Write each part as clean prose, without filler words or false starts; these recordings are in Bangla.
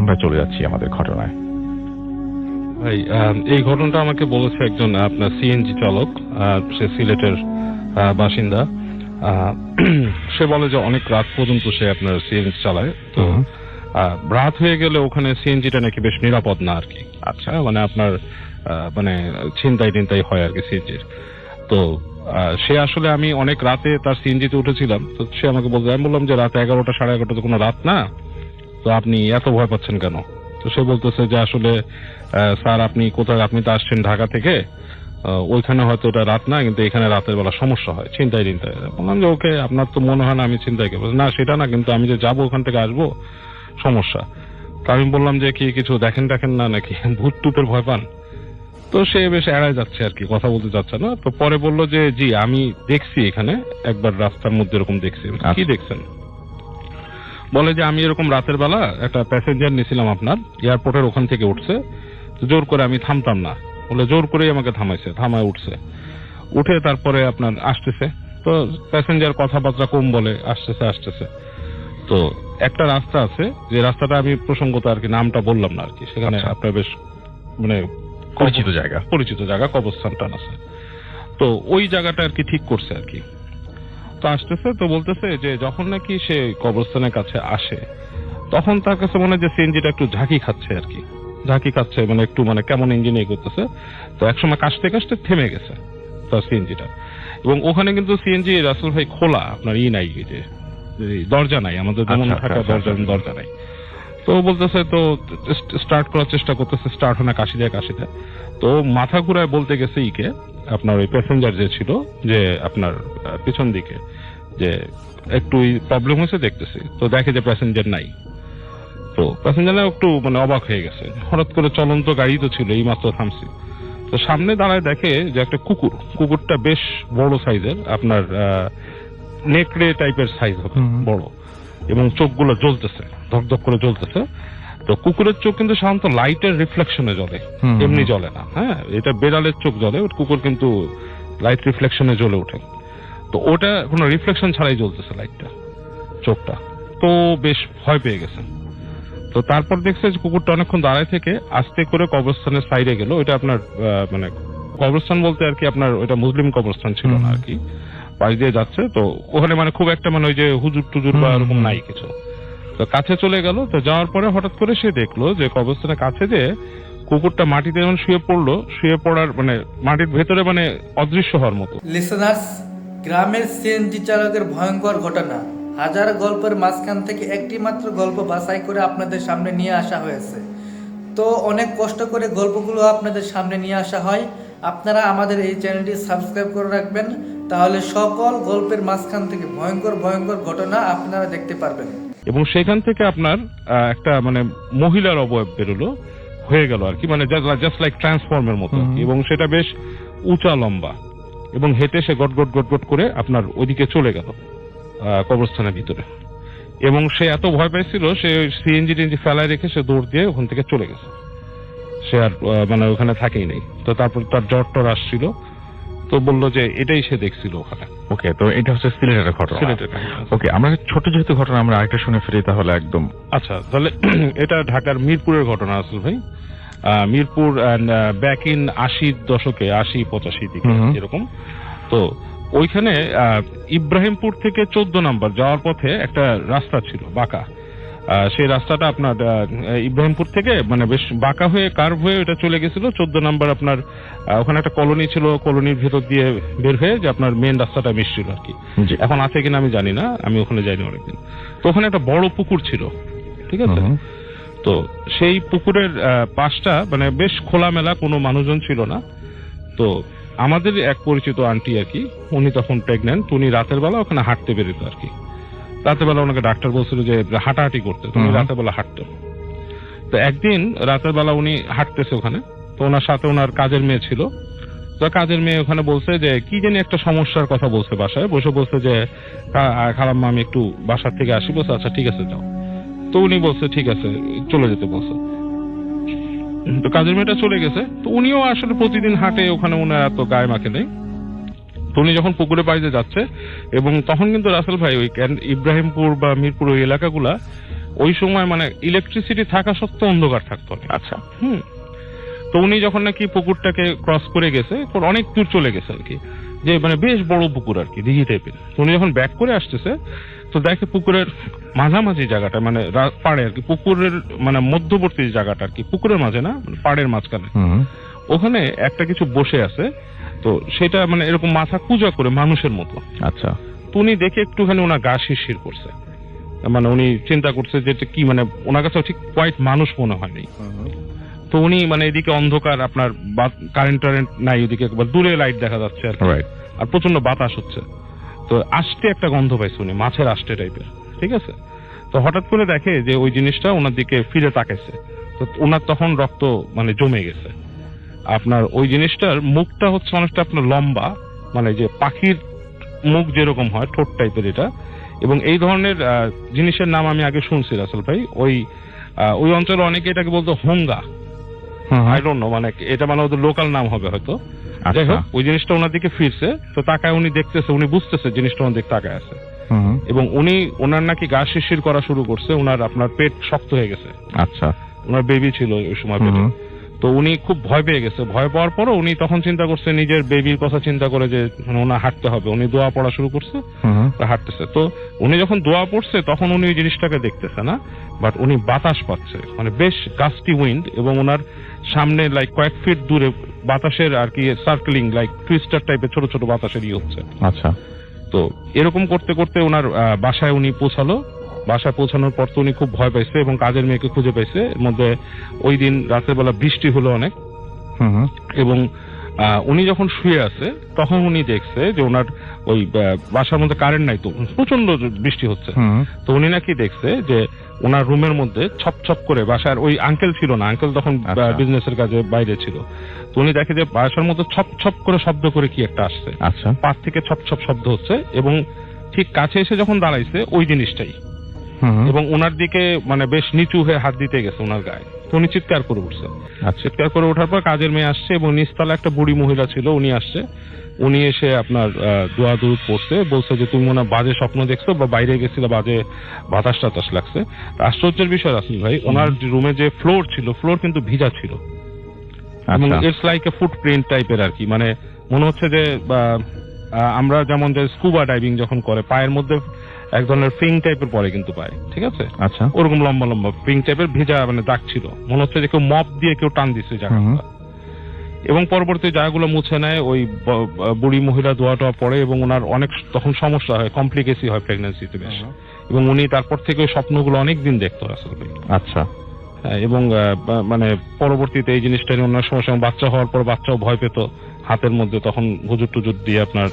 আমরা চলে যাচ্ছি আমাদের ঘটনায়। ভাই, এই ঘটনাটা আমাকে বলেছে একজন আপনার সিএনজি চালক, সে সিলেটের বাসিন্দা। সে বলে যে অনেক রাত পর্যন্ত সে আপনার সিএনজি চালায়, তো রাত হয়ে গেলে ওখানে সিএনজিটা নাকি বেশ নিরাপদ না আর কি। আচ্ছা, মানে আপনার মানে ছিনতাই টিনতাই হয় আর কি সিএনজির। তো সে আসলে, আমি অনেক রাতে তার সিএনজিতে উঠেছিলাম, তো সে আমাকে বলতে, আমি বললাম যে রাত 11টা 11:30 তো কোনো রাত না, তো আপনি এত ভয় পাচ্ছেন কেন? তো সে বলতেছে যে আসলে স্যার আপনি কোথায়, আপনি তো আসছেন ঢাকা থেকে, ওইখানে হয়তো এটা রাত না, কিন্তু এখানে রাতের বেলা সমস্যা হয়, ছিনতাই টিনতাই। বললাম যে ওকে, আপনার তো মনে হয় না আমি ছিনতাই করবো। না সেটা না, কিন্তু আমি যে যাবো ওখান থেকে আসবো সমস্যা। তো আমি বললাম যে কি কিছু দেখেন না নাকি, ভূত টুতের ভয় পান? তো সে বেশ এড়ায় যাচ্ছে আর কি, কথা বলতে যাচ্ছে না। তো পরে বললো যে জি আমি দেখছি এখানে একবার রাস্তার মধ্যে এরকম দেখছি। কি দেখছেন? বলে যে আমি এরকম রাতের বেলা একটা প্যাসেঞ্জার নিয়েছিলাম আপনার এয়ারপোর্টের ওখান থেকে উঠছে, জোর করে আমি থামতাম না, বলে জোর করেই আমাকে থামায় উঠছে, উঠে তারপরে আপনার আসতেছে। তো প্যাসেঞ্জার কথাবার্তা কম বলে, আসতেছে। তো একটা রাস্তা আছে, যে রাস্তাটা আমি প্রসঙ্গত আর কি নামটা বললাম না আর কি, সেখানে আপনার বেশ মানে পরিচিত জায়গা, কবরস্থানটান আছে। তো ওই জায়গাটা আর কি ঠিক করছে আর কি। তো আসতেছে, তো বলতেছে যে যখন নাকি সে কবরস্থানের কাছে আসে, তখন তার কাছে মনে হয় যে সিএনজিটা একটু ঝাঁকি খাচ্ছে আর কি, মানে একটু মানে কেমন ইঞ্জিন করতেছে। তো একসময় কাশতে থেমে গেছে তার সিএনজিটা। এবং ওখানে কিন্তু সিএনজি রাসেল ভাই খোলা, আপনার নাই, যে দরজা নাই, আমাদের যেমন থাকা দরজা নাই। তো বলতেছে, তো স্টার্ট করার চেষ্টা করতেছে, স্টার্ট হয় না, কাশি দেয়। তো মাথা ঘুরায় বলতে গেছে আপনার ওই প্যাসেঞ্জার যে ছিল, যে আপনার পিছন দিকে, যে একটু প্রবলেম হয়েছে দেখতেছি। তো দেখে যে প্যাসেঞ্জার নাই। তো প্যাসেঞ্জার একটু মানে অবাক হয়ে গেছে, হঠাৎ করে চলন্ত গাড়ি তো ছিল, এই মাত্র থামছি। তো সামনে দাঁড়ায় দেখে যে একটা কুকুরটা বেশ বড় সাইজের, আপনার নেকড়ে টাইপের সাইজ হবে, বড়, এবং চোখগুলো জ্বলতেছে, ধকধক করে জ্বলতেছে। তো কুকুরের চোখ কিন্তু সাধারণত লাইটের রিফ্লেকশনে জ্বলে, এমনি জ্বলে না। হ্যাঁ, এটা বেড়ালের চোখ জ্বলে, কুকুর কিন্তু লাইট রিফ্লেকশনে জ্বলে ওঠে। তো ওটা কোনো রিফ্লেকশন ছাড়াই জ্বলতেছে লাইটটা, চোখটা। তো বেশ ভয় পেয়ে গেছে। তো তারপর দেখছে যে কুকুরটা অনেকক্ষণ দাঁড়ায় থেকে আস্তে করে কবরস্থানের সাইডে গেল। ওইটা আপনার মানে কবরস্থান বলতে আর কি আপনার ওইটা মুসলিম কবরস্থান ছিল না আর কি, পাশ দিয়ে যাচ্ছে। তো ওখানে মানে খুব একটা মানে ওই যে হুজুর টুজুর বা এরকম নাই কিছু। তো কাছে চলে গেল। তো যাওয়ার পরে হঠাৎ করে সে দেখলো যে কবরস্থানের কাছে যে কুকুরটা মাটিতে যখন শুয়ে পড়ার মানে মাটির ভেতরে মানে অদৃশ্য হওয়ার মতো। লিসেনার্স, গ্রামের সিএনজি চালকের ভয়ঙ্কর ঘটনা, হাজার গল্পের মাঝখান থেকে একটি মাত্র গল্প বাছাই করে আপনাদের সামনে নিয়ে আসা হয়েছে। তো অনেক কষ্ট করে গল্পগুলো আপনাদের সামনে নিয়ে আসা হয়। আপনারা আমাদের এই চ্যানেলটি সাবস্ক্রাইব করে রাখবেন, তাহলে সকল গল্পের মাঝখান থেকে ভয়ঙ্কর ঘটনা আপনারা দেখতে পারবেন। এবং সেখান থেকে আপনার একটা মানে মহিলার অবয়ব বেরোলো, হয়ে গেল আর কি, মানে জাস্ট লাইক ট্রান্সফর্মের মতো। এবং সেটা বেশ উঁচা লম্বা, এবং হেঁটে সে গট করে আপনার ওইদিকে চলে গেল কবরস্থানের ভিতরে। এবং সে এত ভয় পাইছিল, সে সিএনজি ফেলায় রেখে সে দৌড় দিয়ে ওখান থেকে চলে গেছে। সে আর মানে ওখানে থাকেই নেই। তো তারপর তার জ্বর আসছিল, তো বললো যে এটাই সে দেখছিল ওখানে। ওকে, তো এটা হচ্ছে সিলেটের ঘটনা। ওকে, আমরা ছোট যেহেতু ঘটনা আমরা আরেকটা শুনে ফেলি তাহলে একদম। আচ্ছা, তাহলে এটা ঢাকার মিরপুরের ঘটনা আসল ভাই। মিরপুর ব্যাক ইন 80 দশকে, 80-85 দিকে এরকম। তো ওইখানে ইব্রাহিমপুর থেকে 14 নম্বর যাওয়ার পথে একটা রাস্তা ছিল বাঁকা। সেই রাস্তাটা আপনার ইব্রাহিমপুর থেকে মানে বেশ বাঁকা হয়ে কার্ভ হয়ে এটা চলে গেছিল 14 নম্বর। আপনার ওখানে একটা কলোনি ছিল, কলোনির ভেতর দিয়ে বের হয়ে যে আপনার মেন রাস্তাটা মিশছিল আর কি। এখন আছে কিনা আমি জানি না, আমি ওখানে যাইনি অনেকদিন। তো ওখানে একটা বড় পুকুর ছিল, ঠিক আছে। তো সেই পুকুরের পাশটা মানে বেশ খোলামেলা, কোনো মানুষজন ছিল না। তো আমাদের এক পরিচিত আন্টি আর কি, উনি তখন প্রেগন্যান্ট, উনি রাতের বেলা ওখানে হাঁটতে বেরোতো আর কি। রাতের বেলা ওনাকে ডাক্তার বলছিল যে হাঁটাহাঁটি করতে, তুমি রাতের বেলা হাঁটতে। তো একদিন রাতের বেলা উনি হাঁটতেছে ওখানে, তো ওনার সাথে ওনার কাজের মেয়ে ছিল। তো কাজের মেয়ে ওখানে বলছে যে কি জানি একটা সমস্যার কথা বলছে, বাসায় বসে বলছে যে খালাম্মা আমি একটু বাসার থেকে আসি। বলছে আচ্ছা ঠিক আছে যাও। তো উনি বলছে ঠিক আছে, চলে যেতে বলছে। তো কাজের মেয়েটা চলে গেছে। তো উনিও আসলে প্রতিদিন হাঁটে ওখানে, ওনার এত গায়ে মাখে নেই। তো উনি যখন পুকুরে পাড়িতে যাচ্ছে, এবং তখন কিন্তু রাসেল ভাই ওই ইব্রাহিমপুর বা মিরপুর ওই এলাকাগুলা ওই সময় মানে ইলেকট্রিসিটি থাকা সত্ত্বেও অন্ধকার থাকতো না। আচ্ছা। তো উনি যখন নাকি পুকুরটাকে ক্রস করে গেছে, অনেক দূর চলে গেছে আর কি, যে মানে বেশ বড় পুকুর আর কি, দিঘি টাইপের। উনি যখন ব্যাক করে আসতেছে তো দেখে পুকুরের মাঝামাঝি জায়গাটা, মানে পাড়ে আর কি, পুকুরের মানে মধ্যবর্তী জায়গাটা আর কি, পুকুরের মাঝে না, মানে পাড়ের মাঝখানে, ওখানে একটা কিছু বসে আছে। তো সেটা মানে এরকম মাথা কুঁজা করে মানুষের মতো। আচ্ছা। তো উনি দেখে একটুখানি ওনার গা শিরশির করছে, মানে উনি চিন্তা করছে যে এটা কি, মানে ওনার কাছে ঠিক কোয়াইট মানুষ মনে হয়নি। তো উনি মানে এদিকে অন্ধকার, আপনার কারেন্ট টারেন্ট নাই, ওদিকে একবার দূরে লাইট দেখা যাচ্ছে আর কি, আর প্রচন্ড বাতাস হচ্ছে। তো আষ্টে একটা গন্ধ পাইছে উনি, মাছের আষ্টে টাইপের, ঠিক আছে। তো হঠাৎ করে দেখে যে ওই জিনিসটা ওনার দিকে ফিরে তাকাইছে। তো ওনার তখন রক্ত মানে জমে গেছে। আপনার ওই জিনিসটার মুখটা হচ্ছে অনেকটা আপনার লম্বা, মানে যে পাখির মুখ যেরকম হয়, ঠোঁট টাইপের এটা। এবং এই ধরনের জিনিসের নাম আমি আগে শুনছি রাসেল ভাই, ওই অঞ্চলে অনেকে এটাকে বলতো হোঙ্গা, আই ডোন্ট নো, মানে এটা মানে ওদের লোকাল নাম হবে হয়তো। যাই হোক, ওই জিনিসটা ওনার দিকে ফিরছে, তো তাকায় উনি দেখতেছে, উনি বুঝতেছে জিনিসটা ওনার দিকে তাকায় আছে। এবং ওনার নাকি গা শিরশির করা শুরু করছে, ওনার আপনার পেট শক্ত হয়ে গেছে। আচ্ছা। ওনার বেবি ছিল ওই সময় পেটে। তো উনি খুব ভয় পেয়ে গেছে। ভয় পাওয়ার পরও উনি তখন চিন্তা করছে নিজের বেবির কথা চিন্তা করে যে ওনার হাঁটতে হবে। উনি দোয়া পড়া শুরু করছে, হাঁটতেছে। তো উনি যখন দোয়া পড়ছে তখন উনি ওই জিনিসটাকে দেখতেছে না, বাট উনি বাতাস পাচ্ছে, মানে বেশ গাস্টি উইন্ড, এবং ওনার সামনে লাইক কয়েক ফিট দূরে বাতাসের আর কি সার্কেলিং, লাইক টুইস্টার টাইপের ছোট ছোট বাতাসের হচ্ছে। আচ্ছা। তো এরকম করতে করতে ওনার বাসায় উনি পৌঁছালো। বাসায় পৌঁছানোর পর তো উনি খুব ভয় পাইছে এবং কাজের মেয়েকে খুঁজে পাইছে। এর মধ্যে ওই দিন রাতের বেলা বৃষ্টি হলো অনেক, এবং উনি যখন শুয়ে আছে তখন উনি দেখছে যে ওনার ওই বাসার মধ্যে কারেন্ট নাই, তো প্রচন্ড বৃষ্টি হচ্ছে। তো উনি নাকি দেখছে যে ওনার রুমের মধ্যে ছপ ছপ করে, বাসার ওই আঙ্কেল ছিল না, আঙ্কেল তখন বিজনেসের কাজে বাইরে ছিল। তো উনি দেখে যে বাসার মধ্যে ছপ ছপ করে শব্দ করে কি একটা আসছে। আচ্ছা। পাশ থেকে ছপ ছপ শব্দ হচ্ছে, এবং ঠিক কাছে এসে যখন দাঁড়াইছে ওই জিনিসটাই, এবং ওনার দিকে মানে বেশ নিচু হয়ে হাত দিতে গেছে ওনার গায়ে। তো উনি চিৎকার করে উঠছে। চিৎকার করে ওঠার পর কাজের মেয়ে আসছে, এবং নিচতলা একটা বুড়ি মহিলা ছিল, উনি আসছে। উনি এসে আপনার দোয়া দুরুদ পড়ছে, বলছে যে তুমি মনে বাজে স্বপ্ন দেখছো বা বাইরে গেছিল, বাজে বাতাস টাতাস লাগছে। আশ্চর্যের বিষয় রাসেল ভাই, ওনার রুমে যে ফ্লোর ছিল, ফ্লোর কিন্তু ভিজা ছিল, এবং ইটস লাইক এ ফুটপ্রিন্ট টাইপের আর কি, মানে মনে হচ্ছে যে আমরা যেমন যে স্কুবা ডাইভিং যখন করে পায়ের মধ্যে এক ধরনের ফিং টাইপের পরে কিন্তু পায়, ঠিক আছে। আচ্ছা। ওরকম লম্বা লম্বা ফিং টাইপের ভিজা মানে দাগ ছিল, মনে হচ্ছে যে কেউ মপ দিয়ে কেউ টান দিচ্ছে জায়গাটা। এবং পরবর্তী জায়গাগুলো মুছে নেয়, ওই বুড়ি মহিলা দোয়াটা পড়ে, এবং ওনার অনেক তখন সমস্যা হয়, কমপ্লিকেসি হয় প্রেগন্যান্সিতে বেশ। এবং উনি তারপর থেকে ওই স্বপ্নগুলো অনেকদিন দেখতো রাসেল ভাই। আচ্ছা। এবং মানে পরবর্তীতে এই জিনিসটা ওনার সমস্যা, বাচ্চা হওয়ার পর বাচ্চাও ভয় পেত, হাতের মধ্যে তখন হুজুর টুজুর দিয়ে আপনার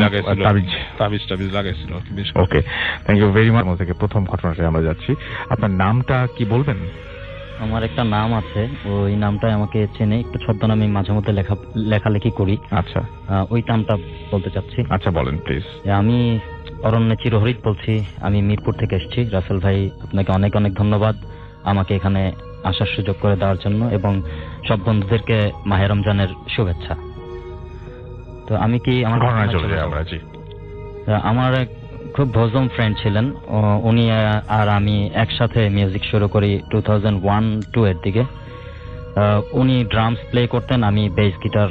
লাগাইছিল, তাবিজ টাবিজ লাগাইছিল। ওকে, থ্যাংক ইউ ভেরি মাচ। থেকে প্রথম ঘটনাটা আমরা যাচ্ছি, আপনার নামটা কি বলবেন? আমার একটা নাম আছে, ওই নামটাই আমাকে চেনে, একটু ছদ্মনামে মাঝে মধ্যে লেখালেখি করি। আচ্ছা। ওই নামটা বলতে চাচ্ছি। আচ্ছা, বলেন প্লিজ। আমি অরণ্য চিরহরিত বলছি, আমি মিরপুর থেকে এসেছি। রাসেল ভাই, আপনাকে অনেক অনেক ধন্যবাদ আমাকে এখানে আসার সুযোগ করে দেওয়ার জন্য, এবং সব বন্ধুদেরকে মাহে রমজানের শুভেচ্ছা। তো আমি কি আমার ঘটনায় চলে যাই আমরা? জি। আমার এক খুব ভোজম ফ্রেন্ড ছিলেন, উনি আর আমি একসাথে মিউজিক শুরু করি 2001-2 এর দিকে। উনি ড্রামস প্লে করতেন, আমি বেস গিটার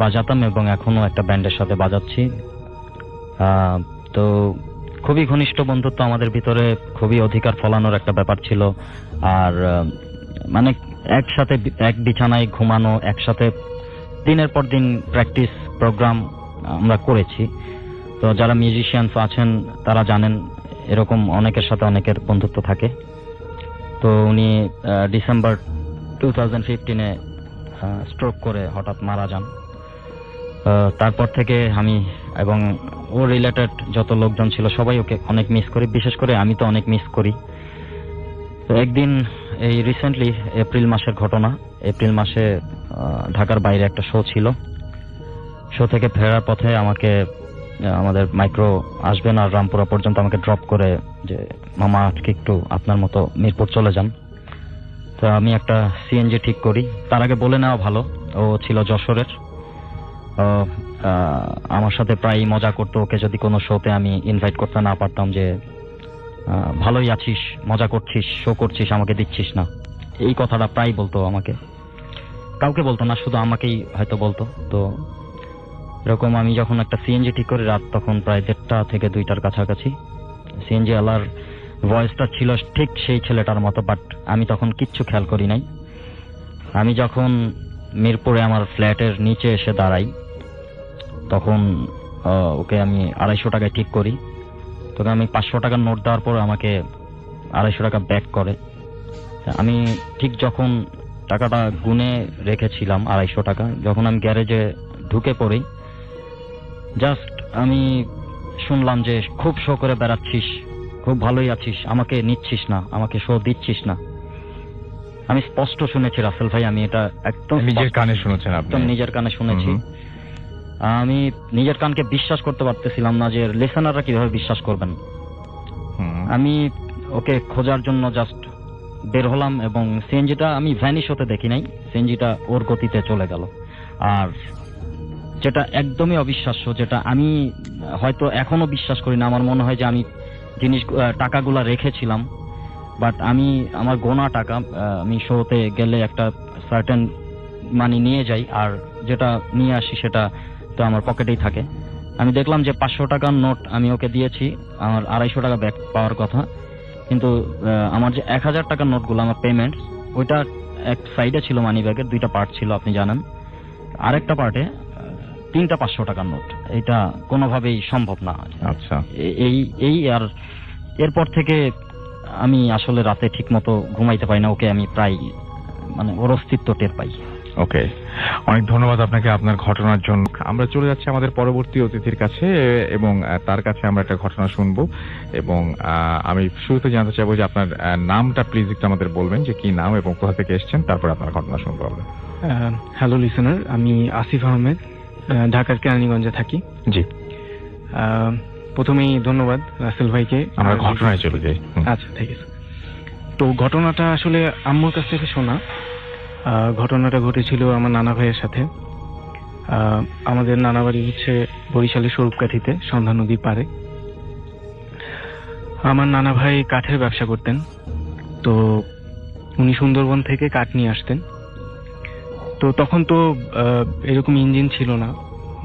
বাজাতাম, এবং এখনো একটা ব্যান্ডের সাথে বাজাচ্ছি। তো খুবই ঘনিষ্ঠ বন্ধুত্ব আমাদের ভিতরে, খুবই অধিকার ফলানোর একটা ব্যাপার ছিল। আর মানে একসাথে এক বিছানায় ঘুমানো, একসাথে দিনের পর দিন প্র্যাকটিস প্রোগ্রাম আমরা করেছি। তো যারা মিউজিশিয়ানস আছেন তারা জানেন এরকম অনেকের সাথে অনেকের বন্ধুত্ব থাকে। তো উনি ডিসেম্বর 2015-এ স্ট্রোক করে হঠাৎ মারা যান। তারপর থেকে আমি এবং ও রিলেটেড যত লোকজন ছিল সবাই ওকে অনেক মিস করি, বিশেষ করে আমি তো অনেক মিস করি। তো একদিন এই রিসেন্টলি এপ্রিল মাসের ঘটনা, এপ্রিল মাসে ঢাকার বাইরে একটা শো ছিল। শো থেকে ফেরার পথে আমাকে আমাদের মাইক্রো আসবেন আর রামপুরা পর্যন্ত আমাকে ড্রপ করে যে মামা আজকে একটু আপনার মতো মিরপুর চলে যান। তো আমি একটা সিএনজি ঠিক করি। তার আগে বলে নেওয়া ভালো, ও ছিল যশোরের। আমার সাথে প্রায় মজা করতো, ওকে যদি কোনো শোতে আমি ইনভাইট করতে না পারতাম যে ভালোই আছিস, মজা করছিস, শো করছিস, আমাকে দিচ্ছিস না। এই কথাটা প্রায় বলতো আমাকে, কাউকে বলতো না, শুধু আমাকেই হয়তো বলতো। তো এরকম আমি যখন একটা সিএনজি ঠিক করি রাত তখন প্রায় 1:30 থেকে 2টার কাছাকাছি, সিএনজি আলার ভয়েসটা ছিল ঠিক সেই ছেলেটার মতো, বাট আমি তখন কিচ্ছু খেয়াল করি নাই। আমি যখন মিরপুরে আমার ফ্ল্যাটের নিচে এসে দাঁড়াই তখন ওকে আমি 250 টাকায় ঠিক করি। তোকে আমি 500 টাকার নোট দেওয়ার পর আমাকে 250 টাকা ব্যাক করে। আমি ঠিক যখন টাকাটা গুনে রেখেছিলাম 250 টাকা, যখন আমি গ্যারেজে ঢুকে পড়ি, জাস্ট আমি শুনলাম যে খুব শো করে বেড়াচ্ছিস, খুব ভালোই আছিস, আমাকে নিচ্ছিস না, আমাকে শো দিচ্ছিস না। আমি স্পষ্ট শুনেছি রাসেল ভাই, আমি এটা একদম নিজের কানে শুনেছেন আপনি? একদম নিজের কানে শুনেছি। আমি নিজের কানকে বিশ্বাস করতে পারতেছিলাম না যে লিসেনাররা কিভাবে বিশ্বাস করবেন। আমি ওকে খোঁজার জন্য জাস্ট বের হলাম এবং সিএনজিটা আমি ভ্যানিশ হতে দেখি নাই, সিএনজিটা ওর গতিতে চলে গেল। আর যেটা একদমই অবিশ্বাস্য, যেটা আমি হয়তো এখনো বিশ্বাস করি না, আমার মনে হয় যে আমি টাকাগুলা রেখেছিলাম, বাট আমি আমার গোনা টাকা আমি শোতে গেলে একটা সার্টেন মানি নিয়ে যাই, আর যেটা নিয়ে আসি সেটা তো আমার পকেটেই থাকে। আমি দেখলাম যে 500 টাকার নোট আমি ওকে দিয়েছি, আমার 250 টাকা ব্যাক পাওয়ার কথা, কিন্তু আমার যে 1000 টাকার নোটগুলো আমার পেমেন্ট, ওইটা এক সাইডে ছিল মানি ব্যাগের, 2টা পার্ট ছিল আপনি জানেন, আরেকটা পার্টে 3টা 500 টাকার নোট। এটা কোনোভাবেই সম্ভব না। আচ্ছা, এই আর এরপর থেকে আমি আসলে রাতে ঠিক মতো ঘুমাইতে পারি না, ওকে আমি প্রায় মানে ওর অস্তিত্ব টের পাই। ওকে, অনেক ধন্যবাদ আপনাকে আপনার ঘটনার জন্য। আমরা চলে যাচ্ছি আমাদের পরবর্তী অতিথির কাছে এবং তার কাছে আমরা একটা ঘটনা শুনবো। এবং আমি শুরুতে জানতে চাইবো যে আপনার নামটা প্লিজ একটু আমাদের বলবেন, যে কি নাম এবং কোথা থেকে এসেছেন, তারপর আপনার ঘটনা শুনবো আমরা। হ্যালো লিসেনার, আমি আসিফ আহমেদ, ঢাকার কেরানীগঞ্জে থাকি। জি, প্রথমেই ধন্যবাদ রাসেল ভাইকে। আমরা ঘটনায় চলে যাই। আচ্ছা, ঠিক আছে। তো ঘটনাটা আসলে আম্মুর কাছ থেকে শোনা। ঘটনাটা ঘটেছিল আমার নানা ভাইয়ের সাথে। আমাদের নানা বাড়ি হচ্ছে বরিশালের স্বরূপকাঠিতে, সন্ধ্যা নদীর পাড়ে। আমার নানা ভাই কাঠের ব্যবসা করতেন, তো উনি সুন্দরবন থেকে কাঠ নিয়ে আসতেন। তো তখন তো এরকম ইঞ্জিন ছিল না,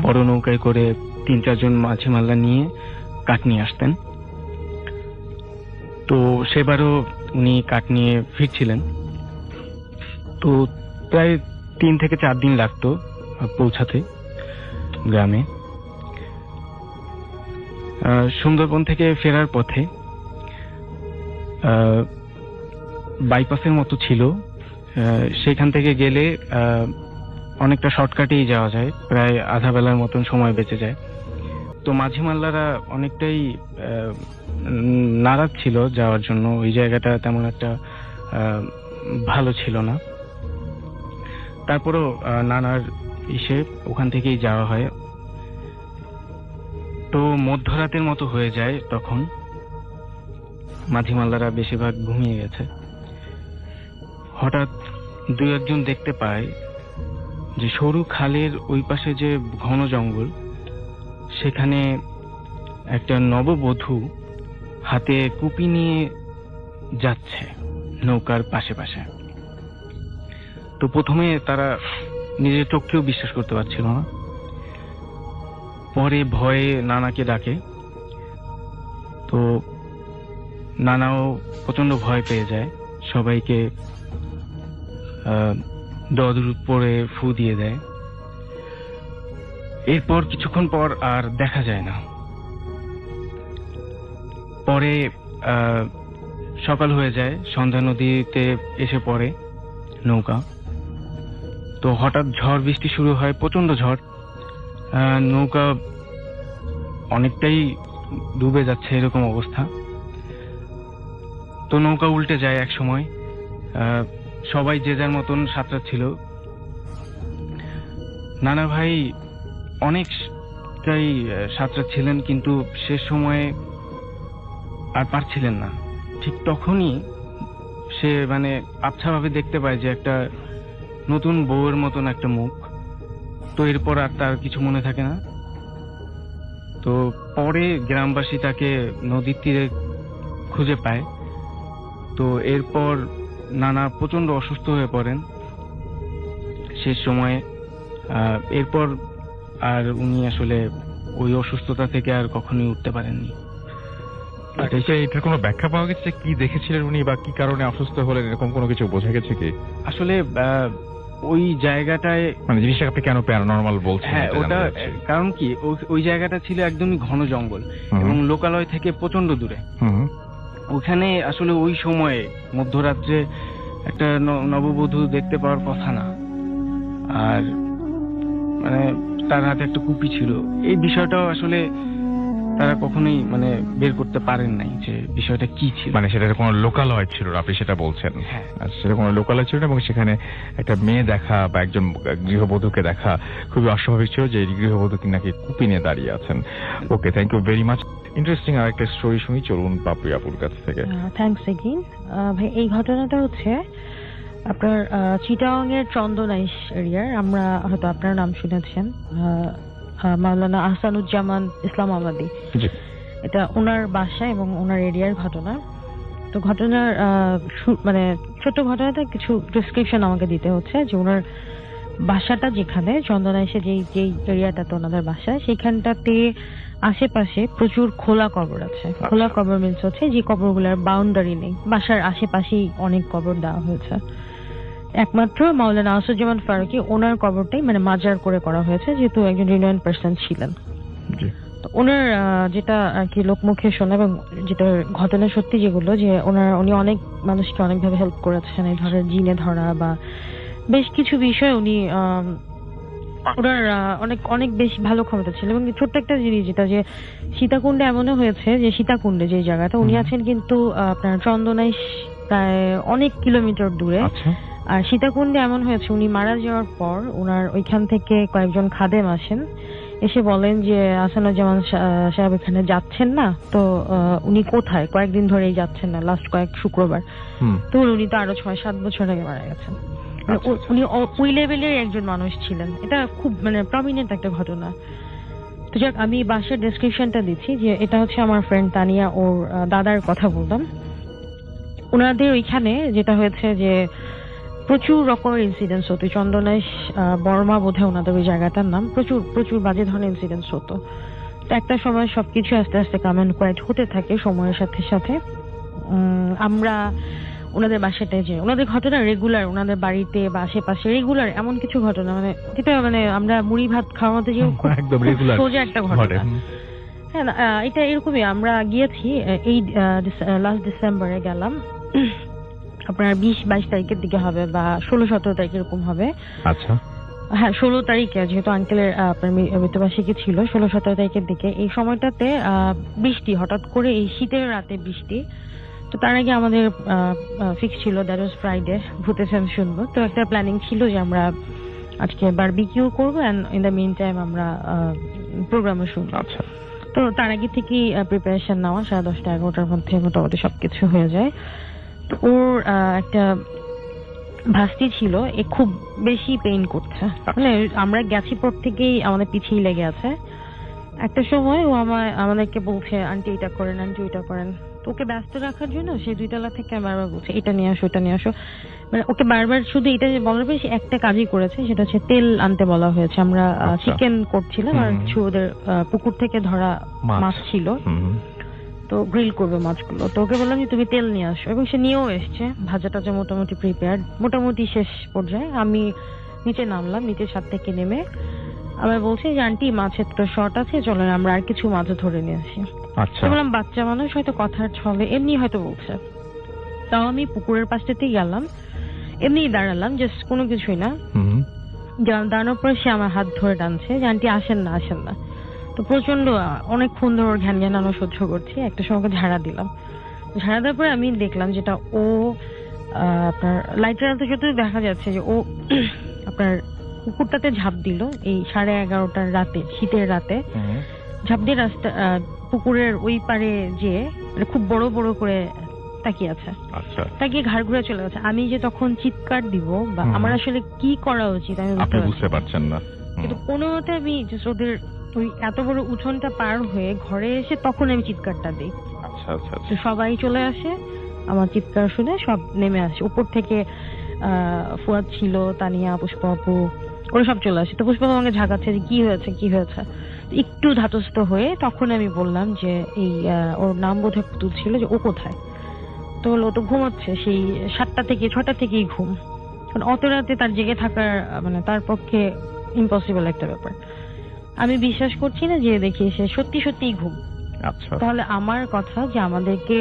বড় নৌকায় করে 3-4 জন মাঝি মাল্লা নিয়ে কাঠ নিয়ে আসতেন। তো সেবারও উনি কাঠ নিয়ে ফিরছিলেন। তো প্রায় 3 থেকে 4 দিন লাগতো পৌঁছাতে গ্রামে। সুন্দরবন থেকে ফেরার পথে বাইপাসের মতো ছিল, সেখান থেকে গেলে অনেকটা শর্টকাটেই যাওয়া যায়, প্রায় আধা বেলার মতন সময় বেঁচে যায়। তো মাঝি মাল্লারা অনেকটাই নারাজ ছিল যাওয়ার জন্য, ওই জায়গাটা তেমন একটা ভালো ছিল না। তারপরও নানার ইসে ওখান থেকেই যাওয়া হয়। তো মধ্যরাতের মতো হয়ে যায়, তখন মাঝি মাল্লারা বেশিরভাগ ঘুমিয়ে গেছে। হঠাৎ 2-1 জন দেখতে পায় যে সরু খালের ওই পাশে যে ঘন জঙ্গল, সেখানে একটা নববধূ হাতে কুপি নিয়ে যাচ্ছে নৌকার পাশে পাশে। তো প্রথমে তারা নিজের চোখকেও বিশ্বাস করতে পারছিল না, পরে ভয়ে নানাকে ডাকে। তো নানাও প্রচন্ড ভয় পেয়ে যায়, সবাইকে দরদ পরে ফু দিয়ে দেয়। এরপর কিছুক্ষণ পর আর দেখা যায় না। পরে সকাল হয়ে যায়, সন্ধ্যা নদীতে এসে পড়ে নৌকা। তো হঠাৎ ঝড় বৃষ্টি শুরু হয়, প্রচন্ড ঝড়। নৌকা অনেকটাই ডুবে যাচ্ছে, এরকম অবস্থা। তো নৌকা উল্টে যায় এক সময়। সবাই যে যার মতন সাঁতরাচ্ছিল। নানা ভাই অনেকটাই সাঁতরাচ্ছিলেন, কিন্তু শেষ সময়ে আর পারছিলেন না। ঠিক তখনই সে মানে আবছাভাবে দেখতে পায় যে একটা নতুন বউয়ের মতন একটা মুখ। তো এরপর আর তার কিছু মনে থাকে না। তো পরে গ্রামবাসী তাকে নদীর তীরে খুঁজে পায়। তো এরপর নানা প্রচন্ড অসুস্থ হয়ে পড়েন শেষ সময়ে। এরপর আর উনি আসলে ওই অসুস্থতা থেকে আর কখনোই উঠতে পারেননি। এটার কোনো ব্যাখ্যা পাওয়া গেছে কি দেখেছিলেন উনি বা কি কারণে অসুস্থ হলেন, এরকম কোনো কিছু বোঝা গেছে কি? আসলে ওই জায়গাটায়, মানে জিনিসটা আপনি কেন প্যারানর্মাল বলছেন? হ্যাঁ, এটা ওটা জানতে চাচ্ছি। কারণ কি ওই জায়গাটা ছিল একদমই ঘন জঙ্গল হুম। এবং লোকালয় থেকে প্রচন্ড দূরে। হুম। ওখানে আসলে ওই সময়ে মধ্যরাত্রে একটা নববধূ দেখতে পাওয়ার কথা না। আর মানে তার হাতে একটা কুপি ছিল, এই বিষয়টাও আসলে তারা কখনোই মানে বের করতে পারেন নাই যে বিষয়টা কি ছিল। মানে সেটা কোনো লোকালয় ছিল না, আপনি সেটা বলছেন? হ্যাঁ। আচ্ছা, সেটা কোনো লোকালয় ছিল না এবং সেখানে একটা মেয়ে দেখা বা একজন গৃহবধূকে দেখা খুবই অস্বাভাবিক ছিল যে এই গৃহবধূ নাকি কুপি নিয়ে দাঁড়িয়ে আছেন। ওকে, thank you very much. Interesting আর একটা স্টোরি শুনি, চলুন পাপড়ি আপুর কাছ থেকে। Thanks again. ভাই, এই ঘটনাটা হচ্ছে আপনার চিটাগাং এর চন্দনাইশ এরিয়ার। আমরা হয়তো আপনার নাম শুনেছেন, মাওলানা আহসানুজ্জামান ইসলামাবাদী। জি। এটা ওনার বাসা এবং ওনার এরিয়ার ঘটনা। তো ঘটনার মানে ছোট ঘটনাটা কিছু ডিসক্রিপশন আমাকে দিতে হচ্ছে যে ওনার বাসাটা যেখানে চন্দনাইশে যেই এরিয়াটাতে ওনাদের বাসা, সেখানটাতে আশেপাশে প্রচুর খোলা কবর আছে। খোলা কবর মিনস হচ্ছে যে কবরগুলোর বাউন্ডারি নেই, বাসার আশেপাশেই অনেক কবর দেওয়া হয়েছে। একমাত্র মাওলানা আসাদুজ্জামান ফারুকী ওনার কবরটাই মানে মাজার করে করা হয়েছে, যেহেতু একজন রিনোয়েন্ট পার্সন ছিলেন। জি। তো ওনার যেটা আর কি লোকমুখে শোনা এবং যেটা ঘটনা সত্যি যেগুলো, যে উনি অনেক মানুষকে অনেকভাবে হেল্প করেছেন, এই ধরনের জিনে ধরা বা বেশ কিছু বিষয় উনি ওনার অনেক অনেক বেশি ভালো ক্ষমতা ছিল। এবং ছোট্ট একটা জিনিস যেটা, যে সীতাকুণ্ডে এমনও হয়েছে যে সীতাকুণ্ডে যে জায়গাটা উনি আছেন কিন্তু আপনার চন্দনাইশ প্রায় অনেক কিলোমিটার দূরে। আচ্ছা। আর সীতাকুণ্ডে এমন হয়েছে উনি মারা যাওয়ার পর ওনার ওইখান থেকে কয়েকজন খাদেম আসেন, এসে বলেন যে আহসানুজ্জামান সাহেব এখানে যাচ্ছেন না, তো উনি কোথায়, কয়েকদিন ধরেই যাচ্ছেন না, লাস্ট কয়েক শুক্রবার। তো উনি তো আরো 6-7 বছর আগে মারা গেছেন। উনি ওই লেভেলের একজন মানুষ ছিলেন। এটা খুব মানে প্রমিনেন্ট একটা ঘটনা। তো যাক, আমি বাসার ডেসক্রিপশনটা দিচ্ছি যে এটা হচ্ছে আমার ফ্রেন্ড তানিয়া, ওর দাদার কথা বললাম। ওনাদের ওইখানে যেটা হয়েছে যে প্রচুর রকমের ইনসিডেন্টস হতো। চন্দনাইশ বর্মা বোধহয় ওনাদের ওই জায়গাটার নাম। প্রচুর প্রচুর বাজে ধরনের ইনসিডেন্টস হতো। তো একটা সময় সবকিছু আস্তে আস্তে কাম অ্যান্ড কোয়াইট হতে থাকে সময়ের সাথে সাথে। আমরা ওনাদের বাসাটায় যে ওনাদের ঘটনা রেগুলার, ওনাদের বাড়িতে বা আশেপাশে রেগুলার এমন কিছু ঘটনা, মানে যেটা মানে আমরা মুড়ি ভাত খাওয়ার মধ্যে যে একদম রেগুলার সোজা একটা ঘটনা। হ্যাঁ, এটা এরকমই। আমরা গিয়েছি এই লাস্ট ডিসেম্বরে গেলাম, আপনার 20-22 তারিখের দিকে হবে বা 16-17 তারিখ এরকম হবে। আচ্ছা। হ্যাঁ, 16 তারিখে, যেহেতু আঙ্কেলের আপনার মৃত্যুবার্ষিকী ছিল 16-17 তারিখের দিকে। এই সময়টাতে বৃষ্টি, হঠাৎ করে এই শীতের রাতে বৃষ্টি। তো তার আগে আমাদের ফিক্স ছিল দ্যাট ওয়াজ ফ্রাইডে ভূতের ফিল্ম শুনবো। তো একটা প্ল্যানিং ছিল যে আমরা আজকে বারবিকিউ করবো and in the meantime আমরা প্রোগ্রামে শুনবো। আচ্ছা। তো তার আগে থেকেই প্রিপারেশন নেওয়া, 10:30-11টার মধ্যে মোটামুটি সবকিছু হয়ে যায়। তো ওর একটা ভাস্তি ছিল, এ খুব বেশি পেইন করছে, মানে আমরা গেছি পর থেকেই আমাদের পিছিয়ে লেগে আছে। একটা সময় ও আমাদেরকে বলছে আন্টি এটা করেন, আন্টি ওইটা করেন। তো ওকে ব্যস্ত রাখার জন্য সে 2 তলা থেকে বারবার বলছে এটা নিয়ে আসো, এটা নিয়ে আসো। মানে ওকে বারবার শুধু এটা বলার পরে সে একটা কাজই করেছে, সেটা হচ্ছে তেল আনতে বলা হয়েছে। আমরা চিকেন করছিলাম আর কিছু ওদের পুকুর থেকে ধরা মাছ ছিল, তো গ্রিল করবে মাছগুলো। তো ওকে বললাম যে তুমি তেল নিয়ে আসো, এবং সে নিয়েও এসছে। ভাজা টাজা মোটামুটি প্রিপেয়ার্ড, মোটামুটি শেষ পর্যায়ে আমি নিচে নামলাম। নিচে ছাদ থেকে নেমে আবার বলছি যে আন্টি মাছের তো শর্ট আছে, চলেন আমরা আর কিছু মাছ ধরে নিয়ে আসি। আচ্ছা। বললাম বাচ্চা মানুষ হয়তো কথার ছলে এমনি হয়তো বলছে। তাও আমি পুকুরের পাশটাতেই গেলাম, এমনি দাঁড়ালাম, জাস্ট কোনো কিছুই না। দাঁড়ানোর পর সে আমার হাত ধরে টানছে যে আন্টি আসেন না, আসেন না। তো প্রচন্ড অনেকক্ষণ ধরে ওর ঘ্যান ঘ্যান আমরা সহ্য করছি। একটা সময় ঝাড়া দিলাম। ঝাড়া দেওয়ার পরে আমি দেখলাম যেটা ও আপনার লাইটের আলোতে যতই দেখা যাচ্ছে যে ও আপনার পুকুরটাতে ঝাঁপ দিল এই 11:30টার রাতে, শীতের রাতে ঝাঁপ দিয়ে রাস্তা পুকুরের ওই পারে যে খুব বড় বড় করে তাকিয়ে আছে। আচ্ছা। তাকিয়ে ঘাড় ঘুরে চলে গেছে। আমি যে তখন চিৎকার দিব বা আমার আসলে কি করা উচিত আমি বুঝতে পারছেন না, কিন্তু কোনো মতে আমি ওদের ওই এত বড় উঠোনটা পার হয়ে ঘরে এসে তখন আমি চিৎকারটা দিই। আচ্ছা। আচ্ছা আচ্ছা আচ্ছা তো সবাই চলে আসে, আমার চিৎকার শুনে সব নেমে আসে উপর থেকে। ফুয়াদ ছিল, তানিয়া, পুষ্প আপু, ওরা সব চলে আসে। তো পুষ্প আমাকে ঝাঁকাচ্ছে যে কি হয়েছে কি হয়েছে। একটু ধাতস্থ হয়ে তখন আমি বললাম যে এই ওর নাম বোধহয় পুতুল ছিল, যে ও কোথায়। তো বললো ও তো ঘুমাচ্ছে, সেই 7টা থেকে 6টা থেকেই ঘুম। কারণ অত রাতে তার জেগে থাকার মানে তার পক্ষে ইম্পসিবল একটা ব্যাপার। আমি বিশ্বাস করছি না যে দেখি সে সত্যি সত্যিই ঘুম। আচ্ছা তাহলে আমার কথা যে আমাদেরকে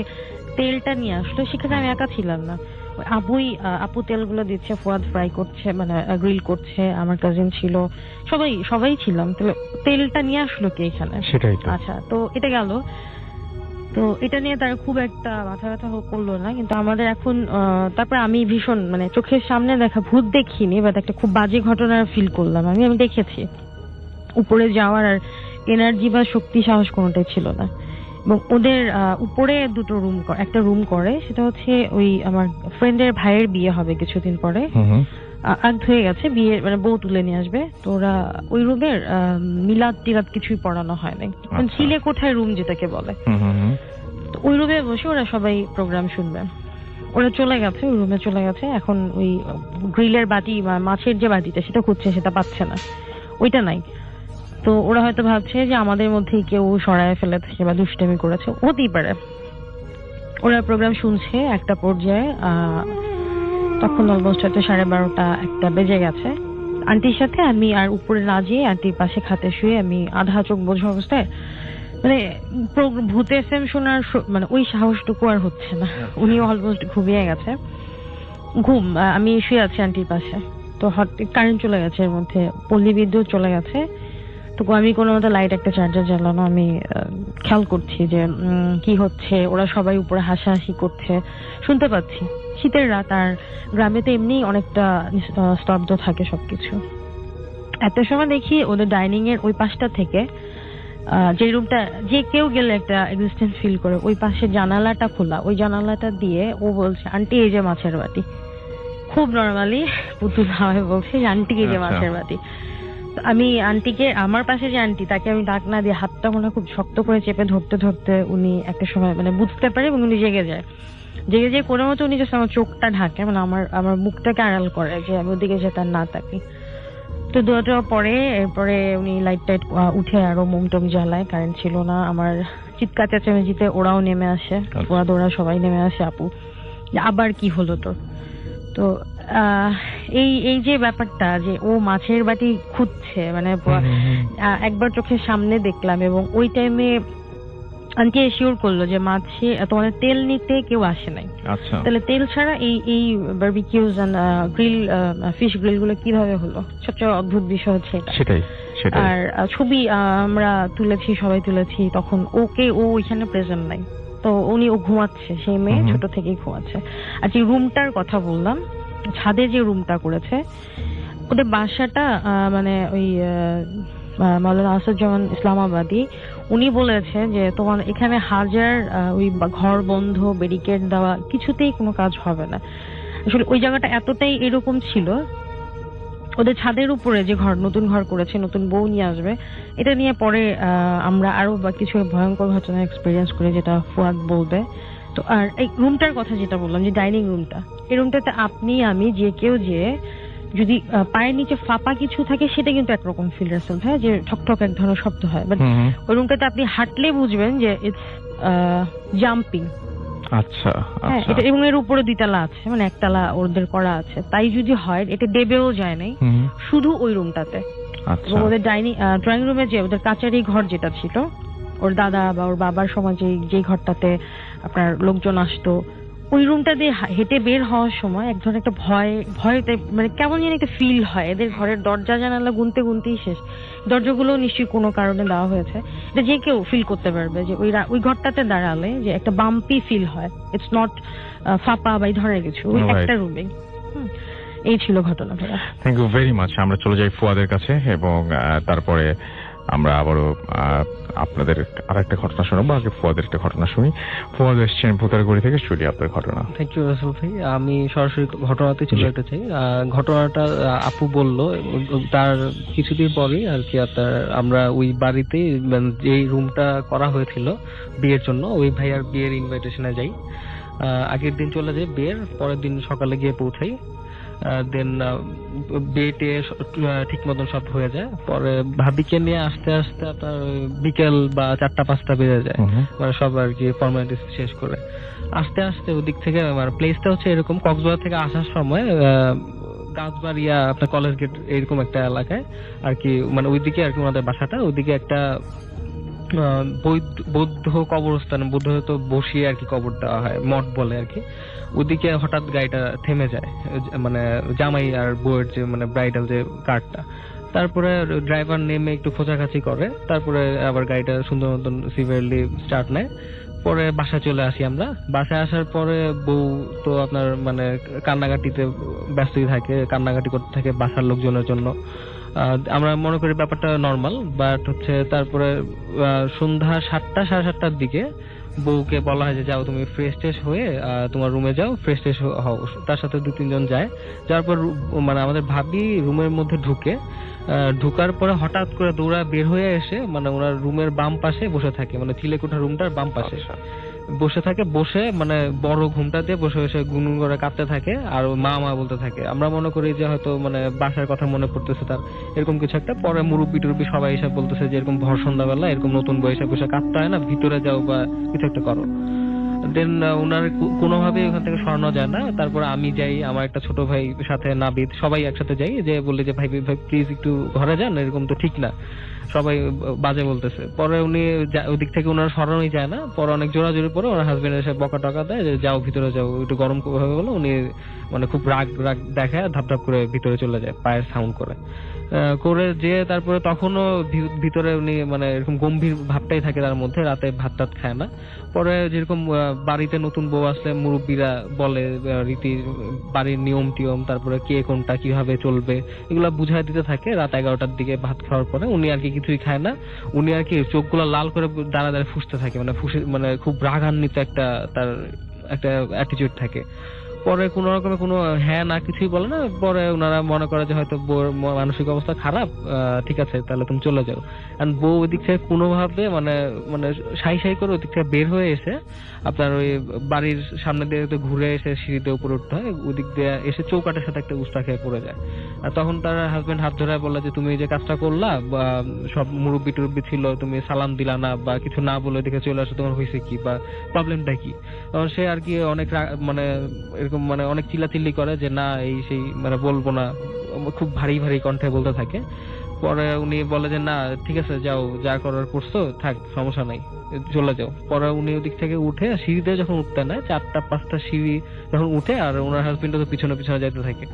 তেলটা নিয়ে আসলো, সেখানে আমি একা ছিলাম না। ওই আপু তেলগুলো দিচ্ছে, ফুয়াদ ফ্রাই করছে, মানে গ্রিল করছে, আমার কাজিন ছিল, সবাই ছিলাম। তাহলে তেলটা নিয়ে আসলো কে এখানে? সেটাই তো। আচ্ছা, তো এটা গেল। তো এটা নিয়ে তার খুব একটা মাথা ব্যথা করলো না, কিন্তু আমাদের এখন তারপর আমি ভীষণ মানে চোখের সামনে দেখা ভূত দেখিনি, বাট একটা খুব বাজে ঘটনা ফিল করলাম। আমি দেখেছি উপরে যাওয়ার আর এনার্জি বা শক্তি সাহস কোনোটাই ছিল না। এবং ওদের উপরে দুটো রুম, একটা রুম করে, সেটা হচ্ছে ওই আমার ফ্রেন্ডের ভাইয়ের বিয়ে হবে কিছুদিন পরে, আগ হয়ে গেছে, বিয়ে মানে বউ তুলে নিয়ে আসবে। তো ওরা ওই রুমের মিলাদ টিলাদ কিছুই পড়ানো হয় নাই, ছিলে কোঠায় রুম যেটাকে বলে। তো ওই রুমে বসে ওরা সবাই প্রোগ্রাম শুনবে। ওরা চলে গেছে, ওই রুমে চলে গেছে। এখন ওই গ্রিলের বাটি বা মাছের যে বাটিটা সেটা খুঁজছে, সেটা পাচ্ছে না, ওইটা নাই। তো ওরা হয়তো ভাবছে যে আমাদের মধ্যেই কেউ সরায় ফেলেছে বা দুষ্টামি করেছে, হতেই পারে। ওরা প্রোগ্রাম শুনছে, একটা পর্যায়ে তখন অলমোস্ট হয়তো 12:30 1টা বেজে গেছে। আন্টির সাথে আমি আর উপরে না যেয়ে আন্টির পাশে খাটে শুয়ে আমি আধা চোখ বোঝা অবস্থায়, মানে ভূত এফএম শোনার মানে ওই সাহসটুকু আর হচ্ছে না। উনি অলমোস্ট ঘুমিয়ে গেছে, আমি শুয়ে আছি আন্টির পাশে। তো কারেন্ট চলে গেছে, এর মধ্যে পল্লী বিদ্যুৎ চলে গেছে। তো আমি কোনো মতো লাইট একটা চার্জার জ্বালানো, আমি খেয়াল করছি যে কি হচ্ছে। ওরা সবাই উপরে হাসাহাসি করছে, শুনতে পাচ্ছি। শীতের রাত, আর গ্রামে তো এমনি অনেকটা স্তব্ধ থাকে সবকিছু। এত সময় দেখি ওদের ডাইনিং এর ওই পাশটা থেকে, যে রুমটা যে কেউ গেলে একটা এক্সিস্টেন্স ফিল করে, ওই পাশে জানালাটা খোলা, ওই জানালাটা দিয়ে ও বলছে, আন্টি এই যে মাছের বাটি। খুব নর্মালি পুতুল ভাবে বলছে, আন্টি এই যে মাছের বাটি। আমি আন্টিকে, আমার পাশে যে আন্টি, তাকে আমি ডাক না দিয়ে হাতটা মনে খুব শক্ত করে চেপে ধরতে ধরতে উনি একটা সময় মানে বুঝতে পারে এবং উনি জেগে যায়। কোনো মতো উনি জাস্ট আমার চোখটা ঢাকে, মানে আমার মুখটাকে আড়াল করে যে আমি ওদিকে যে তার না তাকি। তো দুটো পরে এরপরে উনি লাইট টাইট উঠে আরো মোমটোম জ্বালায়, কারেন্ট ছিল না। আমার চিৎকার চেঁচামেচিতে ওরাও নেমে আসে, ওরা সবাই নেমে আসে। আপু আবার কি হলো তোর? তো এই যে ব্যাপারটা যে ও মাছের বাটি খুঁজছে, মানে একবার চোখের সামনে দেখলাম। এবং ওই টাইমে আন্টি এশিওর করলো যে মাছে তোমাদের তেল নিতে কেউ আসে নাই। আচ্ছা, তাহলে তেল ছাড়া এই বারবিকিউজ এন্ড গ্রিল ফিশ গ্রিল গুলো কিভাবে হলো? সবচেয়ে অদ্ভুত বিষয় হচ্ছে এটা। সেটাই। আর ছবি আমরা তুলেছি, সবাই তুলেছি, তখন ও ওইখানে প্রেজেন্ট নাই। তো ও ঘুমাচ্ছে, সেই মেয়ে ছোট থেকেই ঘুমাচ্ছে। আর যে রুমটার কথা বললাম, ছাদে যে রুমটা করেছে, ওদের বাসাটা মানে ওই মাওলানা আসাদুজ্জামান ইসলামাবাদী, উনি বলেছে যে তোমার এখানে হাজার ওই ঘর বন্ধ, ব্যারিকেড দেওয়া, কিছুতেই কোনো কাজ হবে না। আসলে ওই জায়গাটা এতটাই এরকম ছিল। ওদের ছাদের উপরে যে নতুন ঘর করেছে, নতুন বউ নিয়ে আসবে, এটা নিয়ে পরে আমরা আরো বা কিছু ভয়ঙ্কর ঘটনা এক্সপিরিয়েন্স করি, যেটা ফুয়াদ বলবে। তো আর এই রুমটার কথা যেটা বললাম, যে ডাইনিং রুমটা, এই রুমটাতে আপনি আমি যে কেউ যে যদি পায়ের নিচে ফাঁপা কিছু থাকে, সেটা কিন্তু একরকম ফিল রাসেল ভাই, যে ঠকঠক এক ধরনের শব্দ হয়। বাট ওই রুমটাতে আপনি হাঁটলে বুঝবেন যে ইটস জাম্পিং। আচ্ছা, হ্যাঁ, এটা এবং এর উপরে 2 তলা আছে, মানে 1 তলা ওদের করা আছে। তাই যদি হয়, এটা দেবেও যায় নাই, শুধু ওই রুমটাতে। এবং ওদের ড্রয়িং রুমে যে ওদের কাচারি ঘর যেটা ছিল, ওর দাদা বা ওর বাবার সময় যে ঘরটাতে আপনার লোকজন আসতো, ওই রুমটা দিয়ে হেঁটে বের হওয়ার সময় এক ধরনের একটা ভয় টাইপ, মানে কেমন যেন একটা ফিল হয়। এদের ঘরের দরজা জানালা গুনতেই শেষ। দরজাগুলো নিশ্চয়ই কোনো কারণে দেওয়া হয়েছে, এটা যে কেউ ফিল করতে পারবে যে ওই ঘরটাতে দাঁড়ালে যে একটা বাম্পি ফিল হয়। ইটস নট ফাঁপা বা এই ধরনের কিছু, ওই একটা রুমে। এই ছিল ঘটনা। Thank you very much. আমরা চলে যাই ফুয়াদের কাছে এবং তারপরে আমরা আবারও আপনাদের আর একটা ঘটনা শোনাবো। আগে ফুয়াদের একটা ঘটনা শুনি। ফুয়াদ এসছেন ভূতারগুড়ি থেকে, স্টুডিও আপনার ঘটনা। থ্যাংক ইউ রাসেল ভাই। আমি সরাসরি ঘটনাতে চলে যেতে চাই। ঘটনাটা আপু বলল, তার কিছুদিন পরেই আর কি আমরা ওই বাড়িতেই যে রুমটা করা হয়েছিল বিয়ের জন্য, ওই ভাইয়ার বিয়ের ইনভাইটেশনে যাই। আগের দিন চলে যাই, বিয়ের পরের দিন সকালে গিয়ে পৌঁছাই। দেন বিয়েটে ঠিক মতন সব হয়ে যায়। পরে ভাবিকে নিয়ে আসতে আসতে আপনার বিকেল বা 4টা-5টা বেজে যায়, মানে সব আর কি ফর্মালিটিস শেষ করে আস্তে আস্তে ওদিক থেকে, মানে প্লেসটা হচ্ছে এরকম, কক্সবাজার থেকে আসার সময় গাছবাড়িয়া আপনার কলেজ গেট এরকম একটা এলাকায় আর কি, মানে ওইদিকে আর কি ওনাদের বাসাটা, ওইদিকে একটা বৌদ্ধ কবরস্থান, বৌদ্ধ তো বসিয়ে আর কি কবর দেওয়া হয়, মঠ বলে আর কি। ওদিকে হঠাৎ গাড়িটা থেমে যায়, মানে জামাই আর বউয়ের যে মানে ব্রাইডাল যে কারটা। তারপরে ড্রাইভার নেমে একটু খোঁজাখাঁচি করে, তারপরে আবার গাড়িটা সুন্দর মতন সিভিয়ারলি স্টার্ট নেয়। পরে বাসায় চলে আসি আমরা। বাসায় আসার পরে বউ তো আপনার মানে কান্নাকাটিতে ব্যস্তই থাকে, কান্নাকাটি করতে থাকে বাসার লোকজনের জন্য। আমরা মনে করি ব্যাপারটা নর্মাল, বাট হচ্ছে তারপরে সন্ধ্যা 7টা-7:30টার দিকে বউকে বলা হয় যে যাও তুমি ফ্রেশ ট্রেশ হয়ে তোমার রুমে যাও, ফ্রেশ ট্রেশ হও। তার সাথে 2-3 জন যায়। যাওয়ার পর মানে আমাদের ভাবি রুমের মধ্যে ঢুকার পরে হঠাৎ করে দৌড়া বের হয়ে এসে মানে ওনার রুমের বাম পাশে বসে থাকে, মানে চিলেকোঠা রুমটার বাম পাশে বসে থাকে। বসে মানে বড় ঘুমটা দিয়ে বসে বসে গুনগুন করে কাঁদতে থাকে আর মা মা বলতে থাকে। আমরা মনে করি যে হয়তো মানে বাসার কথা মনে পড়তেছে তার, এরকম কিছু একটা। পরে মুরব্বি টুরব্বি সবাই এসে বলতেছে যে এরকম ভর সন্ধ্যাবেলা এরকম নতুন বয়সে বসে কাঁদতে হয় না, ভিতরে যাও বা কিছু একটা করো। দেন ওনার কোনোভাবেই ওখান থেকে সরানো যায় না। তারপরে আমি যাই, আমার একটা ছোট ভাই সাথে নাবিদ, সবাই একসাথে যাই, যে বললে যে ভাই ভাই প্লিজ একটু ঘরে যান, এরকম তো ঠিক না, সবাই বাজে বলতেছে। পরে উনি ওদিক থেকে ওনার সরানোই যায় না। পরে অনেক জোরাজোরি পরে ওনার হাজবেন্ড এসে বকা টকা দেয় যে যাও ভিতরে যাও, একটু গরম হয়ে গেলো। উনি মানে খুব রাগ দেখায় ধাপ করে ভিতরে চলে যায় পায়ের সাউন্ড করে যে তারপরে তখনও ভিতরে উনি মানে এরকম গম্ভীর ভাবটাই থাকে তার মধ্যে, রাতে ভাত টাত খায় না। পরে যেরকম বাড়িতে নতুন বউ আসলে মুরব্বীরা বলে রীতি বাড়ির নিয়ম টিয়ম, তারপরে কে কোনটা কিভাবে চলবে এগুলা বুঝাই দিতে থাকে। রাত 11টার দিকে ভাত খাওয়ার পরে উনি আর কি কিছুই খায় না। উনি আর কি চোখগুলো লাল করে দাঁড়ায় ফুঁসতে থাকে, মানে খুব রাগান্বিত একটা তার একটা অ্যাটিটিউড থাকে। পরে কোন রকমের কোনো হ্যাঁ না কিছুই বলে না। পরে ওনারা মনে করে যে হয়তো বউর মানসিক অবস্থা খারাপ, ঠিক আছে তাহলে তুমি চলে যাও। আর বউ ওই দিক থেকে কোনোভাবে মানে সাই করে ওই দিক থেকে বের হয়ে এসে আপনার ওই বাড়ির সামনে দিয়ে ঘুরে এসে সিঁড়িতে উপরে উঠতে হয়, ওই দিক দিয়ে এসে চৌকাটের সাথে একটা উস্তা খেয়ে পড়ে যায়। আর তখন তার হাজবেন্ড হাত ধরে বলে যে তুমি যে কাজটা করলা, বা সব মুরব্বি টুরব্বি ছিল, তুমি সালাম দিলা না বা কিছু না বলে দেখে চলে আসো, তোমার হয়েছে কি বা প্রবলেমটা কি? তখন সে আর কি অনেক মানে এরকম মানে অনেক চিল্লাচিল্লি করে যে না এই সেই মানে বলবো না, খুব ভারী কণ্ঠে বলতে থাকে। পরে উনি বলে যে না ঠিক আছে যাও, যা করার করছো থাক, সমস্যা নাই, চলে যাও। পরে উনি ওদিক থেকে উঠে সিঁড়িতে যখন উঠতে নেয়, 4টা-5টা সিঁড়ি যখন উঠে, আর ওনার হাজবেন্ড তো পিছনে যাইতে থাকে।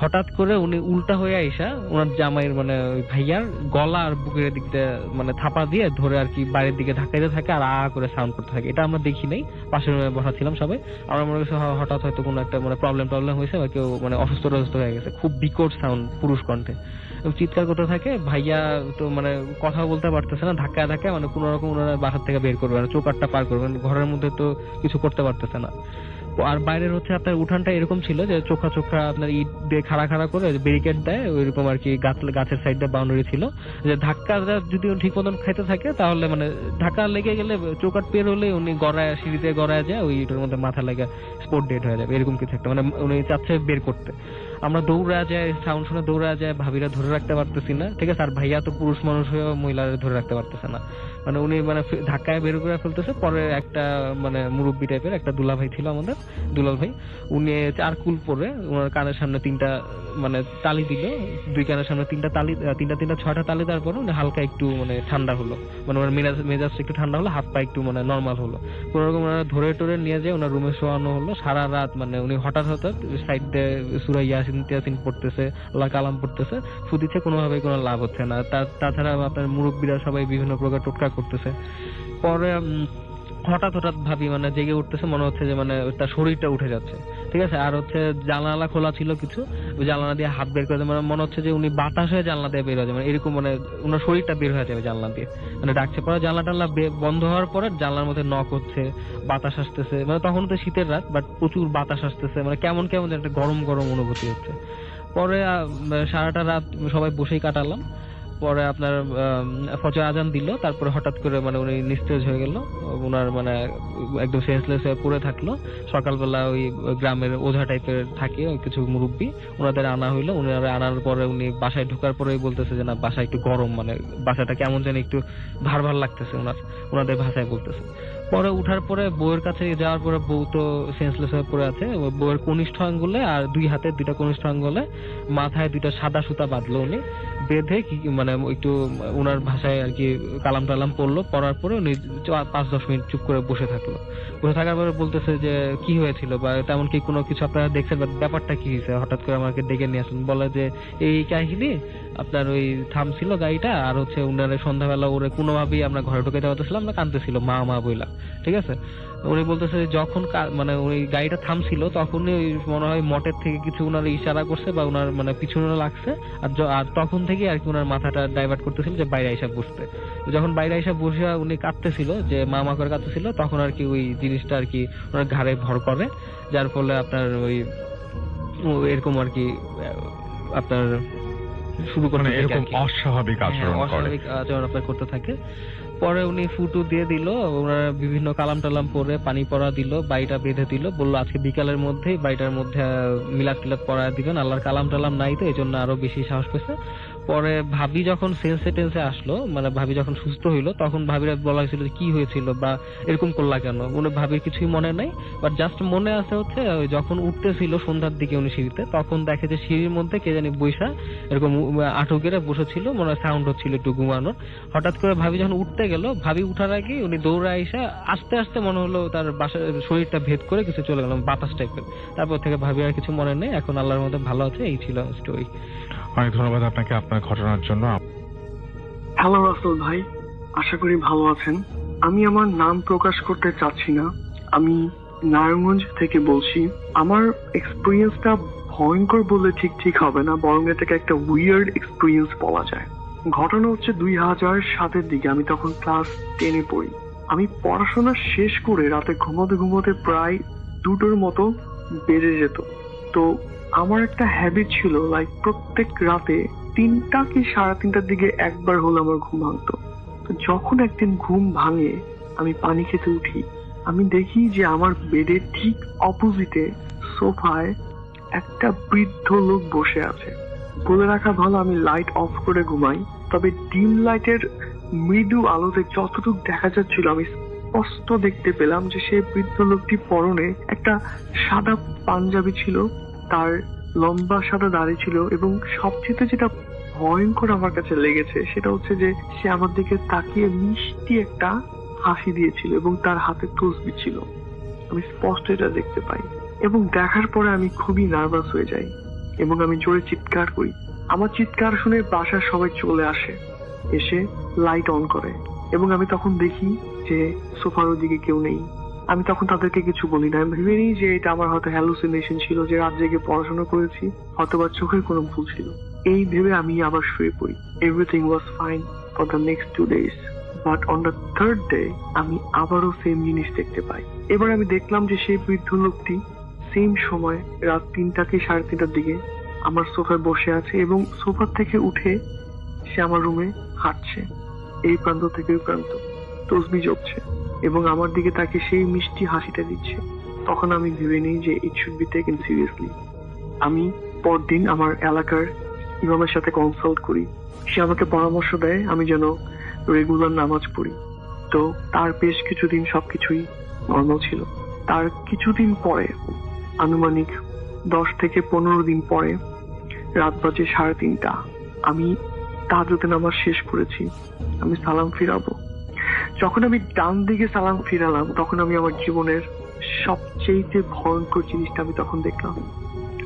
হঠাৎ করে উনি উল্টা হয়ে আইসা ওনার জামাইয়ের মানে ওই ভাইয়ার গলা আর বুকের দিক দিয়ে মানে থাপা দিয়ে ধরে আর কি বাইরের দিকে ধাক্কাইতে থাকে আর করে সাউন্ড করতে থাকে। এটা আমরা দেখি নাই, পাশের রুমে বসা ছিলাম সবাই। আমরা মনে করছি হঠাৎ হয়তো কোনো একটা মানে প্রবলেম হয়েছে বা কেউ মানে অসুস্থ হয়ে গেছে। খুব বিকট সাউন্ড পুরুষ কণ্ঠে চিৎকার করতে থাকে। ভাইয়া তো মানে কথা বলতে পারতেছে না, ধাক্কায় মানে কোন রকম ওনারা বাসার থেকে বের করবে, চৌকাটটা পার করবে, ঘরের মধ্যে তো কিছু করতে পারতেছে না। আর বাইরের হচ্ছে আপনার উঠানটা এরকম ছিল যে চোখা আপনার ইট দিয়ে খাড়া করে ব্যারিকেড দেয়, ওইরকম আর কি গাছের সাইড দিয়ে বাউন্ডারি ছিল, যে ধাক্কা যদি ঠিক মতন খাইতে থাকে তাহলে মানে ধাক্কা লেগে গেলে চৌকাট পের হলে উনি সিঁড়িতে গড়ায় যায়, ওই ইটের মধ্যে মাথা লেগে স্পট ডেড হয়ে যাবে, এরকম কিছু একটা মানে উনি চাচ্ছে বের করতে। আমরা দৌড়া যায়, সাউন্ড শুনে দৌড়া যায়, ভাবিরা ধরে রাখতে পারতেছি না, ঠিক আছে। আর ভাইয়া তো পুরুষ মানুষ হয়ে মহিলারা ধরে রাখতে পারতেছে না, মানে উনি মানে ধাক্কায় বের করে ফেলতেছে। পরে একটা মানে মুরব্বি টাইপের একটা দুলা ভাই ছিল আমাদের, দুলাল ভাই, উনি 4 কুল পরে ওনার কানের সামনে 3টা মানে তালি দিল, 2 কানের সামনে 3টা তালি, 6টা তালি দেওয়ার পরে উনি হালকা একটু মানে ঠান্ডা হলো, মানে ওনার মেজাজ একটু ঠান্ডা হলো, হাত পা একটু মানে নর্মাল হলো। কোন রকম ওনারা ধরে টরে নিয়ে যায় ওনার রুমে শোয়ানো হলো। সারা রাত মানে উনি হঠাৎ সাইড দিয়ে সূরা ইয়াসিন পড়তেছে, আল্লাহ কালাম পড়তেছে, ফুদিচ্ছে, কোনোভাবে কোনো লাভ হচ্ছে না। তাছাড়া আপনার মুরব্বীরা সবাই বিভিন্ন প্রকার টোটকা করতেছে। পরে হঠাৎ ভাবি মানে জেগে উঠতেছে, মনে হচ্ছে যে মানে তার শরীরটা উঠে যাচ্ছে, ঠিক আছে। আর হচ্ছে জানালা খোলা ছিল কিছু, ওই জানালা দিয়ে হাত বের করে দেয়, মানে মনে হচ্ছে যে উনি বাতাসে জানলা দিয়ে বের হয়ে যাবে, মানে এরকম, মানে ওনার শরীরটা বের হয়ে যাবে জানলা দিয়ে, মানে ডাকছে। পরে জানলা টানলা বন্ধ হওয়ার পরে জানলার মধ্যে নক হচ্ছে, বাতাস আসতেছে, মানে তখন তো শীতের রাত বাট প্রচুর বাতাস আসতেছে, মানে কেমন কেমন যেন একটা গরম গরম অনুভূতি হচ্ছে। পরে সারাটা রাত সবাই বসেই কাটালাম। পরে আপনার ফজর আজান দিল, তারপরে হঠাৎ করে মানে উনি নিস্তেজ হয়ে গেল, ওনার মানে একদম সেন্সলেস হয়ে পড়ে থাকলো। সকালবেলা ওই গ্রামের ওঝা টাইপের থাকে ওই কিছু মুরব্বী, ওনাদের আনা হইলো। ওনারা আনার পরে উনি বাসায় ঢোকার পরেই বলতেছে যে না বাসা একটু গরম, মানে বাসাটা কেমন যেন একটু ভার ভার লাগতেছে ওনাদের ভাষায় বলতেছে। পরে উঠার পরে বউয়ের কাছে যাওয়ার পরে বউ তো সেন্সলেস হয়ে পড়ে আছে, বউয়ের কনিষ্ঠ আঙ্গুলে আর দুই হাতে দুইটা কনিষ্ঠ আঙ্গুলে মাথায় দুইটা সাদা সুতা বাঁধলো উনি, বেঁধে মানে একটু ওনার ভাষায় আর কি কালাম টালাম পড়লো। পড়ার পরে উনি 5-10 মিনিট চুপ করে বসে থাকলো। বসে থাকার পরে বলতেছে যে কি হয়েছিল বা তেমন কি কোনো কিছু আপনারা দেখছেন বা ব্যাপারটা কি হয়েছে, হঠাৎ করে আমাকে ডেকে নিয়ে আসেন। বলে যে এই কাহিনী, আপনার ওই থামছিল গাড়িটা, আর হচ্ছে উনারে সন্ধ্যাবেলা ওরে কোনোভাবেই আমরা ঘরে ঢুকে যাওয়াতেছিলাম না, কাঁদতেছিল মা মা বইলা, ঠিক আছে। উনি বলতেছে যখন মানে ওই গাড়িটা থামছিল তখনই ওই মনে হয় মঠের থেকে কিছু উনার ইশারা করছে বা উনার মানে পিছনে লাগছে, আর তখন থেকে আর কি উনার মাথাটা ডাইভার্ট করতেছিল যে বাইরে আইসা বসতে। যখন বাইরে আইসা বসে উনি কাঁদতেছিল, যে মা মা করে কাঁদতেছিল, তখন আর কি ওই জিনিসটা আর কি ওনার ঘাড়ে ভর করে, যার ফলে আপনার ওই এরকম আর কি আপনার শুরু করে এরকম অস্বাভাবিক আচরণ করে, অস্বাভাবিক আচরণ আপনার করতে থাকে। পরে উনি ফুটু দিয়ে দিল, ওনারা বিভিন্ন কালাম টালাম পরে পানি পড়া দিল, বাড়িটা বেঁধে দিল, বললো আজকে বিকালের মধ্যেই বাড়িটার মধ্যে মিলাদ টিলাদ পড়া দিবেন, আল্লাহর কালাম টালাম নাই তো এই জন্য আরো বেশি সাহস পেয়েছে। পরে ভাবি যখন সেন্সে টেন্সে আসলো, মানে ভাবি যখন সুস্থ হইলো, তখন ভাবিরা বলা হয়েছিল কি হয়েছিল বা এরকম করলা কেন, উনি ভাবির কিছুই মনে নাই, বাট জাস্ট মনে আছে হচ্ছে যখন উঠতেছিল সন্ধ্যার দিকে উনি সিঁড়িতে, তখন দেখে যে সিঁড়ির মধ্যে কে জানি বৈশা এরকম আঁটু গেড়ে বসেছিল, মনে হয় সাউন্ড হচ্ছিল একটু ঘুমানোর। হঠাৎ করে ভাবি যখন উঠতে গেল, ভাবি উঠার আগে উনি দৌড়ে আইসা আস্তে আস্তে মনে হলো তার বাসার শরীরটা ভেদ করে কিছু চলে গেল বাতাস টাইপের। তারপর থেকে ভাবি আর কিছু মনে নেই, এখন আল্লাহর মধ্যে ভালো আছে। এই ছিল স্টোরি। অনেক ধন্যবাদ আপনাকে আপনার ঘটনার জন্য। হ্যালো রাসেল ভাই, আশা করি ভালো আছেন। আমি আমার নাম প্রকাশ করতে চাচ্ছি না, আমি নারায়ণগঞ্জ থেকে বলছি। আমার এক্সপিরিয়েন্সটা ভয়ঙ্কর বললে ঠিক হবে না, বরং এটাকে একটা উইয়ার্ড এক্সপিরিয়েন্স বলা যায়। ঘটনা হচ্ছে 2007-এর দিকে, আমি তখন ক্লাস 10-এ পড়ি। আমি পড়াশোনা শেষ করে রাতে ঘুমোতে প্রায় 2টোর মতো বেজে যেত। তো আমার একটা হ্যাবিট ছিল, লাইক প্রত্যেক রাতে 3টা কি 3:30টার দিকে একবার হলো আমার ঘুম ভাঙতো। তো যখন একদিন ঘুম ভাঙে আমি পানি খেতে উঠি, আমি দেখি যে আমার বেডের ঠিক অপোজিটে সোফায় একটা বৃদ্ধ লোক বসে আছে। বলে রাখা ভালো আমি লাইট অফ করে ঘুমাই, তবে ডিম লাইটের মৃদু আলোতে যতটুকু দেখা যাচ্ছিল আমি স্পষ্ট দেখতে পেলাম যে সেই বৃদ্ধ লোকটি পরনে একটা সাদা পাঞ্জাবি ছিল, তার লম্বা সাদা দাড়ি ছিল, এবং সবচেয়ে যেটা ভয়ঙ্কর আমার কাছে লেগেছে সেটা হচ্ছে যে সে আমার দিকে তাকিয়ে মিষ্টি একটা হাসি দিয়েছিল এবং তার হাতে তসবিহ ছিল। আমি স্পষ্ট এটা দেখতে পাই এবং দেখার পরে আমি খুবই নার্ভাস হয়ে যাই এবং আমি জোরে চিৎকার করি। আমার চিৎকার শুনে বাসার সবাই চলে আসে, এসে লাইট অন করে এবং আমি তখন দেখি যে সোফার ওদিকে কেউ নেই। আমি তখন তাদেরকে কিছু বলি না, আমি ভেবে নিই যে এটা আমার হয়তো হ্যালুসিনেশন ছিল, যে রাত জেগে পড়াশোনা করেছি, হয়তোবা চোখের কোনো ভুল ছিল। এই ভেবে আমি আবার শুয়ে পড়ি। Everything was fine for the next 2 days, but on the 3rd day আমি আবারও সেম জিনিস দেখতে পাই। এবার আমি দেখলাম যে সেই বৃদ্ধ লোকটি সেম সময় রাত 3টা কি 3:30টার দিকে আমার সোফায় বসে আছে এবং সোফা থেকে উঠে সে আমার রুমে হাঁটছে, এই প্রান্ত থেকে ওই প্রান্ত, তসবিহ জপছে এবং আমার দিকে তাকে সেই মিষ্টি হাসিটা দিচ্ছে। তখন আমি ভেবে নিই যে it should be taken seriously. আমি পরদিন আমার এলাকার ইমামের সাথে কনসাল্ট করি, সে আমাকে পরামর্শ দেয় আমি যেন রেগুলার নামাজ পড়ি। তো তার বেশ কিছুদিন সবকিছুই নর্মাল ছিল। তার কিছুদিন পরে, আনুমানিক 10 থেকে 15 দিন পরে, রাত বাজে 3:30, আমি তাহাজ্জুদে নামাজ শেষ করেছি, আমি সালাম ফিরাবো। যখন আমি ডান দিকে সালাম ফিরালাম তখন আমি আমার জীবনের সবচেয়ে ভয়ঙ্কর জিনিসটা আমি তখন দেখলাম।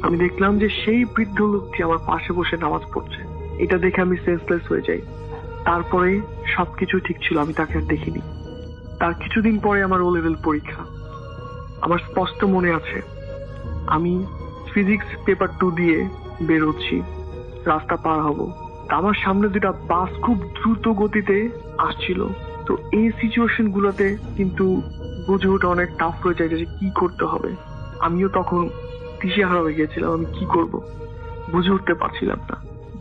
আমি দেখলাম যে সেই বৃদ্ধ লোকটি আমার পাশে বসে নামাজ পড়ছে। এটা দেখে আমি সেন্সলেস হয়ে যাই। তারপরে সবকিছু ঠিক ছিল, আমি তাকে আর দেখিনি। তার কিছুদিন পরে আমার O-level পরীক্ষা। আমার স্পষ্ট মনে আছে আমি ফিজিক্স পেপার 2 দিয়ে বেরোচ্ছি, রাস্তা পার হব। আমার সামনে দুটা বাস খুব দ্রুত গতিতে আসছিল। তো এই সিচুয়েশন গুলোতে কিন্তু বুঝে ওঠা অনেক টাফ হয়ে যায় যে কি করতে হবে। আমিও তখন দিশেহারা হয়ে গিয়েছিলাম, আমি কি করব বুঝে উঠতে পারছিলাম না।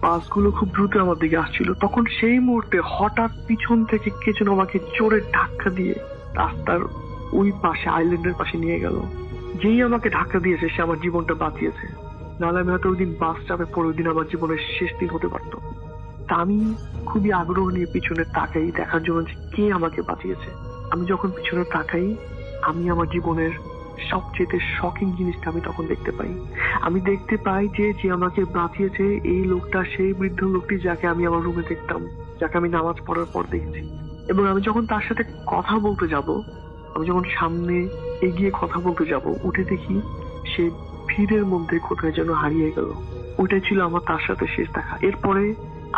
বাসগুলো খুব দ্রুত আমার দিকে আসছিল। তখন সেই মুহূর্তে হঠাৎ পিছন থেকে কে যেন আমাকে জোরে ধাক্কা দিয়ে রাস্তার ওই পাশে, আইল্যান্ডের পাশে নিয়ে গেল। যেই আমাকে ধাক্কা দিয়েছে সে আমার জীবনটা বাঁচিয়েছে, নাহলে আমি হয়তো ওই দিন বাস চাপে পরে ওই দিন আমার জীবনের শেষ দিন হতে পারতো। তা আমি খুবই আগ্রহ নিয়ে পিছনে তাকাই দেখার জন্য যে কে আমাকে বাঁচিয়েছে। আমি যখন পিছনে তাকাই, আমি আমার জীবনের সবচেয়ে শকিং জিনিসটা আমি তখন দেখতে পাই। আমি দেখতে পাই যে যে আমাকে বাঁচিয়েছে এই লোকটা সেই বৃদ্ধ লোকটি যাকে আমি আমার রুমে দেখতাম, যাকে আমি নামাজ পড়ার পর দেখেছি। এবং আমি যখন তার সাথে কথা বলতে যাব, আমি যখন সামনে এগিয়ে কথা বলতে যাব, উঠে দেখি সে ভিড়ের মধ্যে কোথায় যেন হারিয়ে গেল। ওইটাই ছিল আমার তার সাথে শেষ দেখা। এরপরে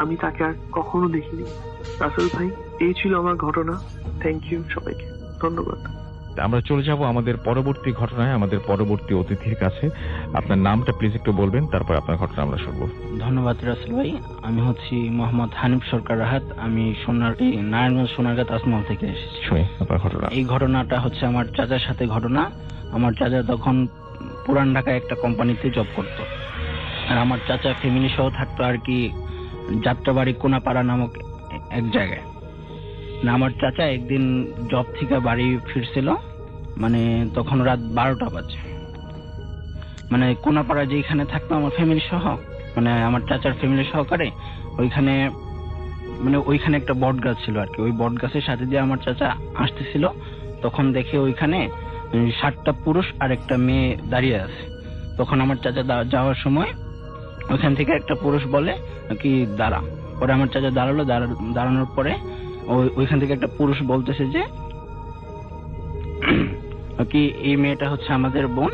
আমি তাকে আর কখনো দেখিনি। রাসেল ভাই, এই ছিল আমার ঘটনা। থ্যাংক ইউ সবাইকে, ধন্যবাদ। আমরা চলে যাব আমাদের পরবর্তী ঘটনায়, আমাদের পরবর্তী অতিথির কাছে। আপনার নামটা প্লিজ একটু বলবেন, তারপর আপনার ঘটনা আমরা শুনবো। ধন্যবাদ রাসেল ভাই। আমি হচ্ছি মোহাম্মদ হানিফ সরকার রাহাত। আমি নারায়ণগঞ্জ সোনারগাঁ তাজমহল থেকে এসেছি। শুনি আপনার ঘটনা। এই ঘটনাটা হচ্ছে আমার চাচার সাথে ঘটনা। আমার চাচা তখন পুরান ঢাকায় একটা কোম্পানিতে জব করতো, আর আমার চাচা ফ্যামিলি সহ থাকতো আর কি যাত্রাবাড়ি কোনাপাড়া নামক এক জায়গায়। না, আমার চাচা একদিন জব থেকে বাড়ি ফিরছিল, মানে তখন রাত 12টা বাজে। মানে কোনাপাড়া যেখানে থাকতো আমার ফ্যামিলি সহ, মানে আমার চাচার ফ্যামিলি সহকারে, ওইখানে মানে ওইখানে একটা বট গাছ ছিল আর কি। ওই বট গাছের সাথে দিয়ে আমার চাচা আসতেছিল, তখন দেখে ওইখানে 7টা পুরুষ আর একটা মেয়ে দাঁড়িয়ে আছে। তখন আমার চাচা যাওয়ার সময় ওইখান থেকে একটা পুরুষ বলে কি দাঁড়া। পরে আমার চাচা দাঁড়ালো, দাঁড়ানোর পরে ওইখান থেকে একটা পুরুষ বলতেছে যে কি এই মেয়েটা হচ্ছে আমাদের বোন,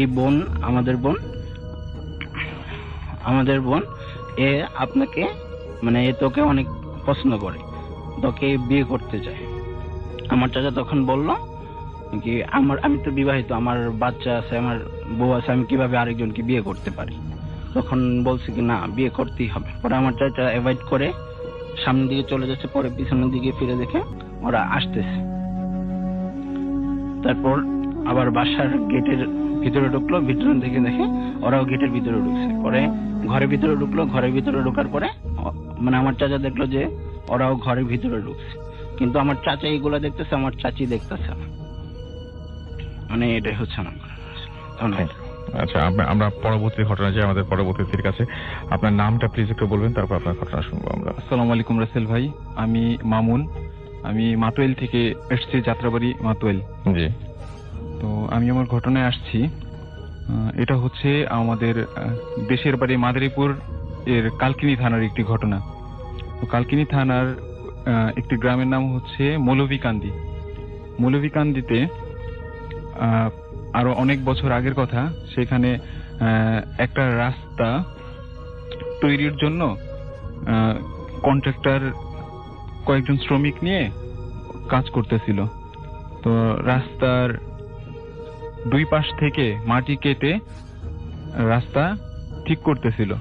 এই বোন আমাদের বোন, এ আপনাকে মানে এ তোকে অনেক পছন্দ করে, তোকে বিয়ে করতে চায়। আমার চাচা তখন বলল কি আমি তো বিবাহিত, আমার বাচ্চা আছে, আমার বউ আছে, আমি কিভাবে আরেকজনকে বিয়ে করতে পারি। তখন বলছে কি না, বিয়ে করতেই হবে। পরে আমার চাচা অ্যাভয়েড করে সামনের দিকে চলে যাচ্ছে, পরে পিছনের দিকে ফিরে দেখে ওরা আসতেছে। তারপর আবার বাসার গেটের ভিতরে ঢুকলো, ভিতরের দিকে দেখে ওরাও গেটের ভিতরে ঢুকছে। পরে ঘরের ভিতরে ঢুকলো, ঘরের ভিতরে ঢোকার পরে মানে আমার চাচা দেখলো যে ওরাও ঘরের ভিতরে ঢুকছে, কিন্তু আমার চাচা এইগুলা দেখতেছে, আমার চাচি দেখতেছে না। মানে এটাই হচ্ছে আমার ধন্যবাদ। আচ্ছা, আমরা পরবর্তী ঘটনা যাই আমাদের পরবর্তী অতিথির কাছে। আপনার নামটা প্লিজ একটু বলবেন, তারপর আপনার ঘটনা শুনবো আমরা। আসসালামু আলাইকুম রাসেল ভাই, আমি মামুন, আমি মাতোয়েল থেকে এসেছি, যাত্রাবাড়ি মাতোয়েল। জি। তো আমি আমার ঘটনায় আসছি। এটা হচ্ছে আমাদের দেশের বাড়ি মাদারীপুর এর কালকিনি থানার একটি ঘটনা। তো কালকিনি থানার একটি গ্রামের নাম হচ্ছে মৌলভীকান্দি। মৌলভীকান্দিতে আরো অনেক বছর আগের কথা, সেখানে একটা রাস্তা তৈরির জন্য কন্ট্রাক্টর কয়েকজন শ্রমিক নিয়ে কাজ করতেছিল। তো রাস্তার দুই পাশ থেকে মাটি কেটে রাস্তা ঠিক করতেছিল।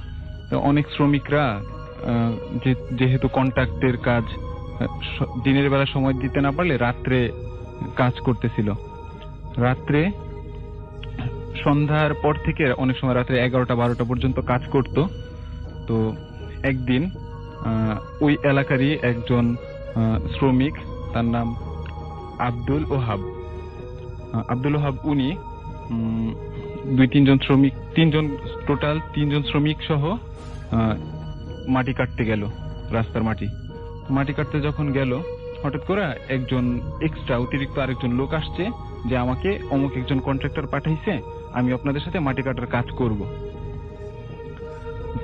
তো অনেক শ্রমিকরা যেহেতু কন্ট্রাক্টের কাজ দিনের বেলা সময় দিতে না পারলে রাত্রে কাজ করতেছিল। রাত্রে সন্ধ্যার পর থেকে অনেক সময় রাত্রে 11টা-12টা পর্যন্ত কাজ করত। তো একদিন ওই এলাকারই একজন শ্রমিক, তার নাম আব্দুল ওহাব, উনি টোটাল তিনজন শ্রমিক সহ মাটি কাটতে গেল, রাস্তার মাটি কাটতে যখন গেল, হঠাৎ করে একজন এক্সট্রা অতিরিক্ত আরেকজন লোক আসছে যে আমাকে অমুক একজন কন্ট্রাক্টর পাঠাইছে, আমি আপনাদের সাথে মাটি কাটার কাজ করব।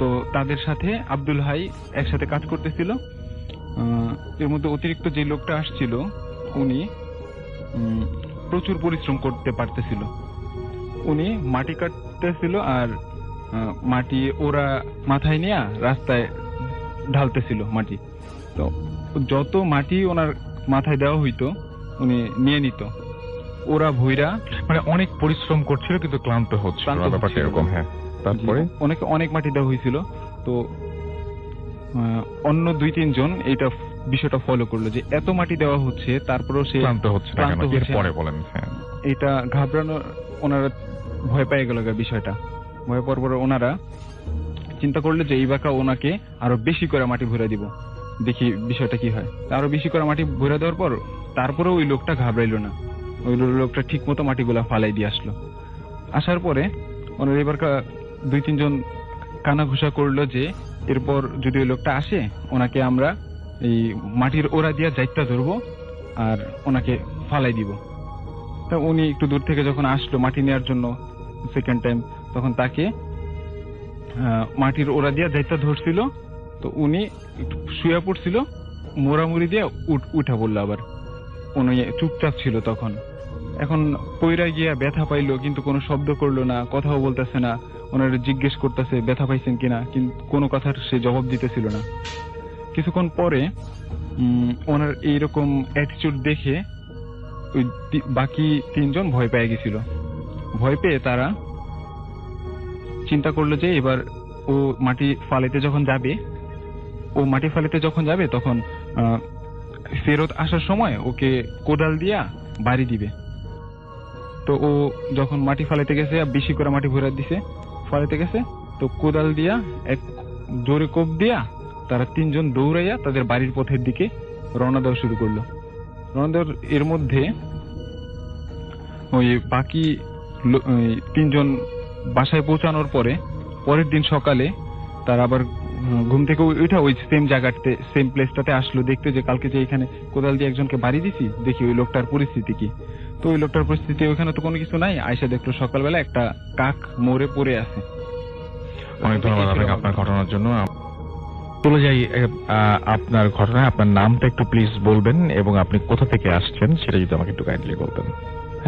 তো তাদের সাথে আব্দুল হাই একসাথে কাজ করতেছিল। এর মধ্যে অতিরিক্ত যে লোকটা আসছিল উনি প্রচুর পরিশ্রম করতে পারতেছিল। উনি মাটি কাটতেছিল আর মাটি ওরা মাথায় নিয়ে রাস্তায় ঢালতেছিল মাটি। তো যত মাটি ওনার মাথায় দেওয়া হইতো উনি নিয়ে নিত। ওরা ভুইরা মানে অনেক পরিশ্রম করছিল কিন্তু ক্লান্ত হচ্ছিল ক্লান্ত ব্যাপারটা হচ্ছিল। এরকম। হ্যাঁ, তারপরে অনেক মাটি দেওয়া হয়েছিল। তো অন্য 2-3 জন এটা বিষয়টা ফলো করলো যে এত মাটি দেওয়া হচ্ছে তারপরেও সে ক্লান্ত হচ্ছে না কেন, ক্লান্ত হচ্ছে এরপরে না। বলেন। হ্যাঁ, এটা ঘাবড়ানো, ওনারা ভয় পেয়ে গেল বিষয়টা। ভয় পাওয়ার পরে ওনারা চিন্তা করলো যে এই বাঁকা ওনাকে আরো বেশি করে মাটি ভরে দিব, দেখি বিষয়টা কি হয়। আরো বেশি করে মাটি ভরে দেওয়ার পর তারপরেও ওই লোকটা ঘাবড়াইলো না, ওই লোকটা ঠিক মতো মাটিগুলা ফালাই দিয়ে আসলো। আসার পরে ওনার এবার 2-3 জন কানা ঘুষা করলো যে এরপর যদি ওই লোকটা আসে ওনাকে আমরা এই মাটির ওরা দিয়া যাইতা ধরবো আর ওনাকে ফালাই দিব। তা উনি একটু দূর থেকে যখন আসলো মাটি নেওয়ার জন্য সেকেন্ড টাইম, তখন তাকে মাটির ওরা দিয়া যাইতা ধরছিল। তো উনি একটু শুয়ে পড়ছিল, মোড়ামুড়ি দিয়ে উঠা পড়লো। আবার উনি চুপচাপ ছিল তখন। এখন পইরা গিয়া ব্যথা পাইলো কিন্তু কোনো শব্দ করলো না, কথাও বলতেছে না। ওনারা জিজ্ঞেস করতেছে ব্যথা পাইছেন কিনা, কিন্তু কোনো কথার সে জবাব দিতেছিল না। কিছুক্ষণ পরে ওনার এইরকম অ্যাটিটিউড দেখে ওই বাকি 3 জন ভয় পেয়ে গেছিল। ভয় পেয়ে তারা চিন্তা করলো যে এবার ও মাটি ফালাইতে যখন যাবে তখন ফেরত আসার সময় ওকে কোদাল দিয়া বাড়ি দিবে। তো ও যখন মাটি ফালাইতে গেছে, বেশি করে মাটি ভরে দিছে, ফালাইতে গেছে, তো কোদাল দিয়া এক জোরে কোপ দিয়া তারা 3 জন দৌড়াইয়া তাদের বাড়ির পথের দিকে রওনা দেওয়া শুরু করলো। রওনা দেওয়ার এর মধ্যে ওই বাকি 3 জন বাসায় পৌঁছানোর পরের দিন সকালে তারা আবার ঘুম থেকে উঠে ওই সেম জায়গাতে, সেম প্লেসটাতে আসলো দেখতে যে কালকে যে এখানে কোদাল দিয়ে একজনকে বাড়ি দিছি, দেখি ওই লোকটার পরিস্থিতি কি। তো ওই লোকটার পরিস্থিতি ওখানে তো কোনো কিছু নাই। আয়সা দেখলো সকালবেলা একটা কাক মরে পড়ে আছে। অনেক ধন্যবাদ আপনাকে আপনার ঘটনার জন্য। চলে যাই আপনার ঘটনায়। আপনার নামটা একটু প্লিজ বলবেন এবং আপনি কোথা থেকে আসছেন সেটা যদি আমাকে একটু কাইন্ডলি বলতেন।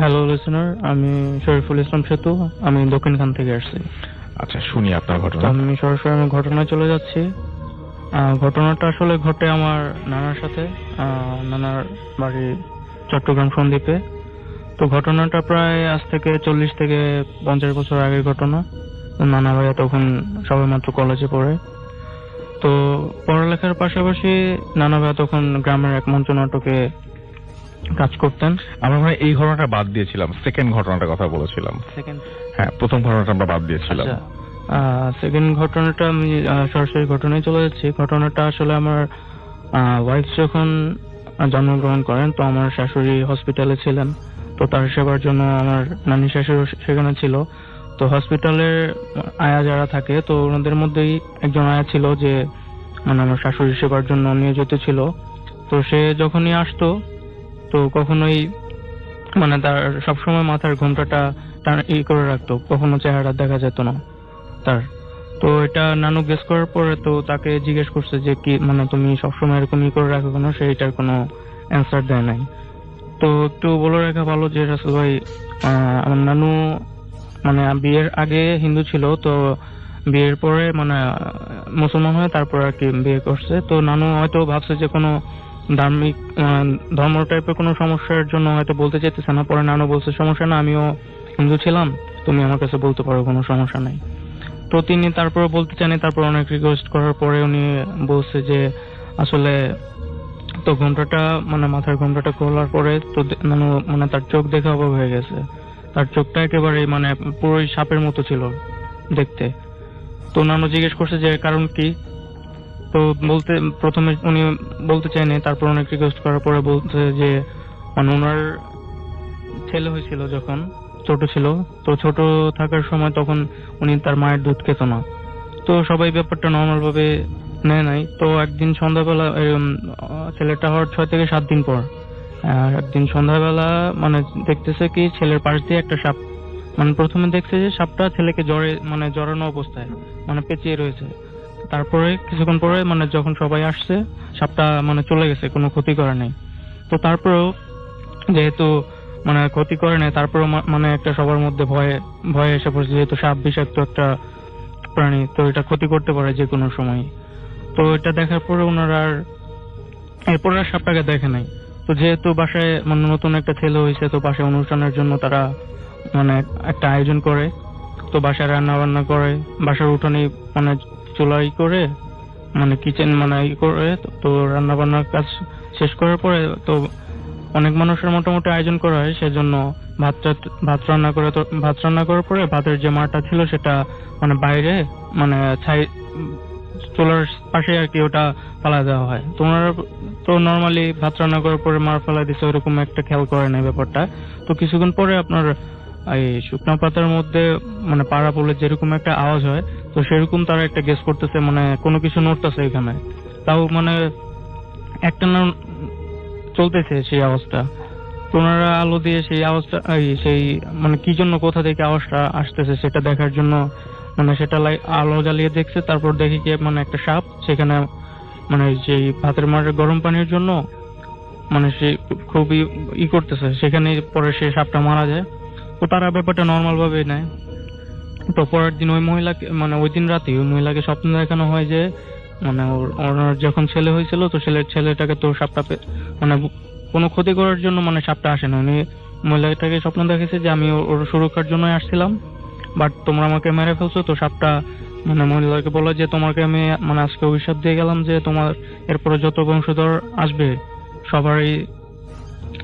হ্যালো লিসেনার, আমি শরীফুল ইসলাম সেতু, আমি দক্ষিণখান থেকে আসছি। আচ্ছা, শুনি আপনার ঘটনা। আমি সরাসরি আমার ঘটনায় চলে যাচ্ছি। ঘটনাটা আসলে ঘটে আমার নানার সাথে। নানার বাড়ি চট্টগ্রাম সন্দ্বীপে। তো ঘটনাটা প্রায় আজ থেকে 40 থেকে 50 বছর আগের ঘটনা। নানা ভাইয়া তখন সবে মাত্র কলেজে পড়ে। তো পড়ালেখার পাশাপাশি নানা ভাইয়া তখন গ্রামের এক মঞ্চ নাটকে কাজ করতেন। আমরা মানে এই ঘটনাটা বাদ দিয়েছিলাম, সেকেন্ড ঘটনাটার কথা বলেছিলাম। হ্যাঁ, প্রথম ঘটনাটা আমরা বাদ দিয়েছিলাম। সেকেন্ড ঘটনাটা আমি সরাসরি ঘটনায় চলে যাচ্ছি। ঘটনাটা আসলে আমার ওয়াইফ যখন জন্মগ্রহণ করেন, তো আমার শাশুড়ি হসপিটালে ছিলেন। তো তার সেবার জন্য আমার নানি শাশুড়ি সেখানে ছিল। তো হসপিটালের আয়া যারা থাকে, তো ওনাদের মধ্যেই একজন আয়া ছিল যে মানে আমার শাশুড়ি সেবার জন্য নিয়োজিত ছিল। তো সে যখনই আসতো তো কখনোই মানে তার সবসময় মাথার ঘোমটাটা করে রাখতো, কখনো চেহারা দেখা যেত না তার। তো এটা নানু গেস করার পরে তো তাকে জিজ্ঞেস করছে যে কি মানে তুমি সবসময় এরকম করে রাখো কেন, সে এটার কোনো অ্যান্সার দেয় নাই। তো একটু বলে রাখা ভালো যে রাসেল ভাই, আমার নানু মানে বিয়ের আগে হিন্দু ছিল, তো বিয়ের পরে মানে মুসলমান হয়ে তারপর আর কি বিয়ে করছে। তো নানু হয়তো ভাবছে যে কোনো ধার্মিক ধর্ম টাইপের কোনো সমস্যার জন্য হয়তো বলতে চাইতেছে না। পরে নানু বলছে সমস্যা না, আমিও হিন্দু ছিলাম, তুমি আমার কাছে বলতে পারো, কোনো সমস্যা নাই। তো তিনি তারপর বলতে চাইনি। তারপর অনেক রিকোয়েস্ট করার পরে উনি বলছে যে আসলে তো ঘোমটাটা মানে মাথার ঘোমটাটা খোলার পরে তো নানু মানে তার চোখ দেখে অবাক হয়ে গেছে। তার চোখটা একেবারে মানে পুরোই সাপের মতো ছিল দেখতে। তো নানু জিজ্ঞেস করছে যে কারণ কি। তো বলতে প্রথমে উনি বলতে চাইনি, তারপর অনেক রিকোয়েস্ট করার পরে বলছে যে মানে ওনার ছেলে হয়েছিল যখন ছোট ছিল, তো ছোট থাকার সময় তখন উনি তার মায়ের দুধ খেত না। তো সবাই ব্যাপারটা নর্মাল ভাবে নেয় নাই। তো একদিন সন্ধ্যাবেলা ছেলেটা হওয়ার 6 থেকে 7 দিন পর একদিন সন্ধ্যাবেলা মানে দেখতেছে কি ছেলের পাশ দিয়ে একটা সাপ, মানে প্রথমে দেখছে যে সাপটা ছেলেকে মানে জড়ানো অবস্থায় মানে পেঁচিয়ে রয়েছে। তারপরে কিছুক্ষণ পরে মানে যখন সবাই আসছে সাপটা মানে চলে গেছে, কোনো ক্ষতি করে নাই। তো তারপরেও যেহেতু মানে ক্ষতি করে নাই, তারপরেও মানে একটা সবার মধ্যে ভয় এসে পড়ছে, যেহেতু সাপ বিষাক্ত একটা প্রাণী, তো এটা ক্ষতি করতে পারে যে কোনো সময়। তো এটা দেখার পরে ওনারা এরপর আর সাপটাকে দেখে নাই। তো যেহেতু বাসায় মানে নতুন একটা ছেলে হয়েছে, তো বাসায় অনুষ্ঠানের জন্য তারা মানে একটা আয়োজন করে, তো বাসায় রান্না বান্না করে, বাসার উঠোনে মানে চুলাই করে মানে কিচেন মানে করে, তো রান্না বান্নার কাজ শেষ করার পরে তো অনেক মানুষের মোটামুটি আয়োজন করা হয়, সেজন্য ভাত রান্না করে, তো ভাত রান্না করার পরে ভাতের যে মারটা ছিল সেটা মানে বাইরে মানে চুলার পাশে আর কি ওটা ফালা দেওয়া হয়। তোমরা তো নর্মালি ভাত রান্না করার পরে মার ফেলা দিচ্ছে, ওইরকম একটা খেয়াল করে না ব্যাপারটা। তো কিছুক্ষণ পরে আপনার এই শুকনো পাতার মধ্যে মানে পাড়া পড়লে যেরকম একটা আওয়াজ হয়, তো সেরকম তারা একটা গেস করতেছে মানে কোনো কিছু নড়তেছে এখানে, তাও মানে একটা না চলতেছে সেই আওয়াজটা। তো ওনারা আলো দিয়ে সেই আওয়াজটা সেই মানে কি জন্য কোথা থেকে আওয়াজটা আসতেছে সেটা দেখার জন্য মানে সেটা আলো জ্বালিয়ে দেখছে। তারপর দেখি কি মানে একটা সাপ সেখানে মানে সেই ভাতের মারের গরম পানির জন্য মানে সে খুবই করতেছে, সেখানে পরে সে সাপটা মারা যায়। তো তারা ব্যাপারটা নর্মাল ভাবেই নেয়। তো পরের দিন ওই মহিলাকে মানে ওই দিন রাতে ওই মহিলাকে স্বপ্ন দেখানো হয় যে মানে ওনার যখন ছেলে হয়েছিল, তো ছেলেটাকে তো সাপটা মানে কোনো ক্ষতি করার জন্য মানে সাপটা আসে না, উনি মহিলাটাকে স্বপ্ন দেখেছে যে আমি ওর সুরক্ষার জন্যই আসছিলাম, বাট তোমরা আমাকে মেরে ফেলছো। তো সাপটা মানে মহিলাকে বলে যে তোমাকে আমি মানে আজকে অভিশাপ দিয়ে গেলাম যে তোমার এরপরে যত বংশধর আসবে সবারই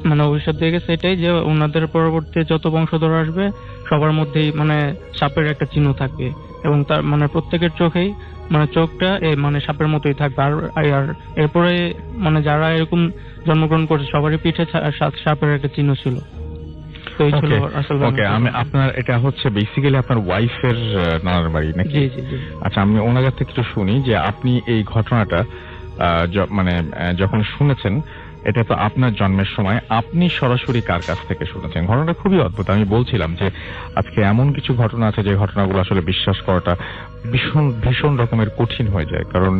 মানে অভিশাপ দিয়ে গেছে এটাই যে ওনাদের পরবর্তী যত বংশধর আসবে সবার মধ্যেই মানে সাপের একটা চিহ্ন থাকবে, এবং তার মানে প্রত্যেকের চোখেই মানে চোখটা মানে সাপের মতোই থাকবে। আর এরপরে মানে যারা এরকম জন্মগ্রহণ করছে সবারই পিঠে সাপের একটা চিহ্ন ছিল। তো এই ছিল আসলে ওকে, আমি আপনার এটা হচ্ছে বেসিক্যালি আপনার ওয়াইফের নানার বাড়ি নাকি? জি জি জি। আচ্ছা, আমি ওনার কাছ থেকে একটু শুনি যে আপনি এই ঘটনাটা মানে যখন শুনেছেন, এটা তো আপনার জন্মের সময়, আপনি সরাসরি কার কাছ থেকে শুনেছেন? ঘটনাটা খুবই অদ্ভুত। আমি বলছিলাম যে আজকে এমন কিছু ঘটনা আছে যে ঘটনাগুলো আসলে বিশ্বাস করাটা ভীষণ ভীষণ রকমের কঠিন হয়ে যায়, কারণ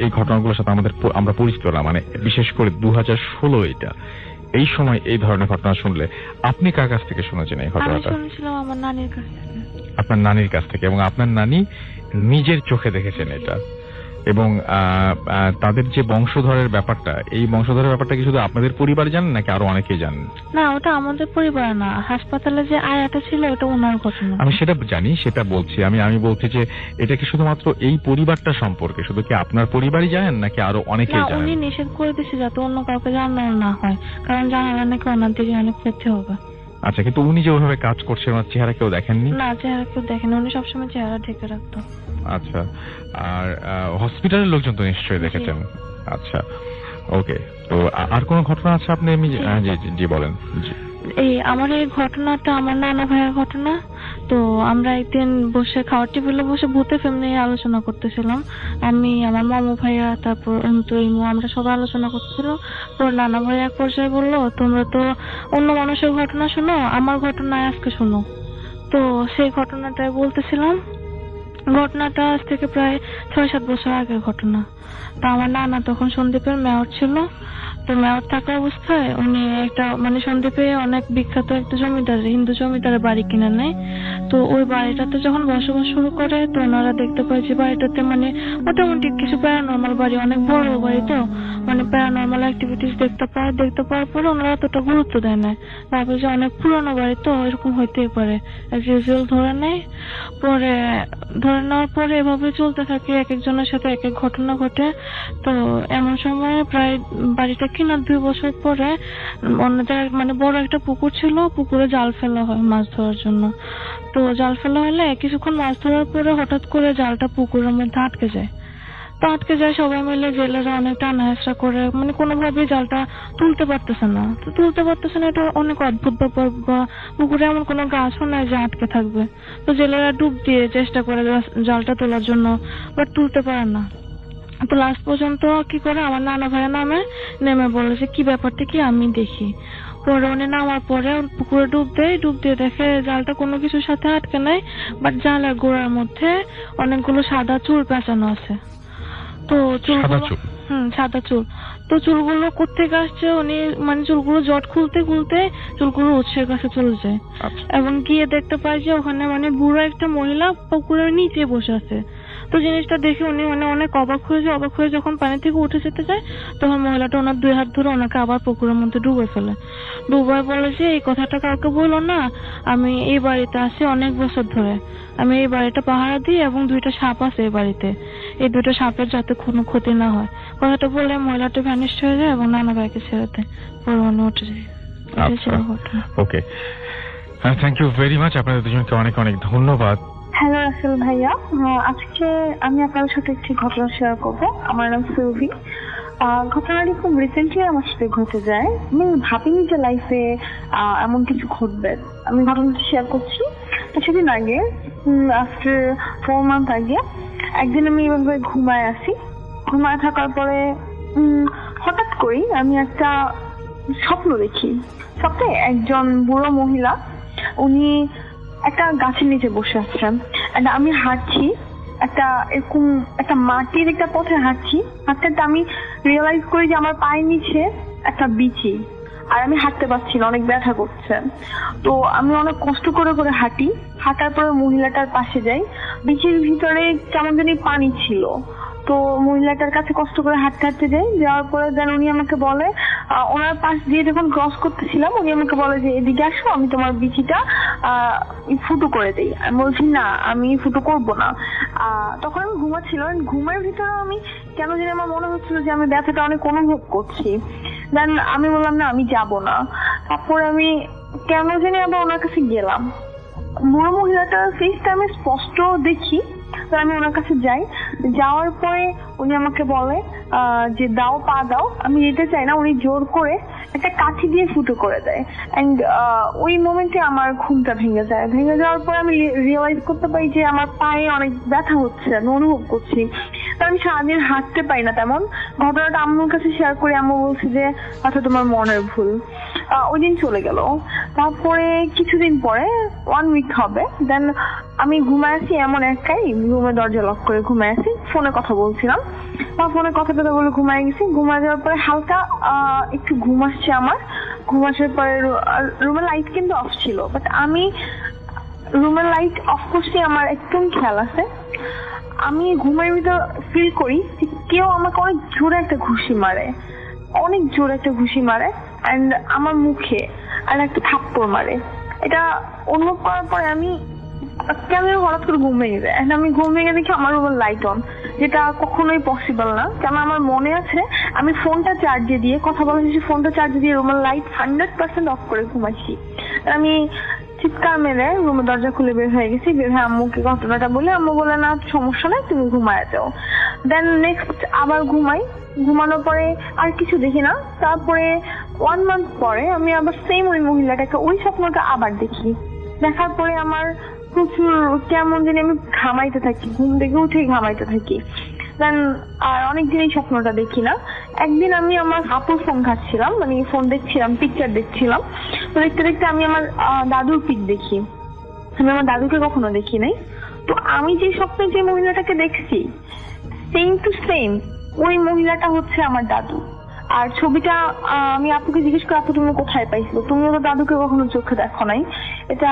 এই ঘটনাগুলোর সাথে আমরা পরিচিত না, মানে বিশেষ করে 2016 এটা এই সময় এই ধরনের ঘটনা শুনলে আপনি কার কাছ থেকে শুনেছেন এই ঘটনাটা? আমি শুনেছিলাম আমার নানির কাছ থেকে। আপনার নানির কাছ থেকে, এবং আপনার নানি নিজের চোখে দেখেছেন এটা। এবং তাদের যে বংশধরের ব্যাপারটা, এই বংশধরের ব্যাপারটা কি শুধু আপনাদের পরিবার জানেন নাকি আরো অনেকেই জানেন? না, ওটা আমাদের পরিবার না, হাসপাতালে যে আয়াটা ছিল ওটা ওনার ঘটনা। আমি সেটা জানি, সেটা বলছি। আমি বলছি যে এটা কি শুধুমাত্র এই পরিবারটা সম্পর্কে, শুধু কি আপনার পরিবারই জানেন নাকি আরো অনেকেই জানেন? উনি নিষেধ করে দিয়েছে যাতে অন্য কাউকে জানানো না হয়, কারণ জানালে নাকি ওনাদেরই অনেক ক্ষতি হবে। আচ্ছা, কিন্তু উনি যে ওইভাবে কাজ করছেন ওনার চেহারা কেউ দেখেননি? না, চেহারা কেউ দেখেনি, উনি সবসময় চেহারা ঢেকে রাখতো। আচ্ছা, আর হসপিটালের লোকজন তো নিশ্চয়ই দেখেছেন। আচ্ছা, ওকে। তো আর কোনো ঘটনা আছে আপনি? জি বলেন। জি, আমার এই ঘটনাটা আমার নানা ভাইয়ের ঘটনা। তো আমরা একদিন বসে খাওয়ার টেবিলে বসে ভূতে ফিল্ম নিয়ে আলোচনা করতেছিলাম, আমি, আমার মামু ভাইয়া, তারপর আমরা সবাই আলোচনা করতেছিলাম। তো নানা ভাই এক পর্যায়ে বললো, তোমরা তো অন্য মানুষের ঘটনা শোনো, আমার ঘটনা আজকে শোনো। তো সেই ঘটনাটাই বলতেছিলাম। ঘটনাটা আজ থেকে প্রায় 6-7 বছর আগের ঘটনা। তো আমার নানা তখন সন্দ্বীপের মেয়র ছিল। তো মেয়র থাকা অবস্থায় উনি একটা মানে সন্দ্বীপে অনেক বিখ্যাত একটা জমিদার, হিন্দু জমিদারের বাড়ি কিনে নেয়। তো ওই বাড়িটাতে যখন বসবাস শুরু করে, তো ওনারা দেখতে পায় যে বাড়িটাতে মানে মোটামুটি কিছু প্যারানর্মাল বাড়ি, অনেক বড় বাড়ি, তো মানে প্যারানর্মাল অ্যাক্টিভিটিস দেখতে পাওয়ার পরে ওনারা অতটা গুরুত্ব দেয় না। তারপরে যে অনেক পুরনো বাড়ি, তো এরকম হইতেই পারে, ইউজুয়াল ধরে নেয়। পরে ধরে নেওয়ার পরে এভাবে চলতে থাকে, এক একজনের সাথে এক এক ঘটনা ঘটে। তো এমন সময় প্রায় বাড়িটা কিনার 2 বছর পরে অন্যদের মানে বড় একটা পুকুর ছিল, পুকুরে জাল ফেলা হয় মাছ ধরার জন্য। তো জাল ফেলা হলে কিছুক্ষণ মাছ ধরার পরে হঠাৎ করে জালটা পুকুরের মধ্যে আটকে যায়। তো আটকে যায়, সবাই মিলে জেলেরা অনেক টানা হেঁচড়া করে, মানে কোনোভাবেই জালটা তুলতে পারতেছে না। এটা অনেক অদ্ভুত ব্যাপার, বা পুকুরে এমন কোনো গাছও নাই যে আটকে থাকবে। তো জেলেরা ডুব দিয়ে চেষ্টা করে জালটা তোলার জন্য, বাট তুলতে পারে না। তো লাস্ট পর্যন্ত কি করে, আমার নানা ভাইয়ের নেমে বলে যে কি ব্যাপারটা কি আমি দেখি। পরে উনি নামার পরে পুকুরে ডুব দিয়ে দেখে জালটা কোনো কিছুর সাথে আটকে নাই, বাট জালের গোড়ার মধ্যে অনেকগুলো সাদা চুল পেঁচানো আছে। তো সাদা চুল। তো চুলগুলো কোত্থেকে আসছে, উনি মানে চুলগুলো জট খুলতে চুলগুলো উৎসের কাছে চলে যায়, এবং গিয়ে দেখতে পায় যে ওখানে মানে বুড়ো একটা মহিলা পুকুরের নিচে বসে আছে। তো জিনিসটা দেখে উনি মানে অনেক অবাক হয়ে যখন পানি থেকে উঠে যেতে যায় তখন মহিলাটা ওনার 2 হাত ধরে ওনাকে আবার পুকুরের মধ্যে ডুবে ফেলে। ডুবায় বলে যে এই কথাটা কাউকে বলো না, আমি এই বাড়িতে আছি অনেক বছর ধরে, আমি এই বাড়িটা পাহারা দিই এবং 2টা সাপ আছে এই বাড়িতে, এই 2টা সাপের যাতে কোনো ক্ষতি না হয়। কথাটা বলে মহিলাটা ভ্যানিস্ট হয়ে যায় এবং নানা ভাইকে ছেড়ে দেয়, পরে উনি উঠে যায়। এটাই ছিল ঘটনা। ওকে, থ্যাংক ইউ ভেরি মাচ, আপনাদের দুজনকে অনেক অনেক ধন্যবাদ। হ্যালো রাসেল ভাইয়া, আজকে আমি আপনার সাথে একটি ঘটনা শেয়ার করব। আমার নাম সুরভি। ঘটনাটি খুব রিসেন্টলি আমার সাথে ঘটে যায়। আমি ভাবিনি যে লাইফে এমন কিছু ঘটবে। আমি ঘটনাটি শেয়ার করছি। কিছুদিন আগে, আফটার 4 মান্থ আগে, একদিন আমি এভাবে ঘুমায় থাকার পরে হঠাৎ করেই আমি একটা স্বপ্ন দেখি। স্বপ্নে একজন বুড়ো মহিলা, উনি একটা গাছের নিচে বসে আছেন। আমি হাঁটছি, এরকম একটা মাটির একটা পথে হাঁটছি। আমি রিয়েলাইজ করি যে আমার পায়ের নিচে একটা বিচি, আর আমি হাঁটতে পারছি না, অনেক ব্যথা করছে। তো আমি অনেক কষ্ট করে হাঁটার পরে মহিলাটার পাশে যাই। বিচির ভিতরে কেমন জানি পানি ছিল। তো মহিলাটার কাছে কষ্ট করে হাঁটতে যাই। যাওয়ার পরে দেন উনি আমাকে বলে, ওনার পাশ দিয়ে যখন ক্রস করতেছিলাম উনি আমাকে বলে যে এদিকে আসো, আমি তোমার বিচিটা ফুটো করে দিই। আমি বলছি না, আমি ফুটো করবো না। তখন আমি ঘুমাচ্ছিলাম। ঘুমের ভিতরে আমি কেন জানি আমার মনে হচ্ছিল যে আমি ব্যথাটা অনেক অনুভব করছি। দেন আমি বললাম না, আমি যাব না। তারপরে আমি কেন জানি আবার ওনার কাছে গেলাম। বুড়ো মহিলাটার ফেসটা আমি স্পষ্ট দেখি। আমি ওনার কাছে যাই। যাওয়ার পরে উনি আমাকে বলে যে দাও, পা দাও। আমি যেতে চাই না। উনি জোর করে একটা কাঠি দিয়ে ফুটো করে দেয়। এন্ড ওই মোমেন্টে আমার ঘুমটা ভেঙে যায়। ভেঙে যাওয়ার পর আমি রিয়েলাইজ করতে পারি যে আমার পায়ে অনেক ব্যথা হচ্ছে, আমি অনুভব করছি। আমি সারাদিন হাঁটতে পারি না তেমন। ঘটনাটা আম্মুর কাছে শেয়ার করি। আম্মু বলছে যে আচ্ছা তোমার মনের ভুল। ওই দিন চলে গেল। তারপরে কিছুদিন পরে 1 উইক হবে, দেন আমি ঘুমায় আছি এমন একাই, রুমের দরজা লক করে ঘুমায় আছি। ফোনে কথা বলছিলাম, ফোনে কথা বলে ঘুমায় গেছি। ঘুমায় যাওয়ার পরে হালকা একটু ঘুম আসছে আমার। ঘুম আসার পরে রুমের লাইট কিন্তু অফ ছিল, বাট আমি রুমের লাইট অফ করছি, আমার একদম খেয়াল আছে। আমি ঘুমের ভিতর ফিল করি কেউ আমাকে অনেক জোরে একটা ঘুষি মারে, এন্ড আমার মুখে আর একটা থাপ্পড় মারে। এটা অনুভব করার পরে আমি কেন হঠাৎ করে ঘুম ভেঙে যায়। আমি ঘুম ভেঙে দেখি আমার রুমের লাইট অন, যেটা কখনোই পসিবল না। কারণ আমার মনে আছে আমি ফোনটা চার্জে দিয়ে কথা বলা শেষে ফোনটা চার্জে দিয়ে রুমের লাইট 100% অফ করে ঘুমাইছি। আমি চিৎকার মেরে রুমের দরজা খুলে বের হয়ে গেছি। বের হয়ে আম্মুকে ঘটনাটা বলে, আম্মু বলে না সমস্যা নাই, তুমি ঘুমায় যাও। দেন নেক্সট আবার ঘুমানোর পরে আর কিছু দেখি না। তারপরে 1 মান্থ পরে আমি আবার সেম ওই মহিলাটাকে, ওই স্বপ্নটা আবার দেখি। দেখার পরে আমার প্রচুর কেমন জানি আমি ঘামাইতে থাকি, ঘুম থেকে উঠেই ঘামাইতে থাকি। দেন আর অনেকদিন এই স্বপ্নটা দেখি না। একদিন আমি আমার আপুর ফোন ঘাটছিলাম, মানে ফোন দেখছিলাম, পিকচার দেখছিলাম। তো দেখতে দেখতে আমি আমার দাদুর পিক দেখি। আমি আমার দাদুকে কখনো দেখি নাই। তো আমি যে স্বপ্নে যে মহিলাটাকে দেখছি, সেম টু সেম ওই মহিলাটা হচ্ছে আমার দাদু। আর ছবিটা আমি আপুকে জিজ্ঞেস করি, আপু তুমি কোথায় পাইছো? তুমিও তো দাদুকে কখনো চোখে দেখো নাই। এটা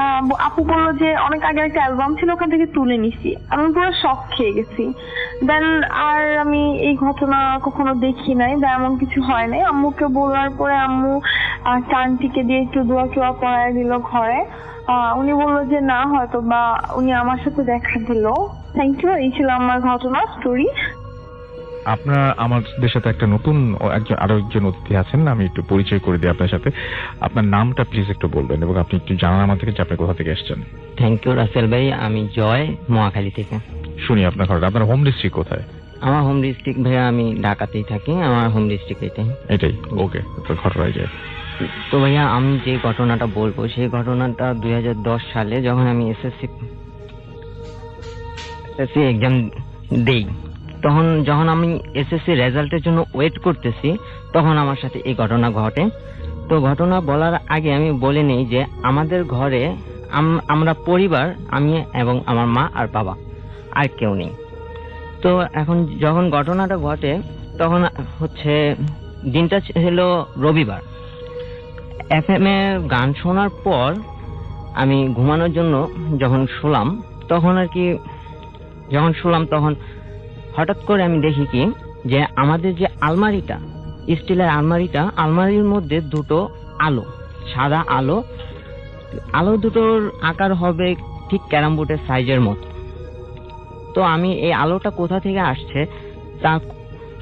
আপু বললো যে অনেক আগে একটা অ্যালবাম ছিল, ওখান থেকে তুলে নিছি। আমি পুরো শক খেয়ে গেছি। দেন আর আমি এই ঘটনা কখনো দেখি নাই বা এমন কিছু হয় নাই। আম্মুকে বলার পরে আম্মু আন্টিকে দিয়ে একটু দোয়া কেওয়া পড়ায় দিল ঘরে। উনি বললো যে না, হয়তো বা উনি আমার সাথে দেখা দিল। Thank you. এই ছিল আমার ঘটনা স্টোরি। আপনার আমাদের সাথে একটা নতুন আরো একজন অতিথি আছেন, আমি একটু পরিচয় করে দিই আপনার সাথে। আপনার নামটা প্লিজ একটু বলবেন এবং আপনি একটু জানান আমাদেরকে যে আপনি কোথা থেকে এসেছেন। থ্যাংক ইউ রাসেল ভাই, আমি জয়, মহাখালী থেকে। শুনি আপনার ঘটনা। আপনার হোম ডিস্ট্রিক্ট কোথায়? আমার হোম ডিস্ট্রিক্ট ভাইয়া, আমি ঢাকাতেই থাকি। আমার হোম ডিস্ট্রিক্ট এটাই। ওকে, তো ঘটনায় যায়। তো ভাইয়া আমি যে ঘটনাটা বলবো সেই ঘটনাটা 2010 সালে যখন আমি এসএসসি এক্সাম দেই, তখন যখন আমি এসএসসি রেজাল্টের জন্য ওয়েট করতেছি, তখন আমার সাথে এই ঘটনা ঘটে। তো ঘটনা বলার আগে আমি বলে নেই যে আমাদের ঘরে আমরা পরিবার, আমি এবং আমার মা আর বাবা, আর কেউ নেই। তো এখন যখন ঘটনাটা ঘটে তখন হচ্ছে দিনটা ছিল রবিবার। FM এ গান শোনার পর আমি ঘুমানোর জন্য যখন শুলাম, তখন আর কি যখন শুলাম তখন হঠাৎ করে আমি দেখি কি যে আমাদের যে আলমারিটা, স্টিলের আলমারির মধ্যে দুটো আলো, সাদা আলো, আলো দুটোর আকার হবে ঠিক ক্যারাম বোর্ডের সাইজের মতো। তো আমি এই আলোটা কোথা থেকে আসছে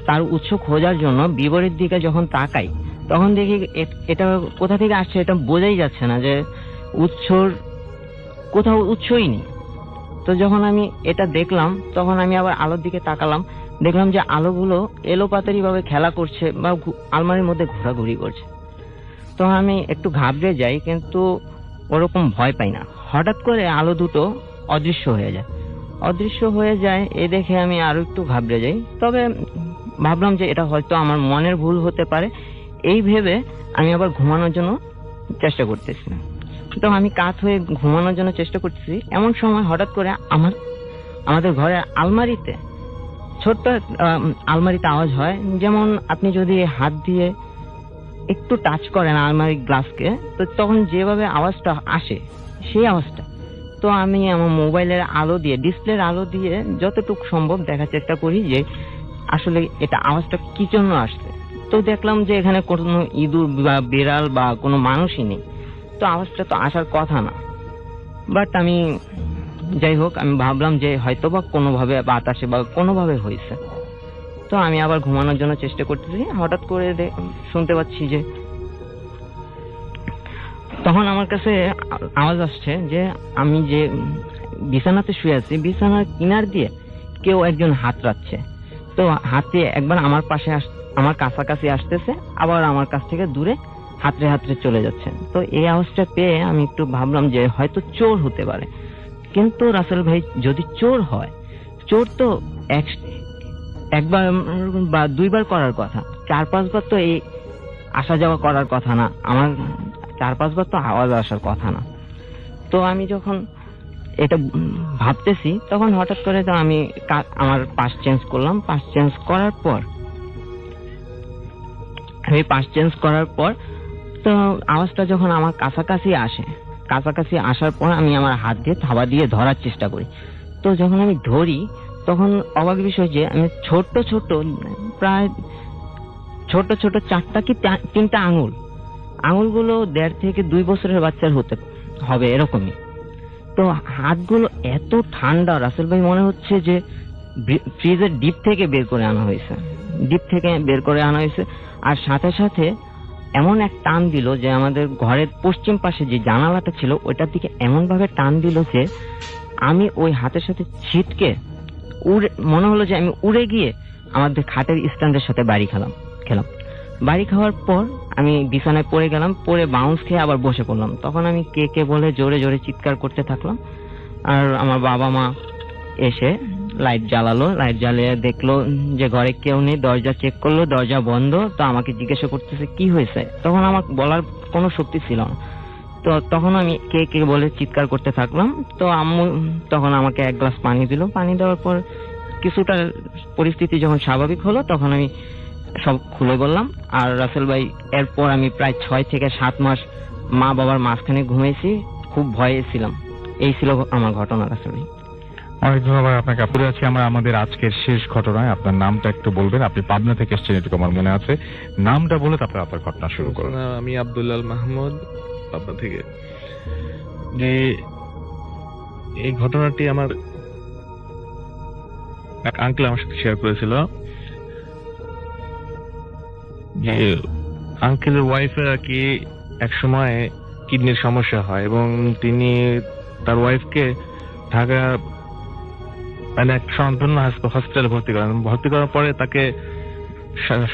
তার উৎস খোঁজার জন্য বিপরীত দিকে যখন তাকাই তখন দেখি এটা কোথা থেকে আসছে এটা বোঝাই যাচ্ছে না, যে কোথাও উৎসই নেই। তো যখন আমি এটা দেখলাম তখন আমি আবার আলোর দিকে তাকালাম, দেখলাম যে আলোগুলো এলোপাতারি ভাবে খেলা করছে বা আলমারির মধ্যে ঘোরাঘুরি করছে। তো আমি একটু ঘাবড়ে যাই, কিন্তু ওরকম ভয় পাই না। হঠাৎ করে আলো দুটো অদৃশ্য হয়ে যায়। এ দেখে আমি আরো একটু ঘাবড়ে যাই, তবে ভাবলাম যে এটা হয়তো আমার মনের ভুল হতে পারে। এই ভেবে আমি আবার ঘুমানোর জন্য চেষ্টা করতেছি। তো আমি কাত হয়ে ঘুমানোর জন্য চেষ্টা করতেছি, এমন সময় হঠাৎ করে আমাদের ঘরের আলমারিতে ছোট্ট আলমারিতে আওয়াজ হয়, যেমন আপনি যদি হাত দিয়ে একটু টাচ করেন আলমারির গ্লাসকে, তো তখন যেভাবে আওয়াজটা আসে সেই আওয়াজটা। তো আমি আমার মোবাইলের আলো দিয়ে, ডিসপ্লের আলো দিয়ে যতটুকু সম্ভব দেখার চেষ্টা করি যে আসলে এটা আওয়াজটা কি জন্য আসছে। তো দেখলাম যে এখানে কোনো ইঁদুর বা বিড়াল বা কোনো মানুষই নেই, তো আওয়াজটা তো আসার কথা না। বাট আমি যাই হোক, আমি ভাবলাম যে হয়তো বা কোনোভাবে বাতাসে বা কোনোভাবে হয়েছে। তো আমি আবার ঘুমানোর জন্য চেষ্টা করতেছি, হঠাৎ করে শুনতে পাচ্ছি যে তখন আমার কাছে আওয়াজ আসছে যে আমি যে বিছানাতে শুয়ে আছি, বিছানার কিনার দিয়ে কেউ একজন হাত রাখছে। তো হাতে একবার আমার কাছাকাছি আসতেছে, আবার আমার কাছ থেকে দূরে হাতড়ে চলে যাচ্ছে। তো এই আওয়াজটা পেয়ে আমি একটু ভাবলাম যে হয়তো চোর হতে পারে। কিন্তু রাসেল ভাই, যদি চোর হয়, চোর তো একবার বা দুইবার করার কথা, 4-5 বার তো এই আসা যাওয়া করার কথা না, আমার 4-5 বার তো আওয়াজ আসার কথা না। তো আমি যখন এটা ভাবতেছি তখন হঠাৎ করে তো আমি আমার পাশ চেঞ্জ করলাম। পাশ চেঞ্জ করার পর তো আওয়াজটা যখন আমার কাছাকাছি আসার পর আমি আমার হাত দিয়ে থাবা দিয়ে ধরার চেষ্টা করি। তো যখন আমি ধরি তখন অবাক বিষয় যে আমি প্রায় ছোট 4টা কি 3টা আঙুলগুলো 1.5 থেকে 2 বছরের বাচ্চার হতে হবে এরকমই। তো হাতগুলো এত ঠান্ডা রাসেল ভাই, মনে হচ্ছে যে ফ্রিজের ডিপ থেকে বের করে আনা হয়েছে। আর সাথে সাথে এমন এক টান দিল যে আমাদের ঘরের পশ্চিম পাশে যে জানালাটা ছিল ওইটার দিকে এমন ভাবে টান দিল যে আমি ওই হাতের সাথে ছিটকে মনে হলো যে আমি উড়ে গিয়ে আমাদের খাটের স্ট্যান্ডের সাথে বাড়ি খেলাম। বাড়ি খাওয়ার পর আমি বিছানায় পড়ে গেলাম, পড়ে বাউন্স খেয়ে আবার বসে পড়লাম। তখন আমি কে বলে জোরে জোরে চিৎকার করতে থাকলাম। আর আমার বাবা মা এসে লাইট জ্বালিয়ে দেখলো যে ঘরে কেউ নেই, দরজা চেক করলো, দরজা বন্ধ। তো আমাকে জিজ্ঞাসা করতেছে কি হয়েছে, তখন আমার বলার কোনো শক্তি ছিল না। তো তখন আমি কে বলে চিৎকার করতে থাকলাম। তো আম্মু তখন আমাকে 1 গ্লাস পানি দিল। পানি দেওয়ার পর কিছুটা পরিস্থিতি যখন স্বাভাবিক হলো তখন আমি সব খুলে বললাম। আর রাসেল ভাই, এরপর আমি প্রায় 6 থেকে 7 মাস মা বাবার মাঝখানে ঘুমিয়েছি, খুব ভয়ে ছিলাম। এই ছিল আমার ঘটনা রাসেল ভাই। অনেক ধন্যবাদ আপনাকে। পুরো আছি আমরা আমাদের আজকের শেষ ঘটনায়। আপনার নামটা একটু বলবেন? আপনি পাবনা থেকে এসেছেন এটুকু আমার মনে আছে। নামটা বলে তারপর আপনার ঘটনা শুরু করুন। আমি আব্দুল্লাহ মাহমুদ, পাবনা থেকে। যে এই ঘটনাটি আমার এক আঙ্কেল আমার সাথে শেয়ার করেছিল। যে আঙ্কেলের ওয়াইফের আর কি এক সময় কিডনির সমস্যা হয় এবং তিনি তার ওয়াইফকে ঢাকা মানে এক স্বনামধন্য হসপিটালে ভর্তি করার পরে তাকে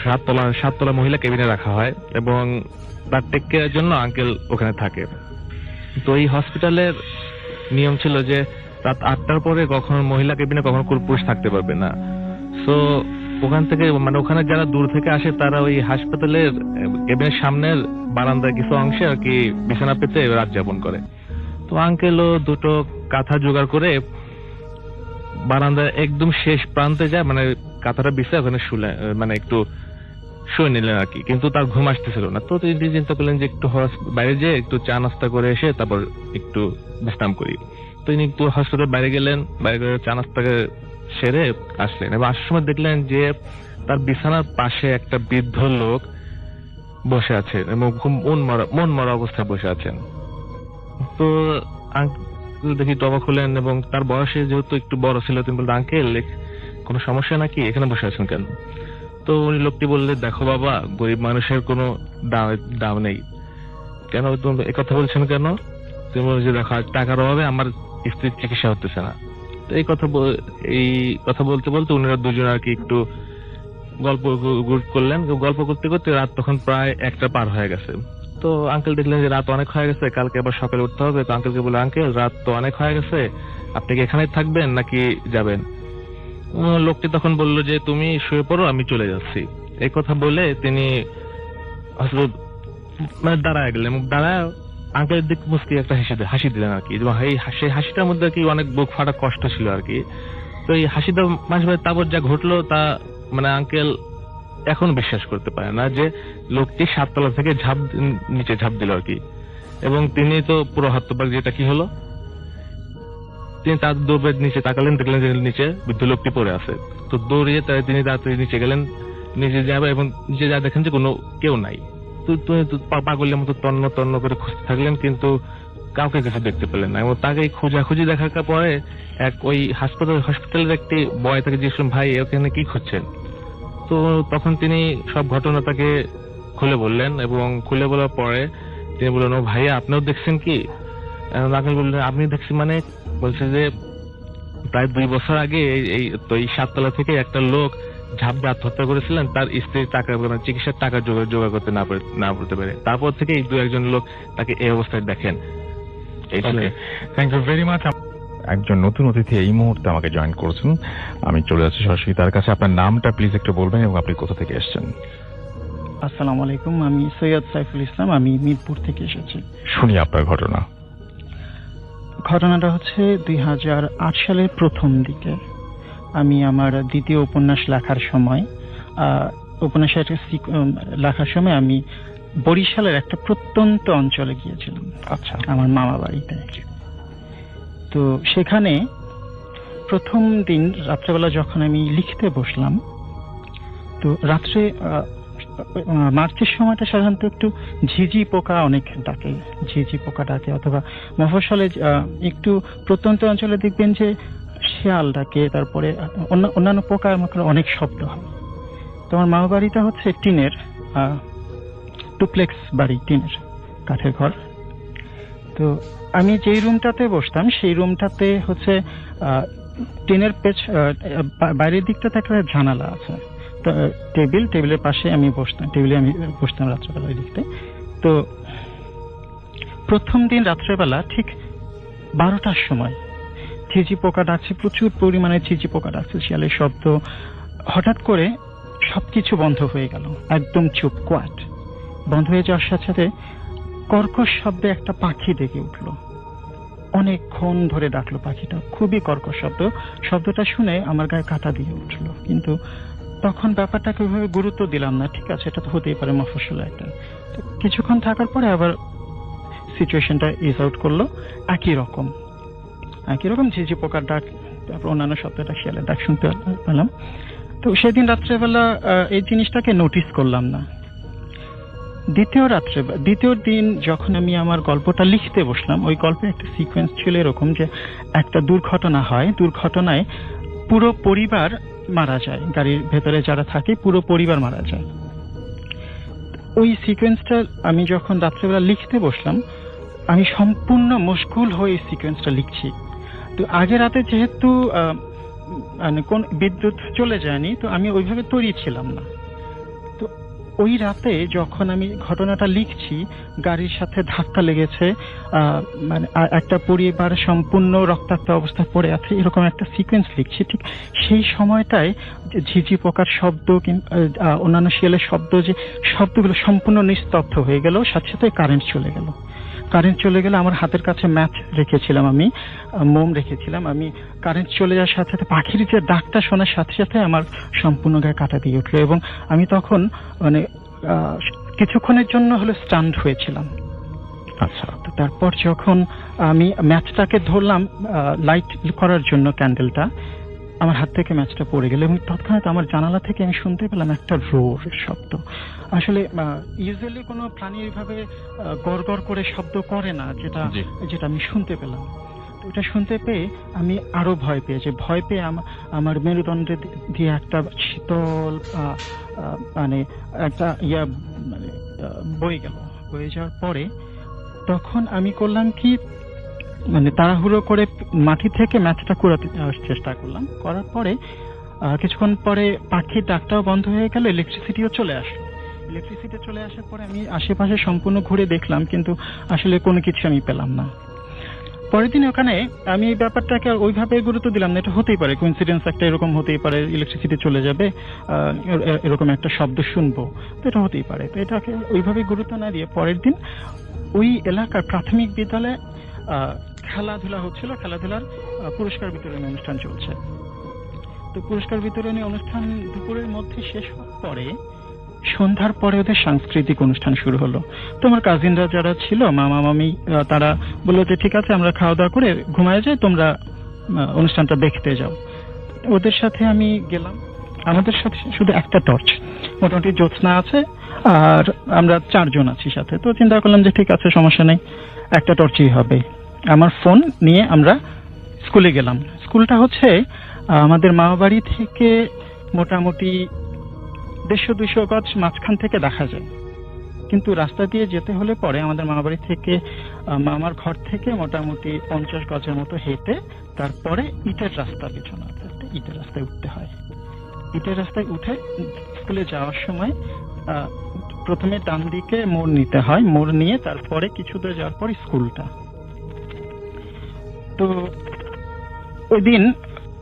7তলা মহিলা কেবিনে রাখা হয় এবং তার টেক কেয়ারের জন্য আঙ্কেল ওখানে থাকে। তো এই হসপিটালের নিয়ম ছিল যে রাত 8টার পরে কখনো মহিলা কেবিনে কখনো কোনো পুরুষ থাকতে পারবে না। সো ওখান থেকে মানে ওখানে যারা দূর থেকে আসে তারা ওই হাসপাতালের কেবিনের সামনের বারান্দার কিছু অংশে আর কি বিছানা পেতে রাত যাপন করে। তো আঙ্কেলও 2টো কাঁথা জোগাড় করে বারান্দার একদম শেষ প্রান্তে যায়, মানে কাঁথাটা বিছায় ওখানে মানে একটু শুয়ে নিলেন আর কি। কিন্তু তার ঘুম আসতেছিল না। তো তিনি চিন্তা করলেন যে একটু বাইরে যেয়ে একটু চা নাস্তা করে এসে তারপর একটু বিশ্রাম করি। তো তিনি একটু হাসপাতালের বাইরে গেলেন, বাইরে গিয়ে চা নাস্তাকে সেরে আসলেন এবং আসার সময় দেখলেন যে তার বিছানার পাশে একটা বৃদ্ধ লোক বসে আছেন এবং খুব মন মরা অবস্থায় বসে আছেন। তো আঙ্কেল দেখি অবাক হলেন এবং তার বয়সে যেহেতু একটু বড় ছিল, তিনি বললেন, আঙ্কেল কোনো সমস্যা নাকি, এখানে বসে আছেন কেন? তো উনি লোকটি বললেন, দেখো বাবা, গরিব মানুষের কোনো দাম নেই। কেন তুমি একথা বলছেন কেন? তুমি বলছো যে দেখো টাকার অভাবে আমার স্ত্রীর চিকিৎসা হতেছে না। তো এই কথা বলতে বলতে উনারা দুজন আর কি একটু গল্প করলেন। গল্প করতে করতে রাত তখন প্রায় 1টা পার হয়ে গেছে। তো আঙ্কেল দেখলেন যে রাত অনেক হয়ে গেছে, কালকে আবার সকালে উঠতে হবে। তো আঙ্কেলকে বলে, আঙ্কেল রাত তো অনেক হয়ে গেছে, আপনি কি এখানেই থাকবেন নাকি যাবেন? লোকটি তখন বললো যে তুমি শুয়ে পড়ো, আমি চলে যাচ্ছি। এই কথা বলে তিনি মানে দাঁড়ায় গেলেন এবং দাঁড়ায় আঙ্কেলের দিক মুস্কি একটা হাসি দিলেন আর কি। সেই হাসিটার মধ্যে কি অনেক বুক ফাটা কষ্ট ছিল আর কি। তো এই হাসিটা মাঝে মাঝে তারপর যা ঘটলো তা মানে আঙ্কেল এখন বিশ্বাস করতে পারে না যে লোকটি 7 তলা থেকে নিচে ঝাঁপ দিল আর কি। এবং তিনি তো পুরো হতবাক, যেটা কি হলো। তিনি তার দৌড়ে নিচে তাকালেন, দেখলেন যে নিচে বৃদ্ধ লোকটি পড়ে আছে। তো দৌড়িয়ে তিনি তাড়াতাড়ি নিচে গেলেন, নিচে যাবে এবং নিচে যা দেখেন যে কোনো কেউ নাই। তো পাগলের মতো তন্ন তন্ন করে খুঁজতে থাকলেন, কিন্তু কাউকে কিছু দেখতে পেলেন না। এবং তাকে খোঁজাখুঁজি দেখার পরে ওই হসপিটালের একটি বয় তাকে জিজ্ঞেস করলেন, ভাই ওখানে কি খুঁজছেন? তো তখন তিনি সব ঘটনা তাকে খুলে বললেন এবং খুলে বলার পরে তিনি বললেন, ও ভাইয়া আপনিও দেখছেন কি? আঙ্কেল বললেন, আপনি দেখছি মানে? বলছে যে প্রায় 2 বছর আগে এই 7 তলা থেকে একটা লোক ঝাঁপ দিয়ে আত্মহত্যা করেছিলেন তার স্ত্রীর টাকা চিকিৎসার টাকা জোগাড় করতে না করতে পারে। তারপর থেকে এই 2-1 লোক তাকে এই অবস্থায় দেখেন। Thank you very much. একজন নতুন অতিথি এই মুহূর্তে আমাকে জয়েন করেছেন, আমি চলে যাচ্ছি সরাসরি তার কাছে। আপনার নামটা প্লিজ একটু বলবেন এবং আপনি কোথা থেকে এসেছেন? আসসালামু আলাইকুম, আমি সৈয়দ সাইফুল ইসলাম, আমি মিরপুর থেকে এসেছি। শুনি আপনার ঘটনাটা হচ্ছে 2008 সালের প্রথম দিকে আমি আমার দ্বিতীয় উপন্যাস লেখার সময় আমি বরিশালের একটা প্রত্যন্ত অঞ্চলে গিয়েছিলাম। আচ্ছা, আমার মামা বাড়িতে। তো সেখানে প্রথম দিন রাত্রেবেলা যখন আমি লিখতে বসলাম, তো রাত্রে মার্চের সময়টা সাধারণত একটু ঝিঝি পোকা অনেক ডাকে, অথবা মফস্বলে একটু প্রত্যন্ত অঞ্চলে দেখবেন যে শিয়াল ডাকে, তারপরে অন্যান্য পোকার অনেক শব্দ হয়। তো আমার মামা বাড়িটা হচ্ছে টিনের ডুপ্লেক্স বাড়ি, টিনের কাঠের ঘর। তো আমি যেই রুমটাতে বসতাম সেই রুমটাতে হচ্ছে টিনের বাইরের দিকটাতে একটা জানালা আছে। তো টেবিলের পাশে আমি বসতাম রাত্রেবেলায় লিখতে। তো প্রথম দিন রাত্রেবেলা ঠিক 12টার সময় ঝিঝি পোকা ডাকছে, প্রচুর পরিমাণে ঝিঝি পোকা ডাকছে, শিয়ালের শব্দ। হঠাৎ করে সবকিছু বন্ধ হয়ে গেল, একদম চুপ, কোয়াট। বন্ধ হয়ে যাওয়ার সাথে সাথে কর্কশ শব্দে একটা পাখি ডেকে উঠলো, অনেকক্ষণ ধরে ডাকলো পাখিটা, খুবই কর্কশ শব্দটা শুনে আমার গায়ে কাঁটা দিয়ে উঠলো। কিন্তু তখন ব্যাপারটাকে ওইভাবে গুরুত্ব দিলাম না, ঠিক আছে এটা তো হতেই পারে, মফস্বল একটা। তো কিছুক্ষণ থাকার পরে আবার সিচুয়েশনটা ইজ আউট করলো, একই রকম ঝিঝি পোকার ডাক, তারপর অন্যান্য শব্দটা শিয়ালের ডাক শুনতে পেলাম। তো সেদিন রাত্রেবেলা এই জিনিসটাকে নোটিস করলাম না। দ্বিতীয় দিন যখন আমি আমার গল্পটা লিখতে বসলাম, ওই গল্পের একটা সিকোয়েন্স ছিল এরকম যে একটা দুর্ঘটনা হয়, দুর্ঘটনায় পুরো পরিবার মারা যায়, গাড়ির ভেতরে যারা থাকে পুরো পরিবার মারা যায়। ওই সিকোয়েন্সটা আমি যখন রাত্রেবেলা লিখতে বসলাম, আমি সম্পূর্ণ মশগুল হয়ে এই সিকোয়েন্সটা লিখছি। তো আগে রাতে যেহেতু কোন বিদ্যুৎ চলে যায়নি, তো আমি ওইভাবে তৈরি ছিলাম না। তো ওই রাতে যখন আমি ঘটনাটা লিখছি, গাড়ির সাথে ধাক্কা লেগেছে, মানে একটা পরিবার সম্পূর্ণ রক্তাক্ত অবস্থায় পড়ে আছে, এরকম একটা সিকোয়েন্স লিখছি। ঠিক সেই সময়টায় ঝিঝি পোকার শব্দ, অন্যান্য শিয়ালের শব্দ, যে শব্দগুলো সম্পূর্ণ নিস্তব্ধ হয়ে গেল। সাথে সাথে কারেন্ট চলে গেল। আমার হাতের কাছে ম্যাচ রেখেছিলাম, আমি মোম রেখেছিলাম। আমি কারেন্ট চলে যাওয়ার সাথে সাথে পাখির যে ডাকটা শোনার সাথে সাথে আমার সম্পূর্ণ গায়ে কাঁটা দিয়ে উঠলো এবং আমি তখন মানে কিছুক্ষণের জন্য হলো স্টান্ড হয়েছিলাম। আচ্ছা, তারপর যখন আমি ম্যাচটাকে ধরলাম লাইট করার জন্য ক্যান্ডেলটা, আমার হাত থেকে ম্যাচটা পড়ে গেল এবং তৎক্ষণাৎ আমার জানালা থেকে আমি শুনতে পেলাম একটা রোর শব্দ। আসলে ইউজুয়ালি কোনো প্রাণী এইভাবে গড় গড় করে শব্দ করে না, যেটা আমি শুনতে পেলাম। তো এটা শুনতে পেয়ে আমি আরো ভয় পেয়ে আমার মেরুদণ্ডে দিয়ে একটা শীতল মানে একটা বয়ে যাওয়ার পরে তখন আমি করলাম কি, মানে তাড়াহুড়ো করে মাটি থেকে ম্যাচটা কুড়াতে চেষ্টা করলাম। করার পরে কিছুক্ষণ পরে পাখির ডাকটাও বন্ধ হয়ে গেল, ইলেকট্রিসিটিও চলে আসলো। ইলেকট্রিসিটি চলে আসার পরে আমি আশেপাশে সম্পূর্ণ ঘুরে দেখলাম, কিন্তু আসলে কোনো কিছু আমি পেলাম না। পরের দিন ওখানে আমি এই ব্যাপারটাকে ওইভাবে গুরুত্ব দিলাম না, এটা হতেই পারে, কোইন্সিডেন্স একটা এরকম হতেই পারে, ইলেকট্রিসিটি চলে যাবে, এরকম একটা শব্দ শুনবো, তো এটা হতেই পারে। তো এটাকে ওইভাবে গুরুত্ব না দিয়ে পরের দিন ওই এলাকার প্রাথমিক বিদ্যালয়ে খেলাধুলা হচ্ছিল, খেলাধুলার পুরস্কার বিতরণী অনুষ্ঠান চলছে। তো পুরস্কার বিতরণী অনুষ্ঠান দুপুরের মধ্যে শেষ হওয়ার পরে সন্ধ্যার পরে ওদের সাংস্কৃতিক অনুষ্ঠান শুরু হলো। তো আমার কাজিনরা যারা ছিল, মামা মামি, তারা বললো যে ঠিক আছে আমরা খাওয়া দাওয়া করে ঘুমায় যাই, তোমরা অনুষ্ঠানটা দেখতে যাও। ওদের সাথে আমি গেলাম। আমাদের সাথে শুধু একটা টর্চ, মোটামুটি জ্যোৎস্না আছে আর আমরা 4 জন আছি সাথে। তো চিন্তা করলাম যে ঠিক আছে, সমস্যা নেই, একটা টর্চই হবে। আমার ফোন নিয়ে আমরা স্কুলে গেলাম। স্কুলটা হচ্ছে আমাদের মামা বাড়ি থেকে মোটামুটি 150-200 গজ মাঝখান থেকে দেখা যায়, কিন্তু রাস্তা দিয়ে যেতে হলে পরে আমাদের মামা বাড়ি থেকে মামার ঘর থেকে মোটামুটি 50 গজের মতো হেঁটে তারপরে ইটের রাস্তা পেছনে আছে, ইটের রাস্তায় উঠতে হয়। ইটের রাস্তায় উঠে স্কুলে যাওয়ার সময় প্রথমে ডান দিকে মোড় নিতে হয়, মোড় নিয়ে তারপরে কিছু দূর যাওয়ার পর স্কুলটা। তো ওই দিন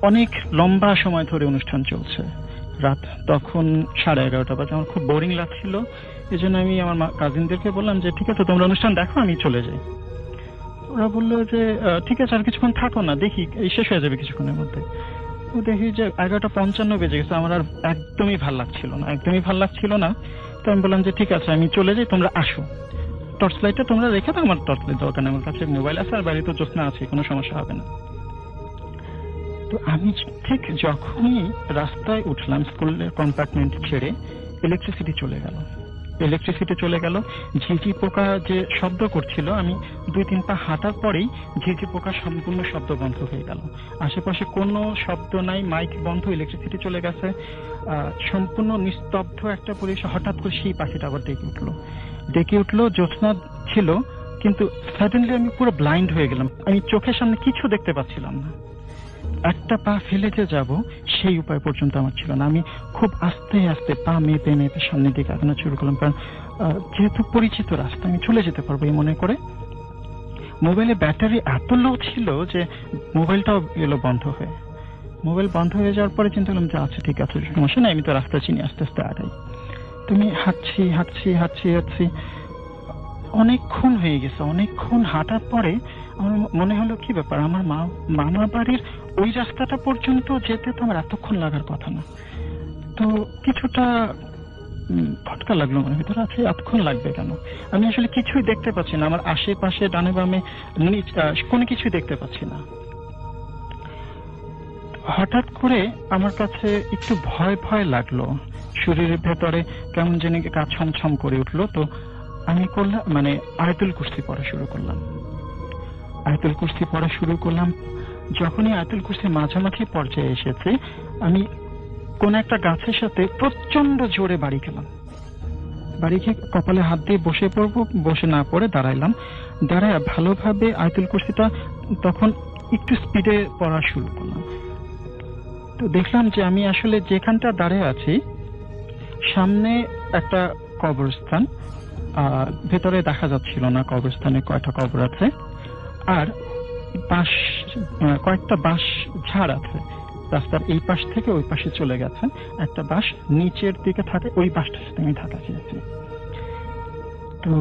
অনেক লম্বা সময় ধরে অনুষ্ঠান চলছে, রাত তখন 11:30 বাজে। আমার খুব বোরিং লাগছিল, এই জন্য আমি আমার কাজিনদেরকে বললাম যে ঠিক আছে তোমরা অনুষ্ঠান দেখো, আমি চলে যাই। ওরা বললো যে ঠিক আছে আর কিছুক্ষণ থাকো না, দেখি এই শেষ হয়ে যাবে কিছুক্ষণের মধ্যে। তো দেখি যে 11:55 বেজে গেছে, আমার আর একদমই ভাল লাগছিল না। তো আমি বললাম যে ঠিক আছে আমি চলে যাই, তোমরা আসো, টর্চ লাইটটা তোমরা রেখে দাও, আমার টর্চ লাইট দরকার নেই, আমার কাছে মোবাইল আছে আর বাড়িতে জ্যোৎস্না আছে, কোনো সমস্যা হবে না। তো আমি ঠিক যখনই রাস্তায় উঠলাম স্কুলের কম্পার্টমেন্ট ছেড়ে, ইলেকট্রিসিটি চলে গেল। ঝিঝি পোকা যে শব্দ করছিল, আমি 2-3 পা হাঁটার পরেই ঝিঝি পোকা সম্পূর্ণ শব্দ বন্ধ হয়ে গেল। আশেপাশে কোনো শব্দ নাই, মাইক বন্ধ, ইলেকট্রিসিটি চলে গেছে, সম্পূর্ণ নিস্তব্ধ একটা পরিবেশ। হঠাৎ করে সেই পাখিটা আবার ডেকে উঠলো। জ্যোৎস্না ছিল, কিন্তু সাডেনলি আমি পুরো ব্লাইন্ড হয়ে গেলাম। আমি চোখের সামনে কিছু দেখতে পাচ্ছিলাম না, একটা পা ফেলে যে যাব সেই উপায় পর্যন্ত আমার ছিল না। আমি খুব আস্তে আস্তে পা মেপে সামনের দিকে আগানো শুরু করলাম, কারণ যেহেতু পরিচিত রাস্তা আমি চলে যেতে পারবো এই মনে করে। মোবাইলের ব্যাটারি এত লো ছিল যে মোবাইলটাও এলো বন্ধ হয়ে। মোবাইল বন্ধ হয়ে যাওয়ার পরে চিন্তা করলাম যে আচ্ছা ঠিক আছে, সমস্যা নেই, আমি তো রাস্তা চিনি, আস্তে আস্তে আগাই। তুমি হাঁটছি অনেকক্ষণ হয়ে গেছে। অনেকক্ষণ হাঁটার পরে আমার মনে হলো কি ব্যাপার, আমার মামা বাড়ির ওই রাস্তাটা পর্যন্ত যেতে তো আমার এতক্ষণ লাগার কথা না। তো কিছুটা খটকা লাগলো মনের ভিতরে, আছে এতক্ষণ লাগবে কেন? আমি আসলে কিছুই দেখতে পাচ্ছি না, আমার আশেপাশে ডানে বামে কোনো কিছুই দেখতে পাচ্ছি না। হঠাৎ করে আমার কাছে একটু ভয় লাগলো, শরীরের ভেতরে কেমন জানি গা ছমছম করে উঠলো। তো আমি করলাম আয়াতুল কুরসি পড়া শুরু করলাম। যখনই আয়াতুল কুরসির মাঝামাঝি পর্যায়ে এসেছে, আমি কোন একটা গাছের সাথে প্রচন্ড জোরে বাড়ি খেলাম। বাড়ি খেয়ে কপালে হাত দিয়ে বসে পড়বো, বসে না পড়ে দাঁড়াইলাম। দাঁড়ায় ভালোভাবে আয়াতুল কুরসিটা তখন একটু স্পিডে পড়া শুরু করলাম। তো দেখলাম যে আমি আসলে যেখানটা দাঁড়িয়ে আছি সামনে একটা কবরস্থান, ভেতরে দেখা যাচ্ছিল না কবরস্থানে কয়টা কবর আছে, আর কয়েকটা বাঁশ ঝাড় আছে। রাস্তার এই পাশ থেকে ওই পাশে চলে গেছে, একটা বাঁশ নিচের দিকে থাকে, ওই বাঁশটার সাথে আমি ঢাকা খেয়েছি। তো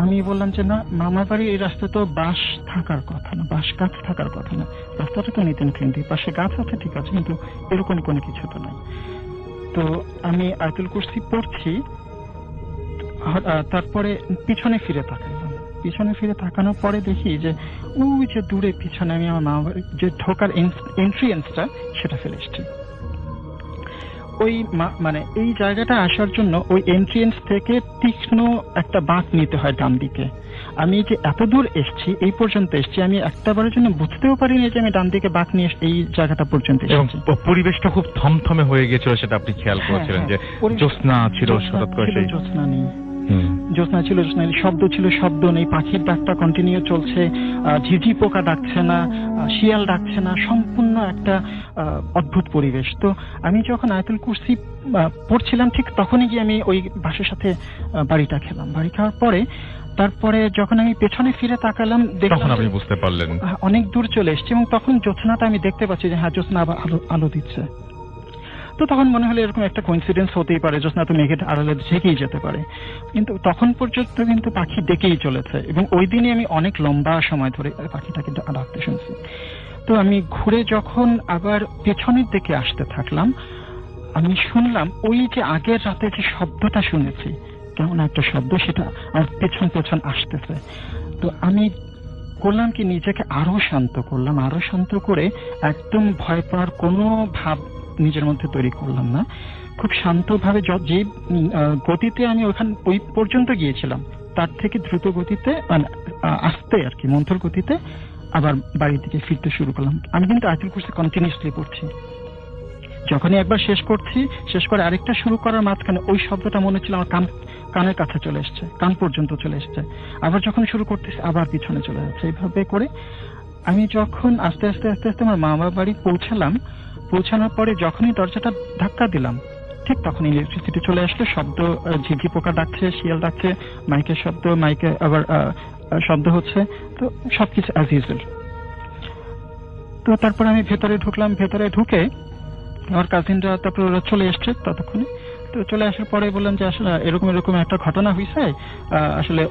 আমি বললাম যে না, মামার বাড়ি এই রাস্তা তো বাঁশ থাকার কথা না, বাঁশ গাছ থাকার কথা না, রাস্তাটা তো নিতেন ক্লিন, এই পাশে গাছ আছে ঠিক আছে, কিন্তু এরকম কোনো কিছু তো নাই। তো আমি আয়াতুল কুরসি পড়ছি, তারপরে পিছনে ফিরে তাকাইলাম। পিছনে ফিরে তাকানোর পরে দেখি যে ওই যে দূরে পিছনে আমি আমার মামা বাড়ির যে ঢোকার এন্ট্রিয়েন্সটা সেটা ফেলে এসেছি। ওই মানে এই জায়গাটা আসার জন্য ওই এন্ট্রিয়েন্স থেকে তীক্ষ্ণ একটা বাঁক নিতে হয় ডান দিকে। আমি যে এত দূর এসেছি, এই পর্যন্ত এসেছি, আমি একটাবারের জন্য বুঝতেও পারিনি যে আমি ডান দিকে বাঁক নিয়ে এই জায়গাটা পর্যন্ত এসেছি। পরিবেশটা খুব থমথমে হয়ে গেছিল, সেটা আপনি খেয়াল করেছিলেন যে জ্যোৎস্না ছিল, হঠাৎ করে সেই জ্যোৎস্না নেই, জ্যোৎস্না ছিল, জ্যোৎস্না শব্দ ছিল, শব্দ নেই, পাখির ডাকটা কন্টিনিউ চলছে, ঝিঝি পোকা ডাকছে না, শিয়াল ডাকছে না, সম্পূর্ণ একটা অদ্ভুত পরিবেশ। তো আমি যখন আয়াতুল কুরসি পড়ছিলাম ঠিক তখনই গিয়ে আমি ওই বাসের সাথে বাড়িটা খেলাম। বাড়ি খাওয়ার পরে তারপরে যখন আমি পেছনে ফিরে তাকালাম তখন আপনি বুঝতে পারলেন অনেক দূর চলে এসেছি, এবং তখন জ্যোৎস্নাটা আমি দেখতে পাচ্ছি যে হ্যাঁ জ্যোৎস্না আবার আলো দিচ্ছে। তো তখন মনে হলো এরকম একটা কোইন্সিডেন্স হতেই পারে, জ্যোৎস্না তো মেঘের আড়ালে ঝেঁকেই যেতে পারে। কিন্তু তখন পর্যন্ত কিন্তু পাখি ডেকেই চলেছে, এবং ওই দিনই আমি অনেক লম্বা সময় ধরে পাখিটাকে ডাকতে শুনছি। তো আমি ঘুরে যখন আবার পেছনের দিকে আসতে থাকলাম, আমি শুনলাম ওই যে আগের রাতে যে শব্দটা শুনেছি, কেমন একটা শব্দ, সেটা আর পেছন পেছন আসতেছে। তো আমি করলাম কি, নিজেকে আরো শান্ত করলাম, আরো শান্ত করে একদম ভয় পাওয়ার কোনো ভাব নিজের মধ্যে তৈরি করলাম না। খুব শান্তভাবে যে গতিতে আমি ওই পর্যন্ত গিয়েছিলাম তার থেকে দ্রুত গতিতে, মানে আস্তে আর কি, মন্থর গতিতে আবার বাড়ির দিকে ফিরতে শুরু করলাম। আমি কিন্তু আয়াতুল কুরসি কন্টিনিউসলি পড়ছি। যখনই একবার শেষ করছি, শেষ করে আরেকটা শুরু করার মাঝখানে ওই শব্দটা মনে হচ্ছিল আমার কানের কাছে চলে এসছে, কান পর্যন্ত চলে এসছে। আবার যখন শুরু করতেছি আবার পিছনে চলে যাচ্ছে। এইভাবে করে আমি যখন আস্তে আস্তে আস্তে আস্তে আমার মামা বাড়ি পৌঁছানোর পরে যখনই দরজাটা ধাক্কা দিলাম, ঠিক তখন ইলেকট্রিসিটি চলে আসলো, শব্দ, ঝিঝি পোকা ডাকছে, শিয়াল ডাকছে, মাইকের শব্দ, মাইকে আবার শব্দ হচ্ছে, তো সবকিছু অ্যাজ ইউজুয়াল। তো তারপর আমি ভেতরে ঢুকলাম। ভেতরে ঢুকে আমার কাজিনরা তারপর ওরা চলে এসছে ততক্ষণে। তো চলে আসার পরে বললাম যে আসলে এরকম একটা ঘটনা হয়েছে, আসলে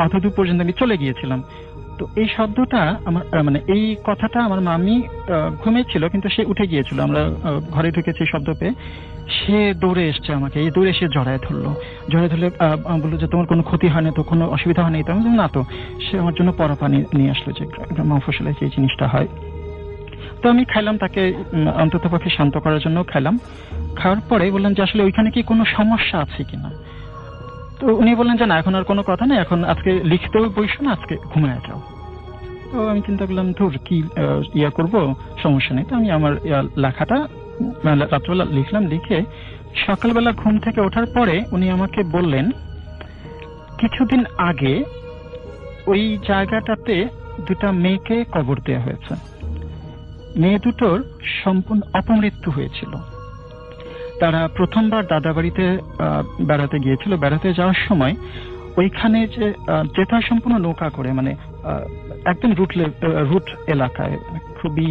অতদূর পর্যন্ত আমি চলে গিয়েছিলাম। তো এই শব্দটা আমার মানে এই কথাটা আমার মামি ঘুমিয়েছিল, কিন্তু সে উঠে গিয়েছিল, আমরা ঘরে ঢুকেছি শব্দ পেয়ে। সে দৌড়ে এসছে আমাকে, এই দৌড়ে এসে জড়ায় ধরলে বললো যে তোমার কোনো ক্ষতি হয়নি তো, কোনো অসুবিধা হয়নি তো? আমি না তো। সে আমার জন্য পরা পানি নিয়ে আসলো, যে মফস্বলে যে জিনিসটা হয়। তো আমি খাইলাম, তাকে অন্তত পক্ষে শান্ত করার জন্য খাইলাম। খাওয়ার পরে বললাম যে আসলে ওইখানে কি কোনো সমস্যা আছে কিনা। তো উনি বললেন যে না, এখন আর কোনো কথা নেই, এখন আজকে লিখতেও বসো না, আজকে ঘুমায় যাও। তো আমি চিন্তা করলাম ধুর কি ইয়া করবো, সমস্যা নেই। তো আমি আমার লেখাটা রাত্রবেলা লিখলাম। লিখে সকালবেলা ঘুম থেকে ওঠার পরে উনি আমাকে বললেন কিছুদিন আগে ওই জায়গাটাতে দুটা মেয়েকে কবর দেওয়া হয়েছে। মেয়ে দুটোর সম্পূর্ণ অপমৃত্যু হয়েছিল। তারা প্রথমবার দাদা বাড়িতে বেড়াতে গিয়েছিল। বেড়াতে যাওয়ার সময় ওইখানে যে যেটা সম্পূর্ণ নৌকা করে, মানে একদম রুট এলাকায়, খুবই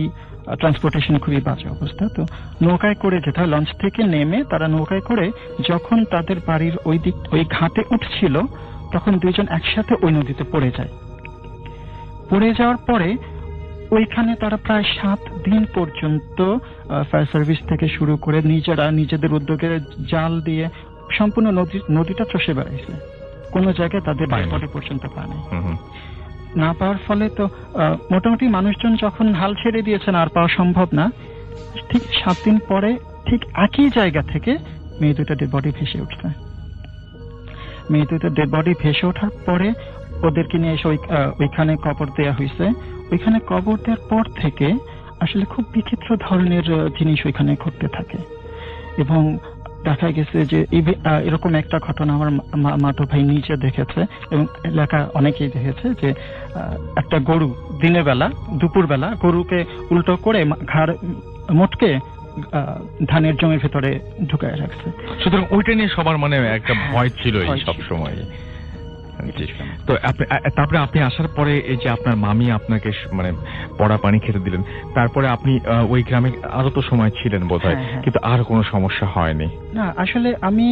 ট্রান্সপোর্টেশন খুবই বাজে অবস্থা। তো নৌকায় করে যেটা, লঞ্চ থেকে নেমে তারা নৌকায় করে যখন তাদের বাড়ির ওই ঘাটে উঠছিল, তখন দুইজন একসাথে ওই নদীতে পড়ে যায়। পড়ে যাওয়ার পরে ওইখানে তারা প্রায় 7 দিন পর্যন্ত ফায়ার সার্ভিস থেকে শুরু করে নিজেদের উদ্যোগে জাল দিয়ে সম্পূর্ণ নদীটা চষে বেড়াইছে। কোনো জায়গায় তাদের বডি পর্যন্ত পায় নাই। না পাওয়ার ফলে তো মোটামুটি মানুষজন যখন হাল ছেড়ে দিয়েছেন, আর পাওয়া সম্ভব না। ঠিক 7 দিন পরে ঠিক একই জায়গা থেকে মেয়ে দুটো ডেড বডি ভেসে উঠছে। মেয়ে দুটো ডেড বডি ভেসে ওঠার পরে ওদেরকে নিয়ে এসে ওইখানে কবর দেওয়া হয়েছে। ওইখানে কবর দেওয়ার পর থেকে আসলে খুব বিচিত্র ধরনের জিনিস ওইখানে ঘটতে থাকে, এবং দেখা গেছে যে এরকম একটা ঘটনা আমার মাতো ভাই নিজে দেখেছে, এবং এলাকা অনেকেই দেখেছে যে একটা গরু দিনের বেলা, দুপুর বেলা গরুকে উল্টো করে ঘাড় মোটকে ধানের জমির ভেতরে ঢুকায় রাখছে। সুতরাং ওইটা নিয়ে সবার মানে একটা ভয় ছিল সব সময়। তো তারপরে আপনি আসার পরে এই যে আপনার মামি আপনাকে মানে পড়া পানি খেতে দিলেন, তারপরে আপনি ওই গ্রামে আরো তো সময় ছিলেন বোধহয়, কিন্তু আর কোনো সমস্যা হয়নি? না, আসলে আমি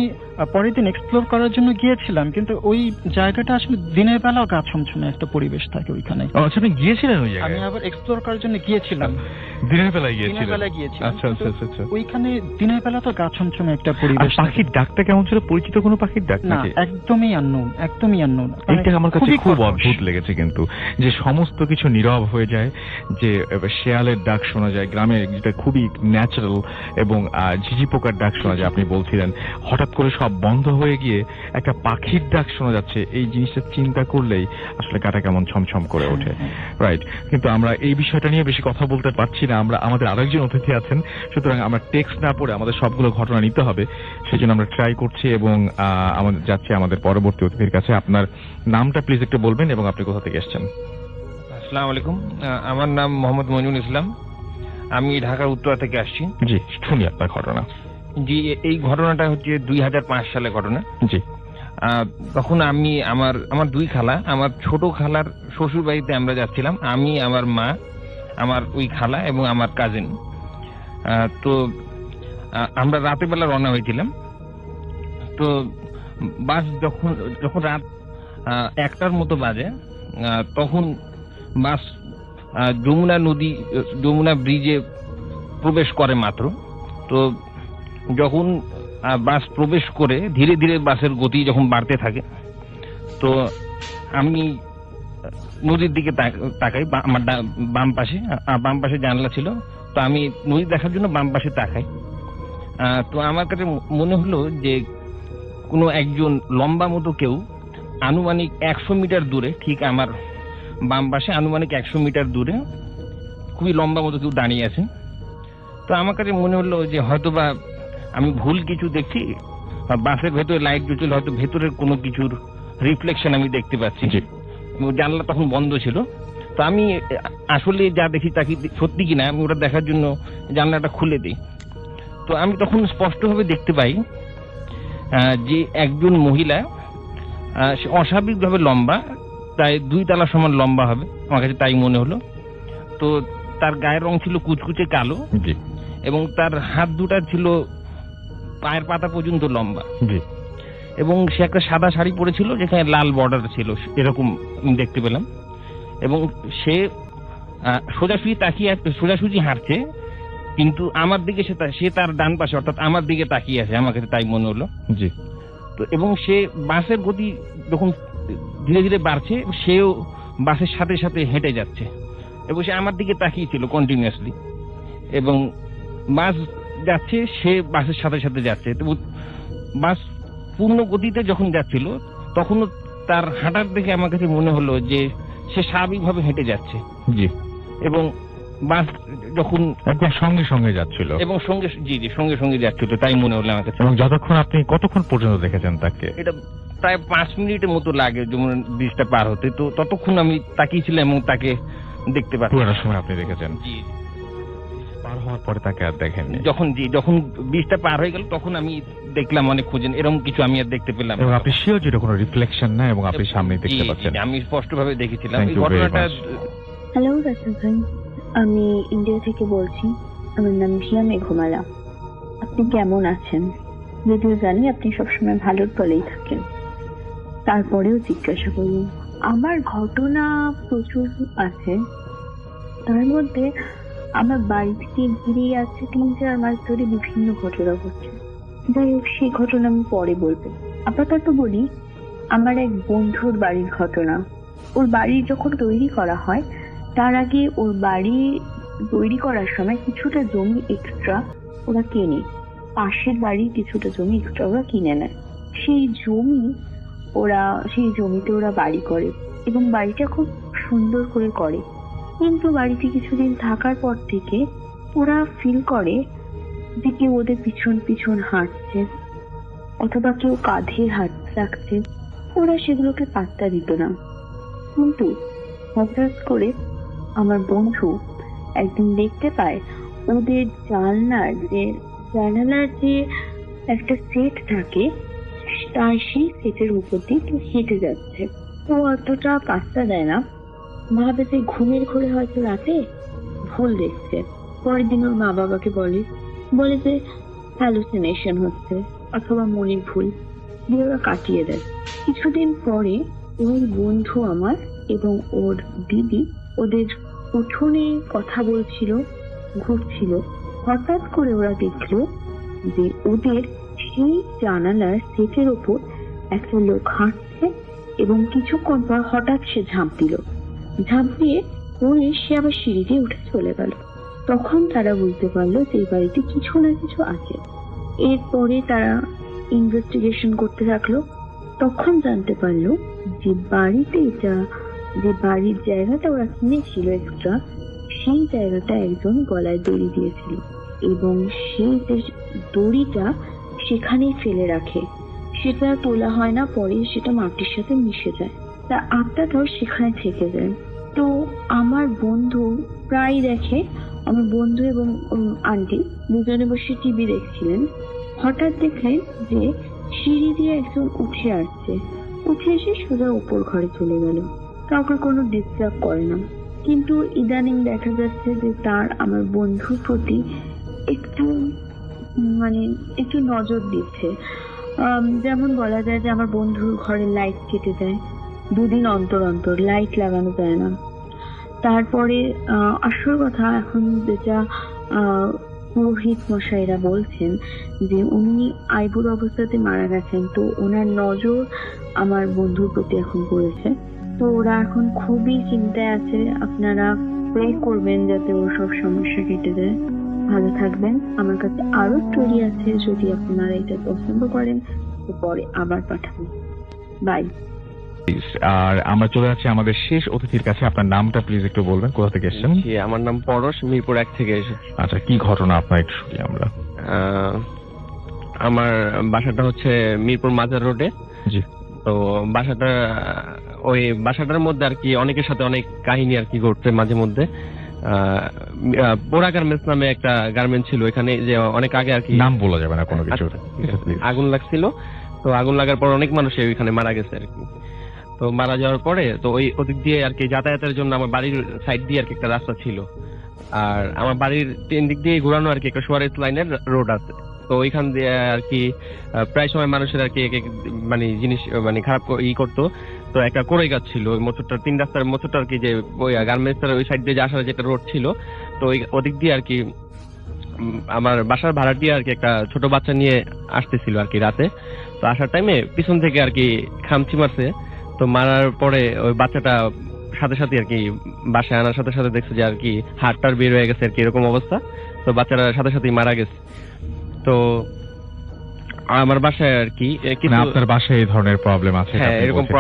পরের দিন এক্সপ্লোর করার জন্য গিয়েছিলাম, কিন্তু ওই জায়গাটা আসলে দিনের বেলাও গা ছমছমে একটা পরিবেশ থাকে ওইখানে। আচ্ছা, আপনি গিয়েছিলেন ওই জায়গায়? আমি আবার এক্সপ্লোর করার জন্য গিয়েছিলাম। দিনের বেলায় গিয়েছিলেন? আচ্ছা আচ্ছা আচ্ছা। ওইখানে দিনের বেলা তো গা ছমছমে একটা পরিবেশ। পাখির ডাকটা কেমন ছিল? পরিচিত কোনো পাখির ডাক? না, একদমই আননোন, একদমই আননোন। জন্য এইটা আমার কাছে খুবই খুব কর্কশ। অদ্ভুত লেগেছে কিন্তু, যে সমস্ত কিছু নীরব হয়ে যায়, যে শেয়ালের ডাক শোনা যায় গ্রামে, যেটা খুবই ন্যাচারাল, এবং ঝিঝি পোকার ডাক শোনা যায় আপনি বলছিলেন, হঠাৎ করে সব বন্ধ হয়ে গিয়ে একটা পাখির ডাক শোনা যাচ্ছে। এই জিনিসটা চিন্তা করলেই আসলে গাটা কেমন ছমছম করে ওঠে। রাইট, কিন্তু আমরা এই বিষয়টা নিয়ে বেশি কথা বলতে পারছি না, আমরা আমাদের আরেকজন অতিথি আছেন, সুতরাং আমরা টেক্সট না পড়ে আমাদের সবগুলো ঘটনা নিতে হবে, সেজন্য আমরা ট্রাই করছি এবং আমাদের যাচ্ছি আমাদের পরবর্তী অতিথির কাছে। আপনার নামটা প্লিজ একটু বলবেন এবং আপনি কোথা থেকে এসেছেন? আসসালামু আলাইকুম, আমার নাম মোহাম্মদ মইনুল ইসলাম, আমি ঢাকার উত্তরা থেকে আসছি। জি, শুনি আপনার ঘটনা। জি, এই ঘটনাটা হচ্ছে 2005 সালের ঘটনা। জি, তখন আমি আমার দুই খালা, আমার ছোট খালার শ্বশুর বাড়িতে আমরা যাচ্ছিলাম, আমি, আমার মা, আমার ওই খালা এবং আমার কাজিন। তো আমরা রাতের বেলা রওনা হয়েছিলাম। তো বাস যখন রাত 1টার মতো বাজে, তখন বাস যমুনা ব্রিজে প্রবেশ করে মাত্র। তো যখন বাস প্রবেশ করে ধীরে ধীরে বাসের গতি যখন বাড়তে থাকে, তো আমি নদীর দিকে তাকাই। আমার বাম পাশে জানলা ছিল, তো আমি নদী দেখার জন্য বাম পাশে তাকাই। তো আমার কাছে মনে হলো যে কোনো একজন লম্বা মতো কেউ আনুমানিক 100 মিটার দূরে, ঠিক আমার বাম পাশে আনুমানিক 100 মিটার দূরে খুবই লম্বা মতো কেউ দাঁড়িয়ে আছে। তো আমার কাছে মনে হলো যে হয়তোবা আমি ভুল কিছু দেখছি, বা বাসের ভেতরে লাইট জ্বলছিল, হয়তো ভেতরের কোনো কিছুর রিফ্লেকশন আমি দেখতে পাচ্ছি। জানলা তখন বন্ধ ছিল। তো আমি আসলে যা দেখি তা কি সত্যি কিনা আমি ওটা দেখার জন্য জানলাটা খুলে দিই। তো আমি তখন স্পষ্টভাবে দেখতে পাই যে একজন মহিলা, সে অস্বাভাবিকভাবে লম্বা, প্রায় 2 তলা সমান লম্বা হবে, আমার কাছে তাই মনে হলো। তো তার গায়ের রং ছিল কুচকুচে কালো, এবং তার হাত দুটা ছিল পায়ের পাতা পর্যন্ত লম্বা, এবং সে একটা সাদা শাড়ি পরেছিল যেখানে লাল বর্ডার ছিল, এরকম দেখতে পেলাম। এবং সে সোজাসুজি হাঁটছে, কিন্তু আমার দিকে সে তার ডান পাশে অর্থাৎ আমার দিকে তাকিয়ে আছে, আমার কাছে তাই মনে হলো। জি। তো এবং সে বাসের গতি যখন ধীরে ধীরে বাড়ছে, সেও বাসের সাথে সাথে হেঁটে যাচ্ছে, এবং সে আমার দিকে তাকিয়ে ছিল কন্টিনিউয়াসলি, এবং বাস যাচ্ছে, সে বাসের সাথে সাথে যাচ্ছে। তো বাস পূর্ণ গতিতে যখন যাচ্ছিল, তখনও তার হাঁটার দেখে আমার কাছে মনে হলো যে সে স্বাভাবিকভাবে হেঁটে যাচ্ছে। জি। এবং বাস যখন একদম সঙ্গে সঙ্গে যাচ্ছিল, এবং সঙ্গে সঙ্গে যাচ্ছিল, তাই মনে হলো আমার কাছে। এবং আপনি কতক্ষণ পর্যন্ত দেখেছেন তাকে? এটা প্রায় 5 মিনিটের মতো লাগে যমুনা ব্রিজটা পার হতে। তো ততক্ষণ আমি তাকিয়েছিলাম এবং তাকে দেখতে পাচ্ছি। পুরো সময় আপনি দেখেছেন? জি। পার হওয়ার পরে তাকে আর দেখেননি? যখন ব্রিজটা পার হয়ে গেল, তখন আমি দেখলাম অনেক খোঁজেন, এরকম কিছু আমি আর দেখতে পেলাম। এবং আপনি শিওর যেটা কোনো রিফ্লেকশন না, এবং আপনি সামনে দেখতে পাচ্ছেন? আমি স্পষ্টভাবে দেখেছিলাম এই ঘটনাটা। হ্যালো রাসেল ভাই, আমি ইন্ডিয়া থেকে বলছি। আমার নাম ভিয়া মেঘমালা। আপনি কেমন আছেন? যদিও জানি আপনি সবসময় ভালোর বলেই থাকেন, তারপরেও জিজ্ঞাসা করুন। আমার ঘটনা প্রচুর আছে, তার মধ্যে আমার বাড়ি থেকে ঘিরে আছে 3-4 মাস ধরে বিভিন্ন ঘটনা ঘটছে। যাই হোক, সেই ঘটনা আমি পরে বলবো। আপাতত বলি আমার এক বন্ধুর বাড়ির ঘটনা। ওর বাড়ি যখন তৈরি করা হয়, তার আগে ওর বাড়ি তৈরি করার সময় কিছুটা জমি এক্সট্রা ওরা কেনে, পাশের বাড়ির কিছুটা জমি এক্সট্রা ওরা কিনে নেয়। সেই জমিতে ওরা বাড়ি করে, এবং বাড়িটা খুব সুন্দর করে করে। কিন্তু বাড়িতে কিছুদিন থাকার পর থেকে ওরা ফিল করে যে কেউ ওদের পিছন পিছন হাঁটছে, অথবা কেউ কাঁধে হাত রাখছে। ওরা সেগুলোকে পাত্তা দিত না। কিন্তু হঠাৎ করে আমার বন্ধু একদিন দেখতে পায় ওদের জানালার যে একটা সেট থাকে, তার সেই সেটের উপর দিয়ে কেউ হেঁটে যাচ্ছে। ও অতটা পাত্তা দেয় না, ভাবে যে ঘুমের ঘোরে হয়তো রাতে ভুল দেখছে। পরের দিন ওর মা বাবাকে বলে যে হ্যালুসিনেশন হচ্ছে অথবা মনের ভুল, দিয়ে ওরা কাটিয়ে দেয়। কিছুদিন পরে ওর বন্ধু আমার এবং ওর দিদি ওদের উঠোনে কথা বলছিল, ঘুরছিল। হঠাৎ করে ওরা দেখলো যে ওদের সেই জানালার সেটের ওপর একটা লোক হাঁটছে এবং কিছুক্ষণ পর হঠাৎ সে ঝাঁপ দিল। ঝাঁপ দিয়ে পড়ে সে আবার সিঁড়ি দিয়ে উঠে চলে গেল। তখন তারা বুঝতে পারলো যে এই বাড়িতে কিছু না কিছু আছে। এরপরে তারা ইনভেস্টিগেশন করতে থাকলো। তখন জানতে পারলো যে বাড়িতে যে বাড়ির জায়গাটা ওরা কিনেছিল এক্সট্রা, সেই জায়গাটা একজন গলায় দড়ি দিয়েছিল এবং সেই যে দড়িটা সেখানেই ফেলে রাখে, সেটা তোলা হয় না, পরে সেটা মাটির সাথে মিশে যায়, তার আত্মাটাও সেখানে থেকে যায়। তো আমার বন্ধু প্রায় দেখে, আমার বন্ধু এবং আন্টি দুজনে বসে টিভি দেখছিলেন। হঠাৎ দেখলেন যে সিঁড়ি দিয়ে একজন উঠে আসছে, উঠে এসে সোজা উপর ঘরে চলে গেল, কাউকে কোনো ডিস্টার্ব করে না। কিন্তু ইদানিং দেখা যাচ্ছে যে তার আমার বন্ধুর প্রতি একটু নজর দিচ্ছে। যেমন বলা যায় যে আমার বন্ধুর ঘরে লাইট কেটে যায়, 2 দিন অন্তর অন্তর লাইট লাগানো যায় না। তারপরে আসল কথা এখন যেটা পুরোহিত মশাইরা বলছেন যে উনি আইবুড়ো অবস্থাতে মারা গেছেন, তো ওনার নজর আমার বন্ধুর প্রতি এখন পড়েছে। তো ওরা এখন খুবই চিন্তায় আছে। আপনারা প্রে করবেন যাতে ওর সব সমস্যা কেটে যায়। ভালো থাকবেন। আমার কাছে আরো স্টোরি আছে, যদি আপনারা এটা পছন্দ করেন তো পরে আবার পাঠাবেন। বাই। আর আমরা চলে যাচ্ছি আমাদের শেষ অতিথির কাছে। আপনার নামটা প্লিজ একটু বলবেন, কোথা থেকে এসেছেন? জি, আমার নাম পরশ, মিরপুর 1 থেকে এসেছি। আচ্ছা, কি ঘটনা আপনার একটু শুনি আমরা। আমার বাসাটা হচ্ছে মিরপুর মাজার রোডে। জি। তো ওই বাসাটার মধ্যে আর কি অনেকের সাথে অনেক কাহিনী আর কি ঘটছে মাঝে মধ্যে। পোড়া গার্মেন্টস নামে একটা গার্মেন্ট ছিল এখানে, যে অনেক আগে আর কি, নাম বলা যাবে না কোনো কিছু। আগুন লাগছিল, তো আগুন লাগার পর অনেক মানুষ ওইখানে মারা গেছে আর কি। তো মারা যাওয়ার পরে তো ওই ওদিক দিয়ে আর কি যাতায়াতের জন্য আমার বাড়ির সাইড দিয়ে আর কি একটা রাস্তা ছিল, আর আমার বাড়ির 3 দিক দিয়ে ঘোরানো আর কি একটা সুয়ারেজ লাইনের রোড আছে। তো ওইখান দিয়ে আর কি প্রায় সময় মানুষের আর কি জিনিস খারাপ করতো। তো একটা কোড়াই গাছ ছিল ওই মোচরটা, 3 রাস্তার মোচরটা আর কি, যে ওই গার্মেন্টসের ওই সাইড দিয়ে আসার যেটা রোড ছিল, তো ওই ওদিক দিয়ে আর কি আমার বাসার ভাড়াটিয়া আর কি একটা ছোট বাচ্চা নিয়ে আসতেছিল আর কি রাতে। তো আসার টাইমে পিছন থেকে আর কি খামচি মারছে। তো মারার পরে ওই বাচ্চাটা সাথে সাথে আর কি বাসায় আনার সাথে সাথে দেখছে যে আর কি হাড়টার বের হয়ে গেছে আর কি, এরকম অবস্থা। তো বাচ্চাটা সাথে সাথেই মারা গেছে। তো আমার বাসায় আর কি আপনার বাসায় এই ধরনের প্রবলেম আছে? হ্যাঁ, এরকম